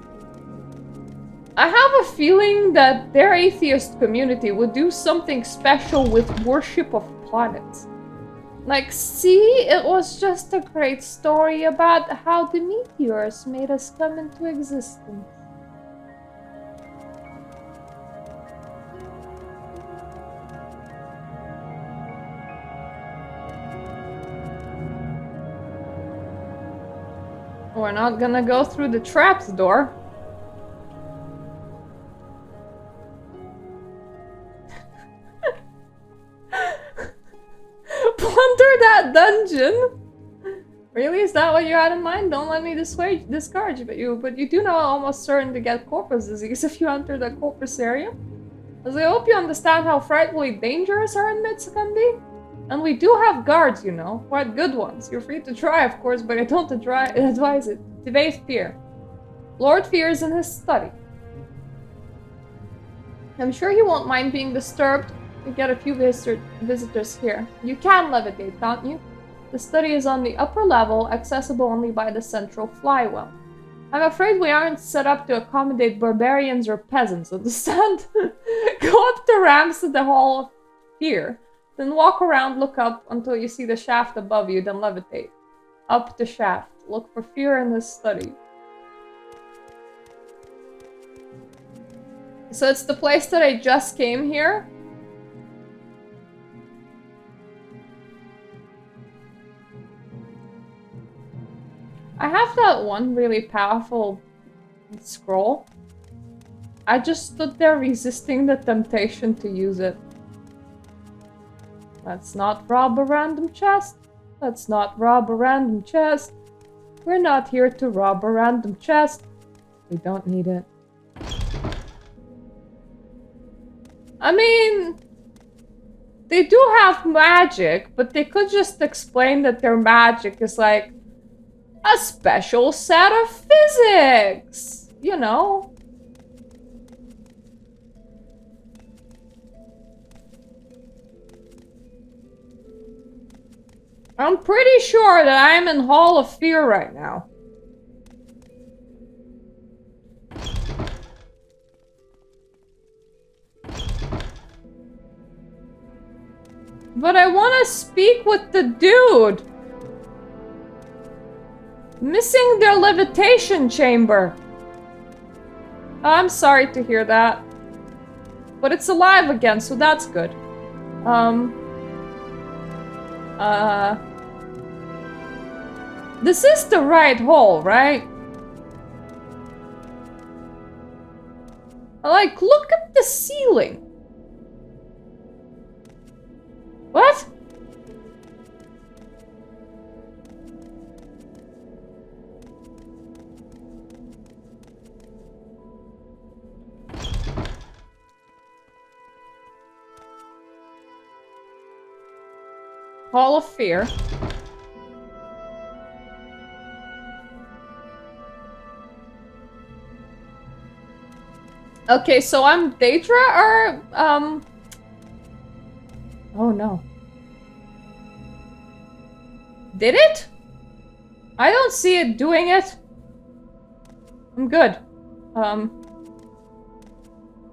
[SPEAKER 1] I have a feeling that their atheist community would do something special with worship of planets. Like, see, it was just a great story about how the meteors made us come into existence. We're not gonna go through the traps door. Plunder that dungeon? Really? Is that what you had in mind? Don't let me discourage you, but you do know I'm almost certain to get Corprus disease if you enter the Corprus area. As I hope you understand how frightfully dangerous our inmates can be. And we do have guards, you know, quite good ones. You're free to try, of course, but I don't advise it. Evade fear. Lord Fear is in his study. I'm sure he won't mind being disturbed. We get a few visitors here. You can levitate, can't you? The study is on the upper level, accessible only by the central flywheel. I'm afraid we aren't set up to accommodate barbarians or peasants, understand? Go up the ramps to the Hall of Fear. Then walk around, look up until you see the shaft above you, then levitate. Up the shaft. Look for Fear in his study. So it's the place that I just came here? I have that one really powerful scroll. I just stood there resisting the temptation to use it. Let's not rob a random chest. Let's not rob a random chest. We're not here to rob a random chest. We don't need it. I mean, they do have magic, but they could just explain that their magic is like a special set of physics, you know? I'm pretty sure that I'm in Hall of Fear right now. But I want to speak with the dude. Missing their levitation chamber. I'm sorry to hear that. But it's alive again, so that's good. This is the right hole, right? Like, look at the ceiling. What? Hall of Fear. Okay, so I'm Daedra or, oh no. Did it? I don't see it doing it. I'm good.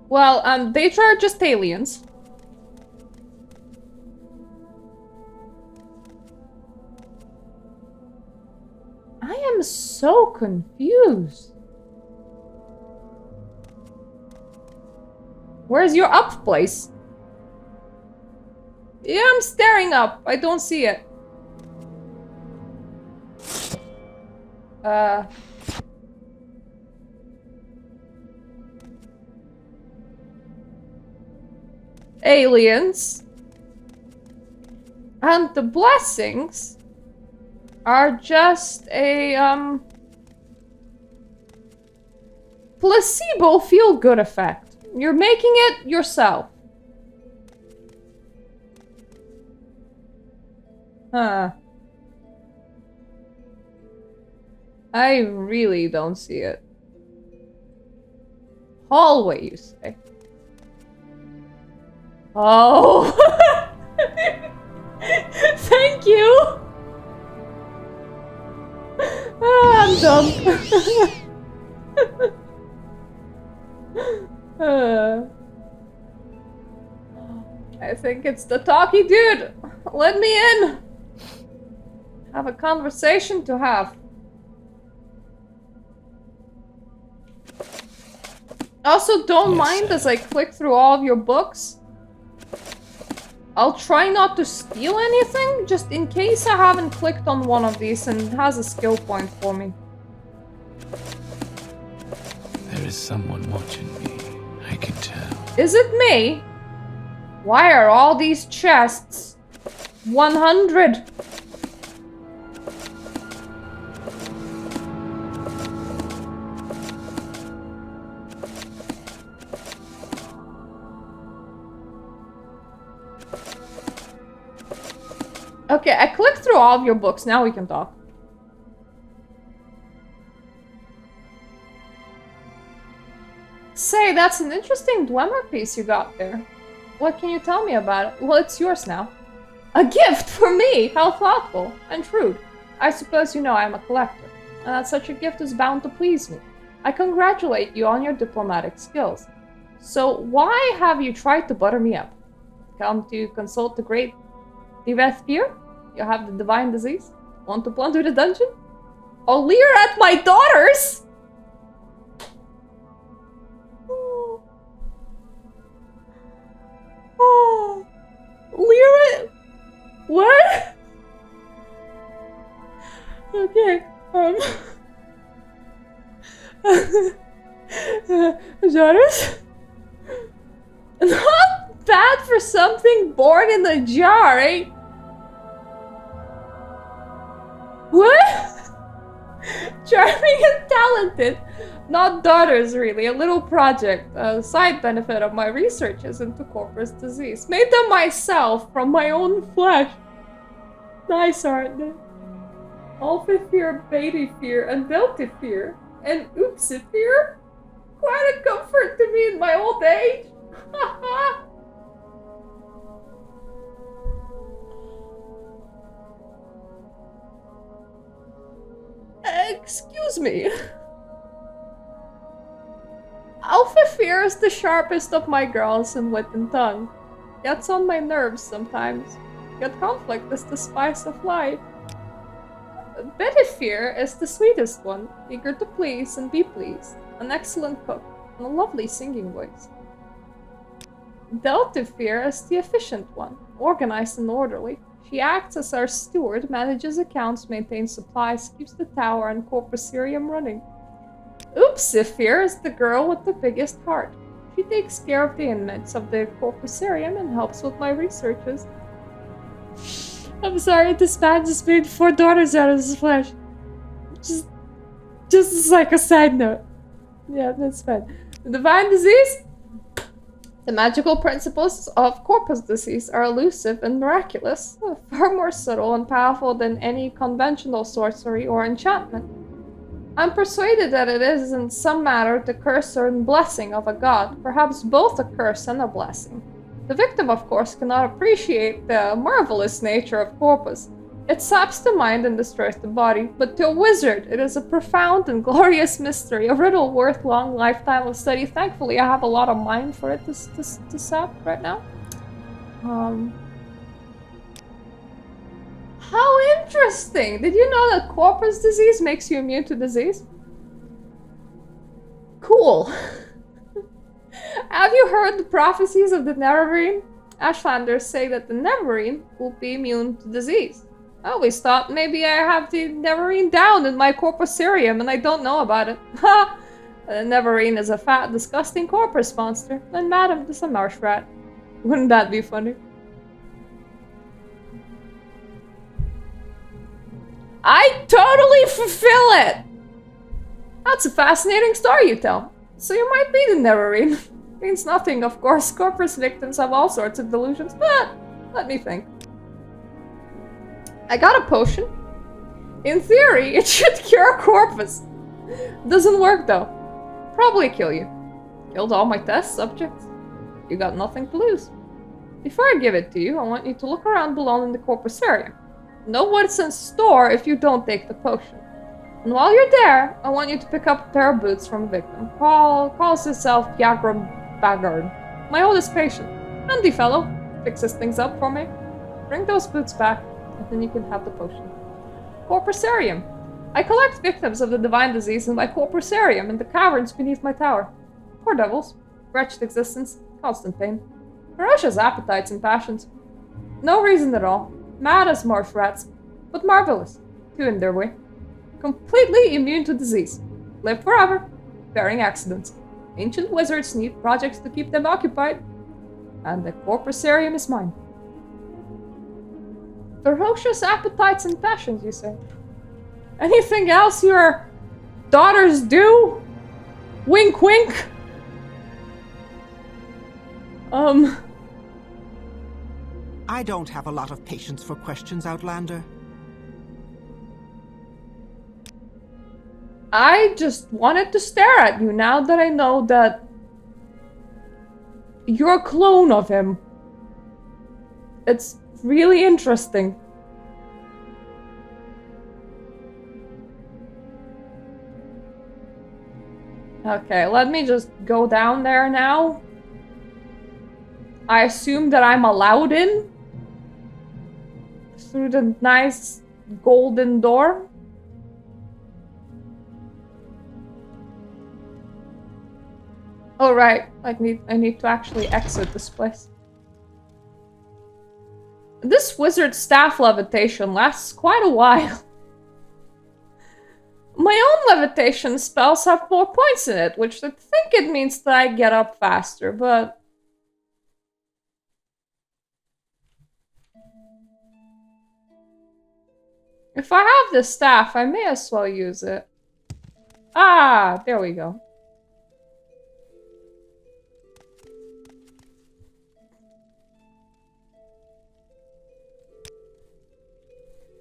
[SPEAKER 1] Well, Daedra are just aliens. I am so confused. Where's your up place? Yeah, I'm staring up. I don't see it. Aliens. And the blessings are just a, placebo feel-good effect. You're making it yourself. Huh. I really don't see it. Hallway, you say? Oh! Thank you! Ah, I'm dumb. I think it's the talky dude. Let me in. Have a conversation to have. Also, don't mind as I click through all of your books. I'll try not to steal anything, just in case I haven't clicked on one of these and it has a skill point for me.
[SPEAKER 3] There is someone watching me. I can tell.
[SPEAKER 1] Is it me? Why are all these chests 100? Okay, I clicked through all of your books. Now we can talk. Say, that's an interesting Dwemer piece you got there. What can you tell me about it? Well, it's yours now. A gift for me! How thoughtful and shrewd. I suppose you know I'm a collector, and that such a gift is bound to please me. I congratulate you on your diplomatic skills. So why have you tried to butter me up? Come to consult the great Divethpir? You have the divine disease? Want to plunder the dungeon? Or leer at my daughters? Oh. Leer at... What? Okay, daughters? Not bad for something born in a jar, eh? What? Charming and talented. Not daughters, really. A little project. A side benefit of my researches into Corprus disease. Made them myself from my own flesh. Nice, aren't they? Alphifear, Betafear, and Beltifear, and Oopsifear? Quite a comfort to me in my old age. Excuse me. Alphifear is the sharpest of my girls in wit and tongue. Gets on my nerves sometimes. Yet conflict is the spice of life. Betafear is the sweetest one, eager to please and be pleased, an excellent cook, and a lovely singing voice. Deltifear is the efficient one, organized and orderly. She acts as our steward, manages accounts, maintains supplies, keeps the tower and Corpusarium running. Oopsifear is the girl with the biggest heart. She takes care of the inmates of the Corpusarium and helps with my researches. I'm sorry, this man just made 4 daughters out of his flesh. Just as like a side note. Yeah, that's fine. The divine disease? The magical principles of Corpus disease are elusive and miraculous, far more subtle and powerful than any conventional sorcery or enchantment. I'm persuaded that it is in some manner the curse or blessing of a god, perhaps both a curse and a blessing. The victim, of course, cannot appreciate the marvelous nature of Corpus. It saps the mind and destroys the body, but to a wizard it is a profound and glorious mystery, a riddle worth long lifetime of study. Thankfully, I have a lot of mind for it to sap right now. How interesting! Did you know that Corpus disease makes you immune to disease? Cool. Have you heard the prophecies of the Neverine? Ashlanders say that the Neverine will be immune to disease. I always thought maybe I have the Neverine down in my Corpusarium and I don't know about it. Ha! The Neverine is a fat, disgusting Corpus monster, and Madam is a marsh rat. Wouldn't that be funny? I totally fulfill it! That's a fascinating story you tell. So you might be the Neverine. Means nothing, of course. Corpus victims have all sorts of delusions, but let me think. I got a potion. In theory, it should cure Corpus. Doesn't work though. Probably kill you. Killed all my test subjects. You got nothing to lose. Before I give it to you, I want you to look around below in the Corpusarium. Know what's in store if you don't take the potion. And while you're there, I want you to pick up a pair of boots from a victim. Calls himself Yagram Bagard. My oldest patient. Handy fellow. Fixes things up for me. Bring those boots back, and then you can have the potion. Corpusarium. I collect victims of the divine disease in my Corpusarium in the caverns beneath my tower. Poor devils. Wretched existence. Constant pain. Ferocious appetites and passions. No reason at all. Mad as marsh rats. But marvelous. Too in their way. Completely immune to disease. Live forever. Bearing accidents. Ancient wizards need projects to keep them occupied. And the Corpusarium is mine. Ferocious appetites and passions, you say? Anything else your daughters do? Wink wink.
[SPEAKER 6] I don't have a lot of patience for questions, Outlander.
[SPEAKER 1] I just wanted to stare at you now that I know that you're a clone of him. It's really interesting. Okay, let me just go down there now. I assume that I'm allowed in through the nice golden door. Oh right, I need to actually exit this place. This wizard staff levitation lasts quite a while. My own levitation spells have more points in it, which I think it means that I get up faster, but... If I have the staff, I may as well use it. Ah, there we go.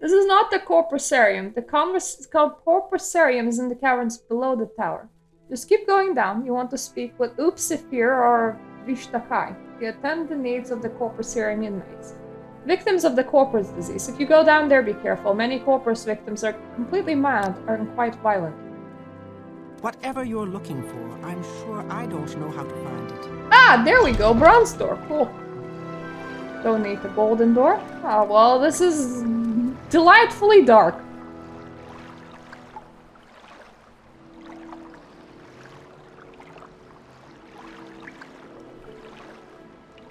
[SPEAKER 1] This is not the Corprusarium. The Corprusarium is in the caverns below the tower. Just keep going down. You want to speak with Upsifir or Vishtakai. They attend the needs of the Corprusarium inmates. Victims of the Corprus disease. If you go down there, be careful. Many Corprus victims are completely mad and quite violent.
[SPEAKER 6] Whatever you're looking for, I'm sure I don't know how to find it.
[SPEAKER 1] Ah, there we go. Bronze door. Cool. Don't need the golden door. Oh, well, this is delightfully dark.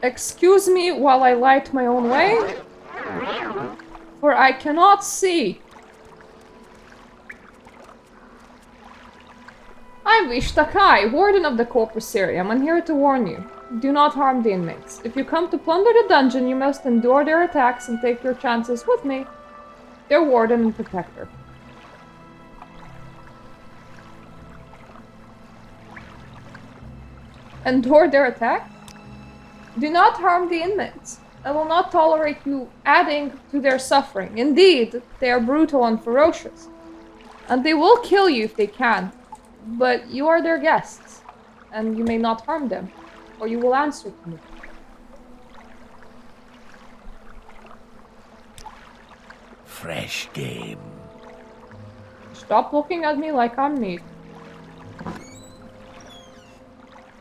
[SPEAKER 1] Excuse me while I light my own way, for I cannot see. I'm Vishtakai, warden of the Corprusarium. I'm here to warn you. Do not harm the inmates. If you come to plunder the dungeon, you must endure their attacks and take your chances with me, their warden and protector. Endure their attack? Do not harm the inmates. I will not tolerate you adding to their suffering. Indeed, they are brutal and ferocious. And they will kill you if they can. But you are their guests, and you may not harm them, or you will answer to me.
[SPEAKER 3] Fresh game.
[SPEAKER 1] Stop looking at me like I'm meat.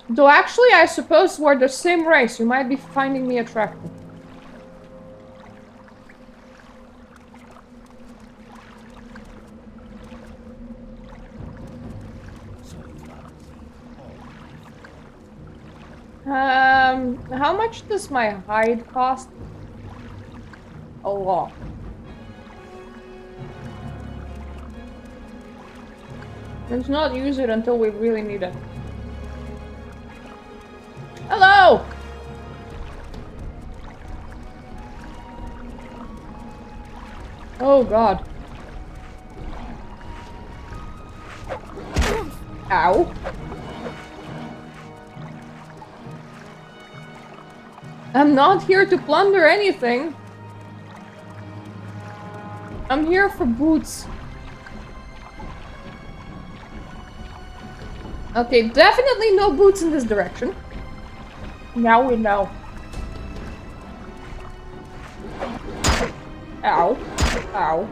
[SPEAKER 1] Though actually, I suppose we're the same race. You might be finding me attractive. How much does my hide cost? A lot. Let's not use it until we really need it. Hello! Oh god. Ow. I'm not here to plunder anything. I'm here for boots. Okay, definitely no boots in this direction. Now we know. Ow. Ow.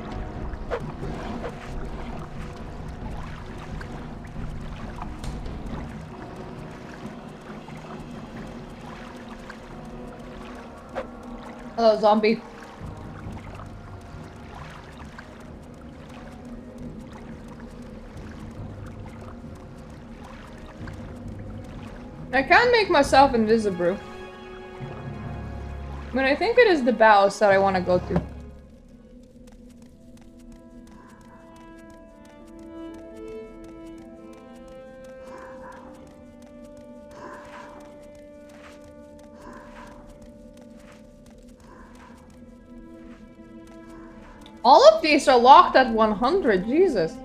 [SPEAKER 1] Hello, zombie. I can't make myself invisible. But I think it is the bows that I want to go to. All of these are locked at 100, Jesus.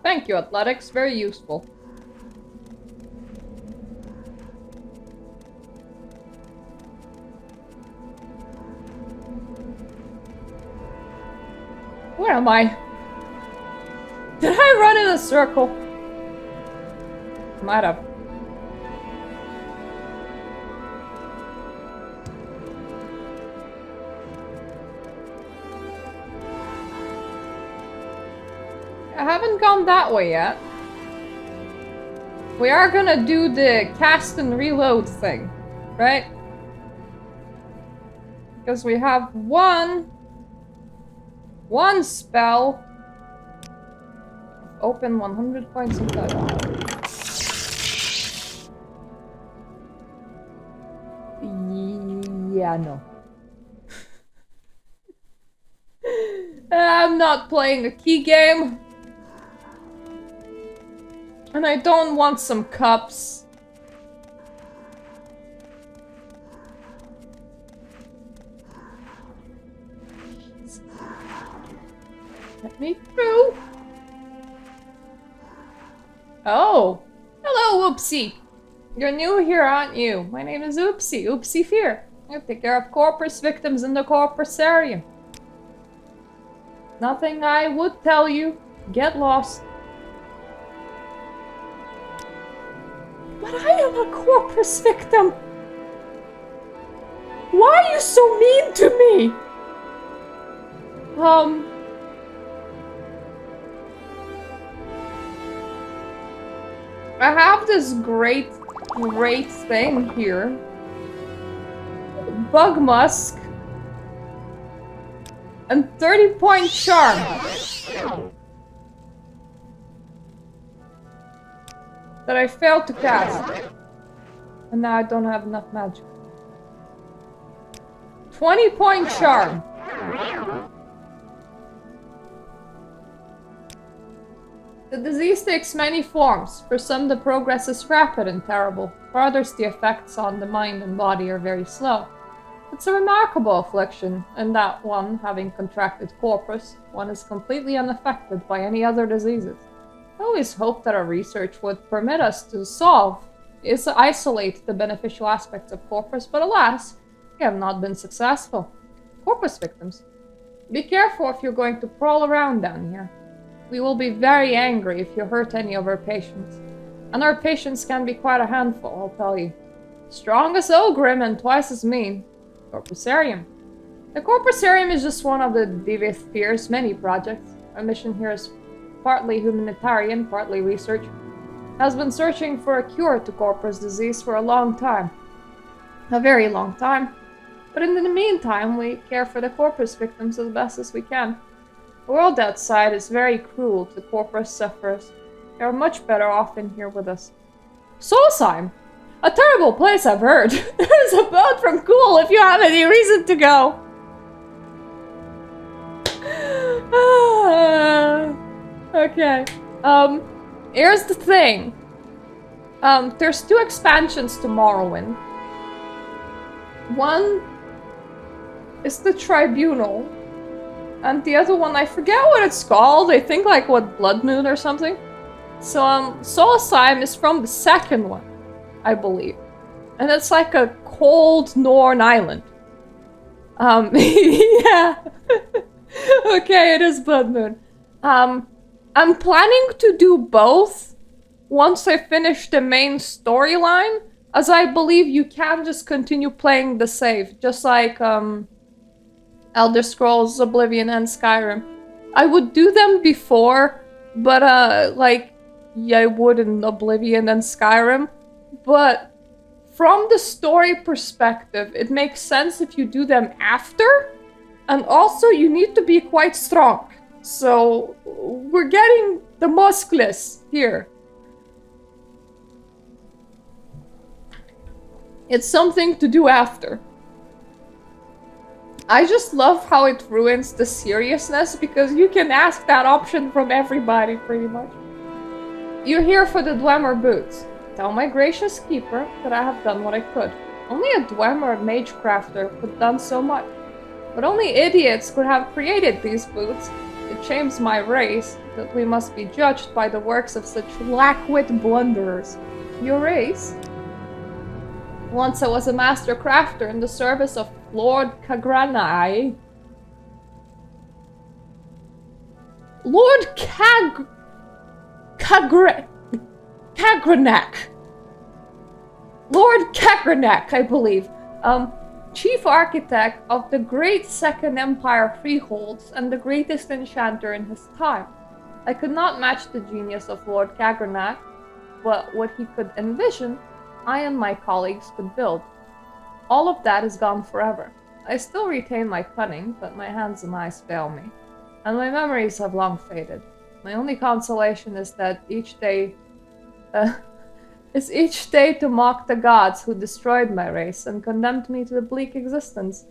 [SPEAKER 1] Thank you, athletics. Very useful. Where am I? Did I run in a circle? Might have. I haven't gone that way yet. We are gonna do the cast and reload thing, right? Because we have one spell. Open 100 points of total. Yeah, no. I'm not playing a key game. And I don't want some cups. Let me through. Oh. Hello, Oopsie. You're new here, aren't you? My name is Oopsie. Oopsie Fear. I take care of Corprus victims in the Corprusarium. Nothing I would tell you. Get lost. But I am a Corprus victim. Why are you so mean to me? I have this great thing here. Bug Musk. And 30-point charm. That I failed to cast. And now I don't have enough magic. 20-point charm. The disease takes many forms. For some, the progress is rapid and terrible. For others, the effects on the mind and body are very slow. It's a remarkable affliction, and that one, having contracted Corprus, one is completely unaffected by any other diseases. I always hoped that our research would permit us to isolate the beneficial aspects of Corprus, but alas, we have not been successful. Corpus victims, be careful if you're going to prowl around down here. We will be very angry if you hurt any of our patients. And our patients can be quite a handful, I'll tell you. Strong as Ogrim and twice as mean. Corprusarium. The Corprusarium is just one of the Divith Fear's many projects. Our mission here is partly humanitarian, partly research. Has been searching for a cure to Corprus disease for a long time. A very long time. But in the meantime, we care for the Corprus victims as best as we can. The world outside is very cruel to Corprus sufferers. They are much better off in here with us. Solstheim! A terrible place, I've heard. There's a boat from Cool if you have any reason to go. Okay. Here's the thing. There's 2 expansions to Morrowind. One is the Tribunal. And the other one, I forget what it's called. I think like Blood Moon or something. So, Solstheim is from the second one, I believe. And it's like a cold Norn island. Yeah. Okay, it is Blood Moon. I'm planning to do both once I finish the main storyline, as I believe you can just continue playing the save, just like, Elder Scrolls, Oblivion, and Skyrim. I would do them before, but, I would in Oblivion and Skyrim. But from the story perspective, it makes sense if you do them after. And also, you need to be quite strong. So, we're getting the muscles here. It's something to do after. I just love how it ruins the seriousness, because you can ask that option from everybody, pretty much. You're here for the Dwemer boots. Tell my gracious keeper that I have done what I could. Only a Dwemer mage crafter could have done so much. But only idiots could have created these boots. It shames my race that we must be judged by the works of such lack-wit blunderers. Your race? Once I was a master crafter in the service of Lord Kagranai. Lord Kagranak. Lord Kagranak, I believe. Chief architect of the Great Second Empire freeholds and the greatest enchanter in his time. I could not match the genius of Lord Kagranak, but what he could envision, I and my colleagues could build. All of that is gone forever. I still retain my cunning, but my hands and eyes fail me, and my memories have long faded. My only consolation is that each day to mock the gods who destroyed my race and condemned me to the bleak existence.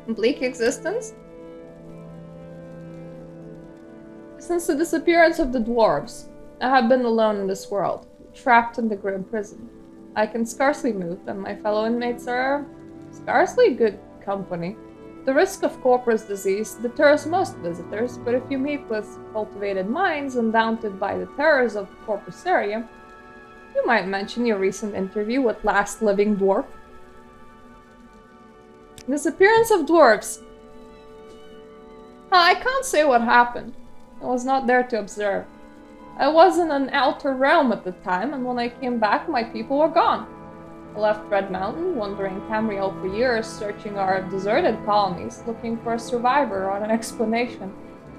[SPEAKER 1] Bleak existence? Since the disappearance of the dwarves, I have been alone in this world, trapped in the grim prison. I can scarcely move, and my fellow inmates are scarcely good company. The risk of Corprus disease deters most visitors, but if you meet with cultivated minds undaunted by the terrors of the Corpus area, you might mention your recent interview with Last Living Dwarf. Disappearance of dwarves. I can't say what happened. I was not there to observe. I was in an outer realm at the time, and when I came back, my people were gone. I left Red Mountain, wandering Tamriel for years, searching our deserted colonies, looking for a survivor or an explanation.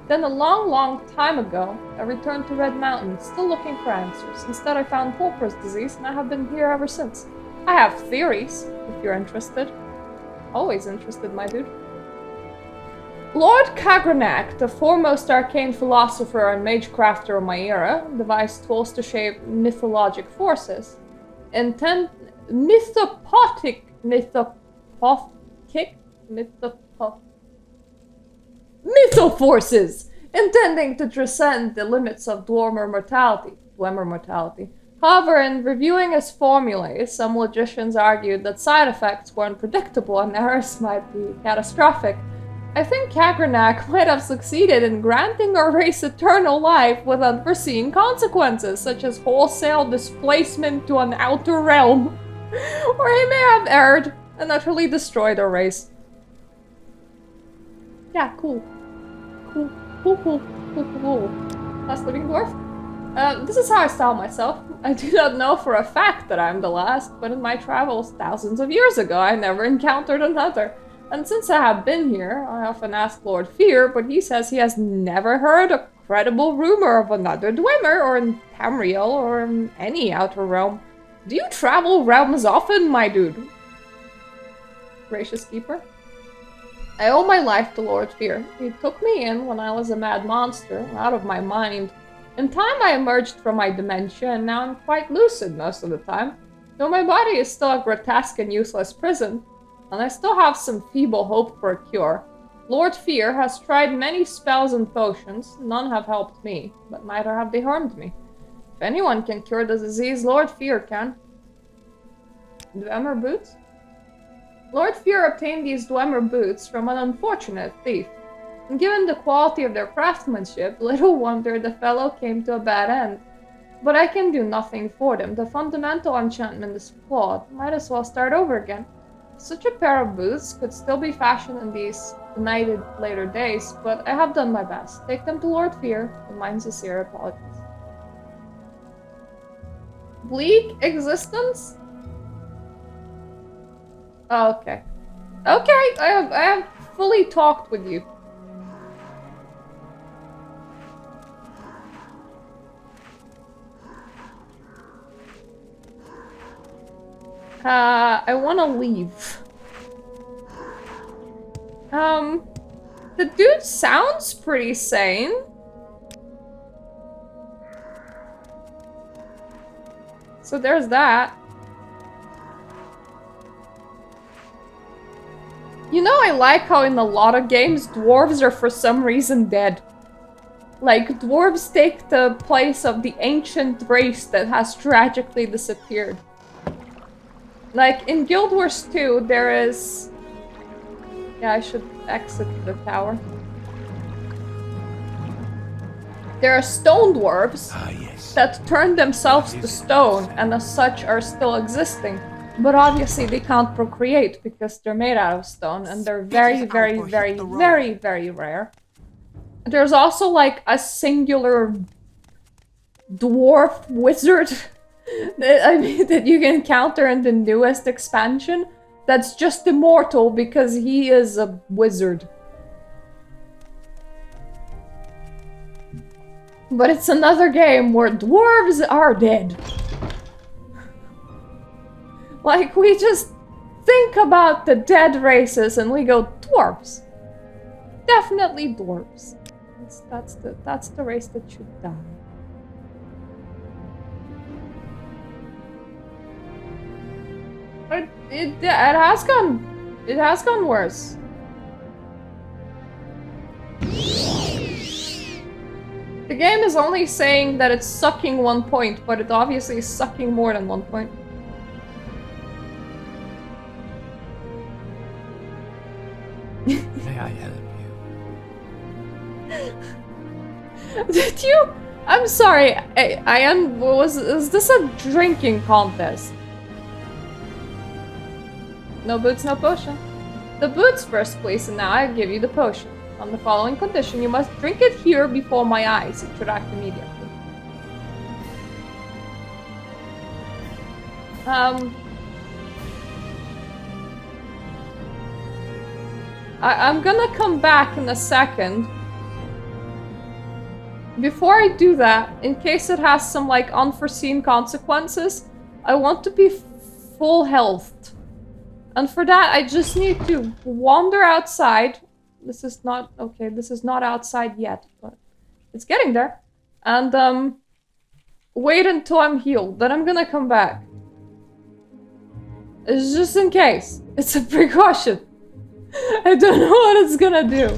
[SPEAKER 1] Then a long, long time ago, I returned to Red Mountain, still looking for answers. Instead, I found Corprus disease, and I have been here ever since. I have theories, if you're interested. Always interested, my dude. Lord Kagranak, the foremost arcane philosopher and magecrafter of my era, devised tools to shape mythologic forces. Mythoforces! Intending to transcend the limits of Dwemer mortality. However, in reviewing his formulae, some logicians argued that side effects were unpredictable and errors might be catastrophic. I think Kagranak might have succeeded in granting our race eternal life with unforeseen consequences, such as wholesale displacement to an outer realm. Or he may have erred and utterly destroyed our race. Yeah, cool. Cool. Last Living Dwarf? This is how I style myself. I do not know for a fact that I'm the last, but in my travels thousands of years ago, I never encountered another. And since I have been here, I often ask Lord Fear, but he says he has never heard a credible rumor of another Dwemer, or in Tamriel, or in any outer realm. Do you travel realms often, my dude? Gracious Keeper. I owe my life to Lord Fear. He took me in when I was a mad monster, out of my mind. In time I emerged from my dementia, and now I'm quite lucid most of the time. Though my body is still a grotesque and useless prison, and I still have some feeble hope for a cure. Lord Fear has tried many spells and potions. None have helped me, but neither have they harmed me. If anyone can cure the disease, Lord Fear can. Dwemer boots? Lord Fear obtained these Dwemer boots from an unfortunate thief. And given the quality of their craftsmanship, little wonder the fellow came to a bad end. But I can do nothing for them. The fundamental enchantment is flawed. Might as well start over again. Such a pair of boots could still be fashioned in these benighted later days, but I have done my best. Take them to Lord Fear, with my sincere apologies. Bleak existence? Oh, okay. Okay, I have fully talked with you. I wanna leave. The dude sounds pretty sane. So there's that. You know, I like how in a lot of games, dwarves are for some reason dead. Like, dwarves take the place of the ancient race that has tragically disappeared. Like, in Guild Wars 2, there is... Yeah, I should exit the tower. There are stone dwarves that turn themselves to stone and as such are still existing. But obviously they can't procreate because they're made out of stone and they're very, very, very, very, very rare. There's also like a singular dwarf wizard that you can encounter in the newest expansion that's just immortal because he is a wizard. But it's another game where dwarves are dead. Like, we just think about the dead races and we go, dwarves. Definitely dwarves. That's the race that should die. But it has gone worse. The game is only saying that it's sucking 1 point, but it obviously is sucking more than 1 point.
[SPEAKER 3] I help you?
[SPEAKER 1] Did you? I'm sorry. Is this a drinking contest? No boots, no potion. The boots first, please, and now I give you the potion. On the following condition, you must drink it here before my eyes. Interact immediately. I'm gonna come back in a second. Before I do that, in case it has some like unforeseen consequences, I want to be full health. And for that, I just need to wander outside. This is not outside yet, but it's getting there. And wait until I'm healed. Then I'm gonna come back. It's just in case. It's a precaution. I don't know what it's gonna do.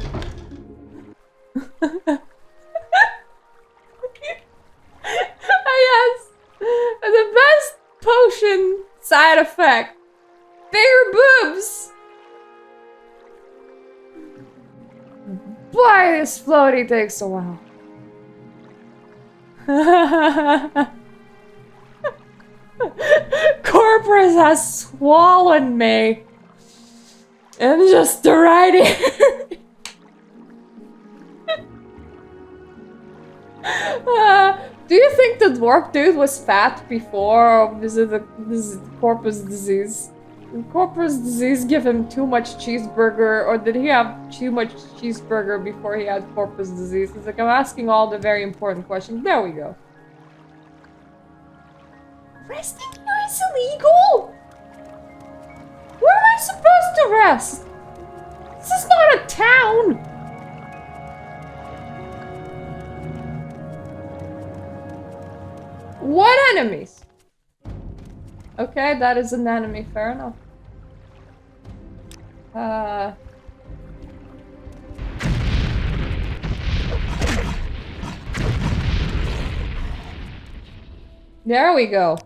[SPEAKER 1] Yes, the best potion side effect. Bigger boobs. Boy, this floaty takes a while. Corprus has swallowed me. And just right here. Do you think the dwarf dude was fat before, or is it Corpus disease? Did Corpus disease give him too much cheeseburger, or did he have too much cheeseburger before he had Corpus disease? It's like I'm asking all the very important questions. There we go. Resting here is illegal? Where am I supposed to rest? This is not a town! What enemies? Okay, that is an enemy, fair enough. There we go.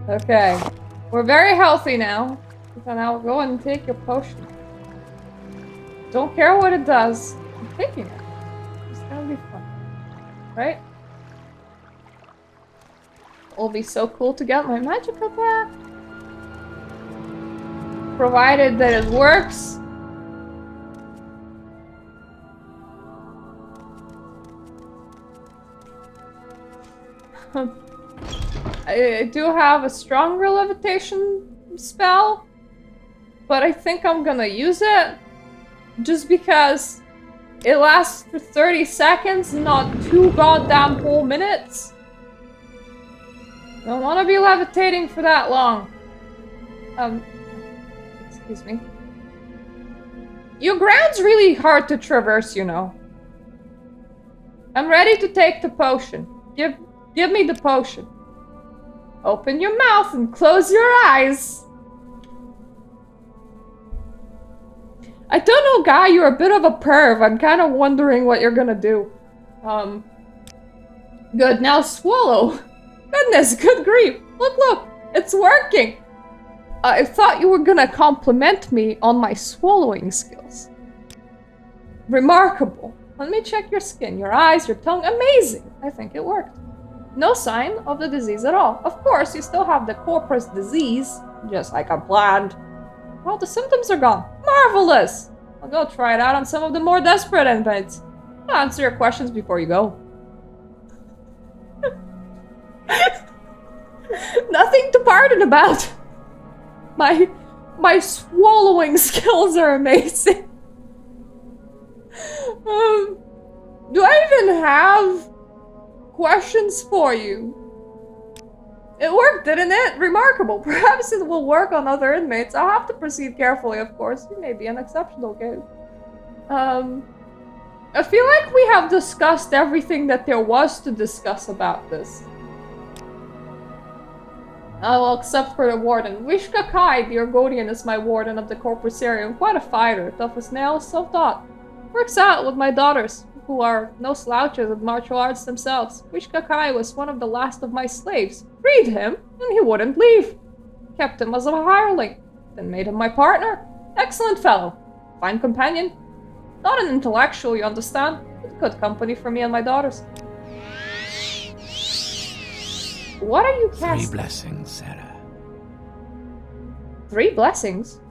[SPEAKER 1] Okay. We're very healthy now. So now go and take your potion. Don't care what it does. I'm taking it. It's gonna be fun. Right? It'll be so cool to get my magical back. Provided that it works. I do have a stronger levitation spell, but I think I'm gonna use it just because it lasts for 30 seconds, not 2 goddamn whole minutes. Don't want to be levitating for that long. Excuse me. Your ground's really hard to traverse, you know. I'm ready to take the potion. Give me the potion. Open your mouth and close your eyes. I don't know, guy, you're a bit of a perv. I'm kind of wondering what you're gonna do. Good, now swallow. Goodness, good grief. Look, it's working. I thought you were gonna compliment me on my swallowing skills. Remarkable. Let me check your skin, your eyes, your tongue. Amazing. I think it worked. No sign of the disease at all. Of course, you still have the Corprus disease, just like I planned. Well, the symptoms are gone. Marvelous! I'll go try it out on some of the more desperate inmates. I'll answer your questions before you go. Nothing to pardon about. My swallowing skills are amazing. Do I even have questions for you? It worked, didn't it? Remarkable. Perhaps it will work on other inmates. I'll have to proceed carefully, of course. You may be an exceptional case. I feel like we have discussed everything that there was to discuss about this. Well, except for the warden. Wishka Kai, the Argonian, is my warden of the Corprusarium. Quite a fighter, tough as nails, self-taught. Works out with my daughters, who are no slouches at martial arts themselves. Wishka Kai was one of the last of my slaves. Freed him, and he wouldn't leave. kept him as a hireling, then made him my partner. Excellent fellow. Fine companion. Not an intellectual, you understand, but good company for me and my daughters. What are you
[SPEAKER 3] 3
[SPEAKER 1] casting?
[SPEAKER 3] blessings, Sarah.
[SPEAKER 1] 3 blessings?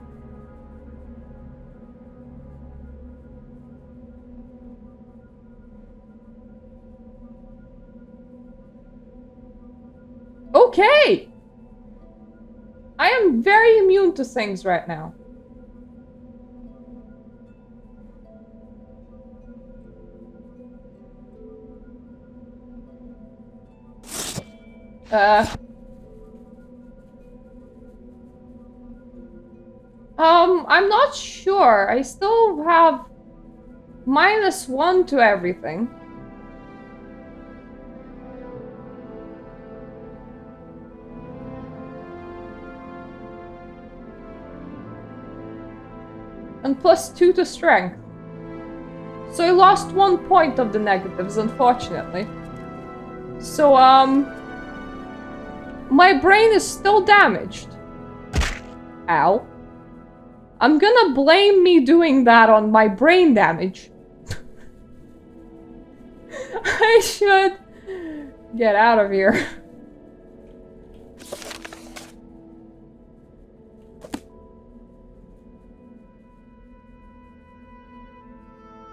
[SPEAKER 1] Okay! I am very immune to things right now. I'm not sure. I still have -1 to everything. And +2 to strength. So I lost 1 point of the negatives, unfortunately. So, my brain is still damaged. Ow. I'm gonna blame me doing that on my brain damage. I should get out of here.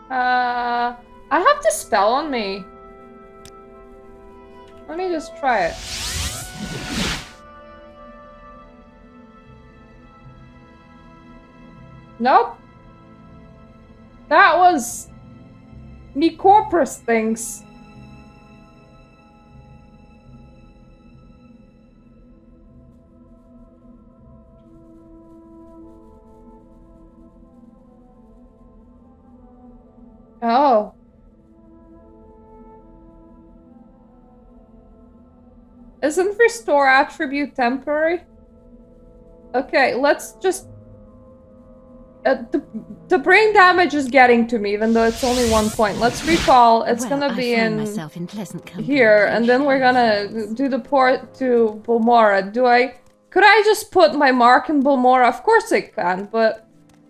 [SPEAKER 1] I have the spell on me. Let me just try it. Nope. That was me Corprus things. Oh. Isn't restore attribute temporary? Okay, let's just... the brain damage is getting to me, even though it's only 1 point. Let's recall. It's gonna be
[SPEAKER 5] I find myself in pleasant company
[SPEAKER 1] here,
[SPEAKER 5] with
[SPEAKER 1] and
[SPEAKER 5] you,
[SPEAKER 1] then we're gonna do the port to Bulmora. Could I just put my mark in Bulmora? Of course I can, but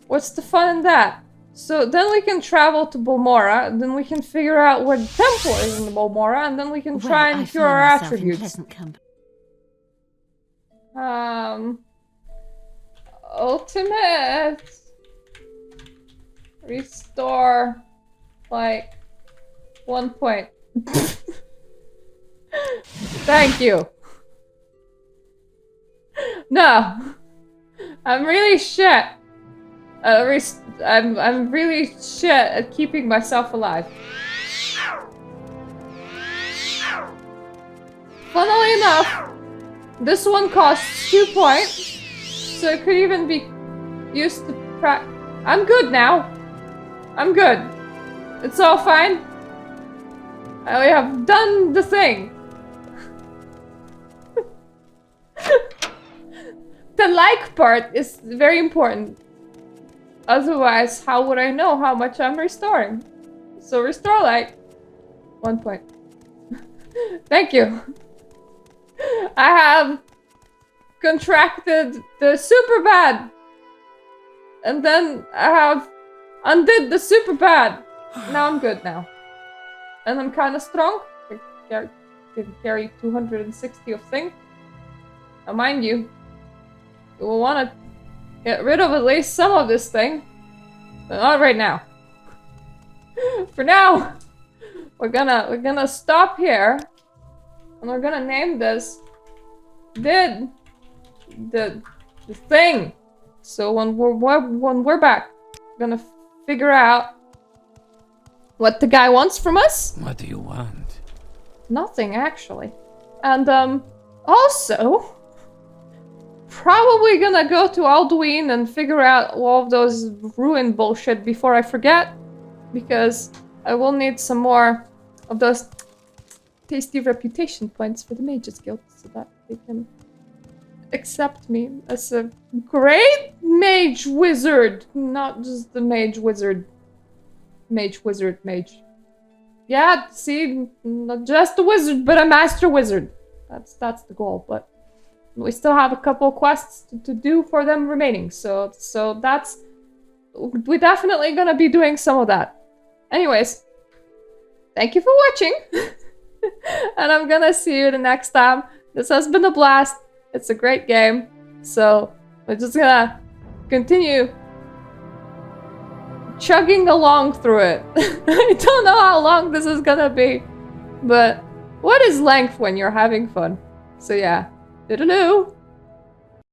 [SPEAKER 1] what's the fun in that? So then we can travel to Bulmora, and then we can figure out where the temple is in Bulmora, and then we can try and cure our attributes. Ultimate restore like 1 point. Thank you. No, I'm really shit. I'm really shit at keeping myself alive. Funnily enough, this one costs 2 points, so it could even be used to I'm good now. I'm good. It's all fine. I have done the thing. The like part is very important. Otherwise, how would I know how much I'm restoring? So restore like 1 point. Thank you. I have contracted the super bad. And then I have undid the super bad. Now I'm good now. And I'm kind of strong. I can carry 260 of thing. Now mind you, you will want to get rid of at least some of this thing. But not right now. For now, we're gonna stop here. And we're gonna name this the thing. So when we're back, we're gonna figure out what the guy wants from us.
[SPEAKER 3] What do you want?
[SPEAKER 1] Nothing, actually. And also probably gonna go to Alduin and figure out all of those ruin bullshit before I forget, because I will need some more of those tasty reputation points for the Mages Guild so that they can accept me as a great mage wizard, not just the mage wizard. Mage. Yeah, see, not just a wizard, but a master wizard. That's the goal, but we still have a couple quests to do for them remaining. So that's... We're definitely gonna be doing some of that. Anyways, thank you for watching. And I'm gonna see you the next time. This has been a blast. It's a great game. So we're just gonna continue chugging along through it. I don't know how long this is gonna be, but what is length when you're having fun? So yeah, toodaloo!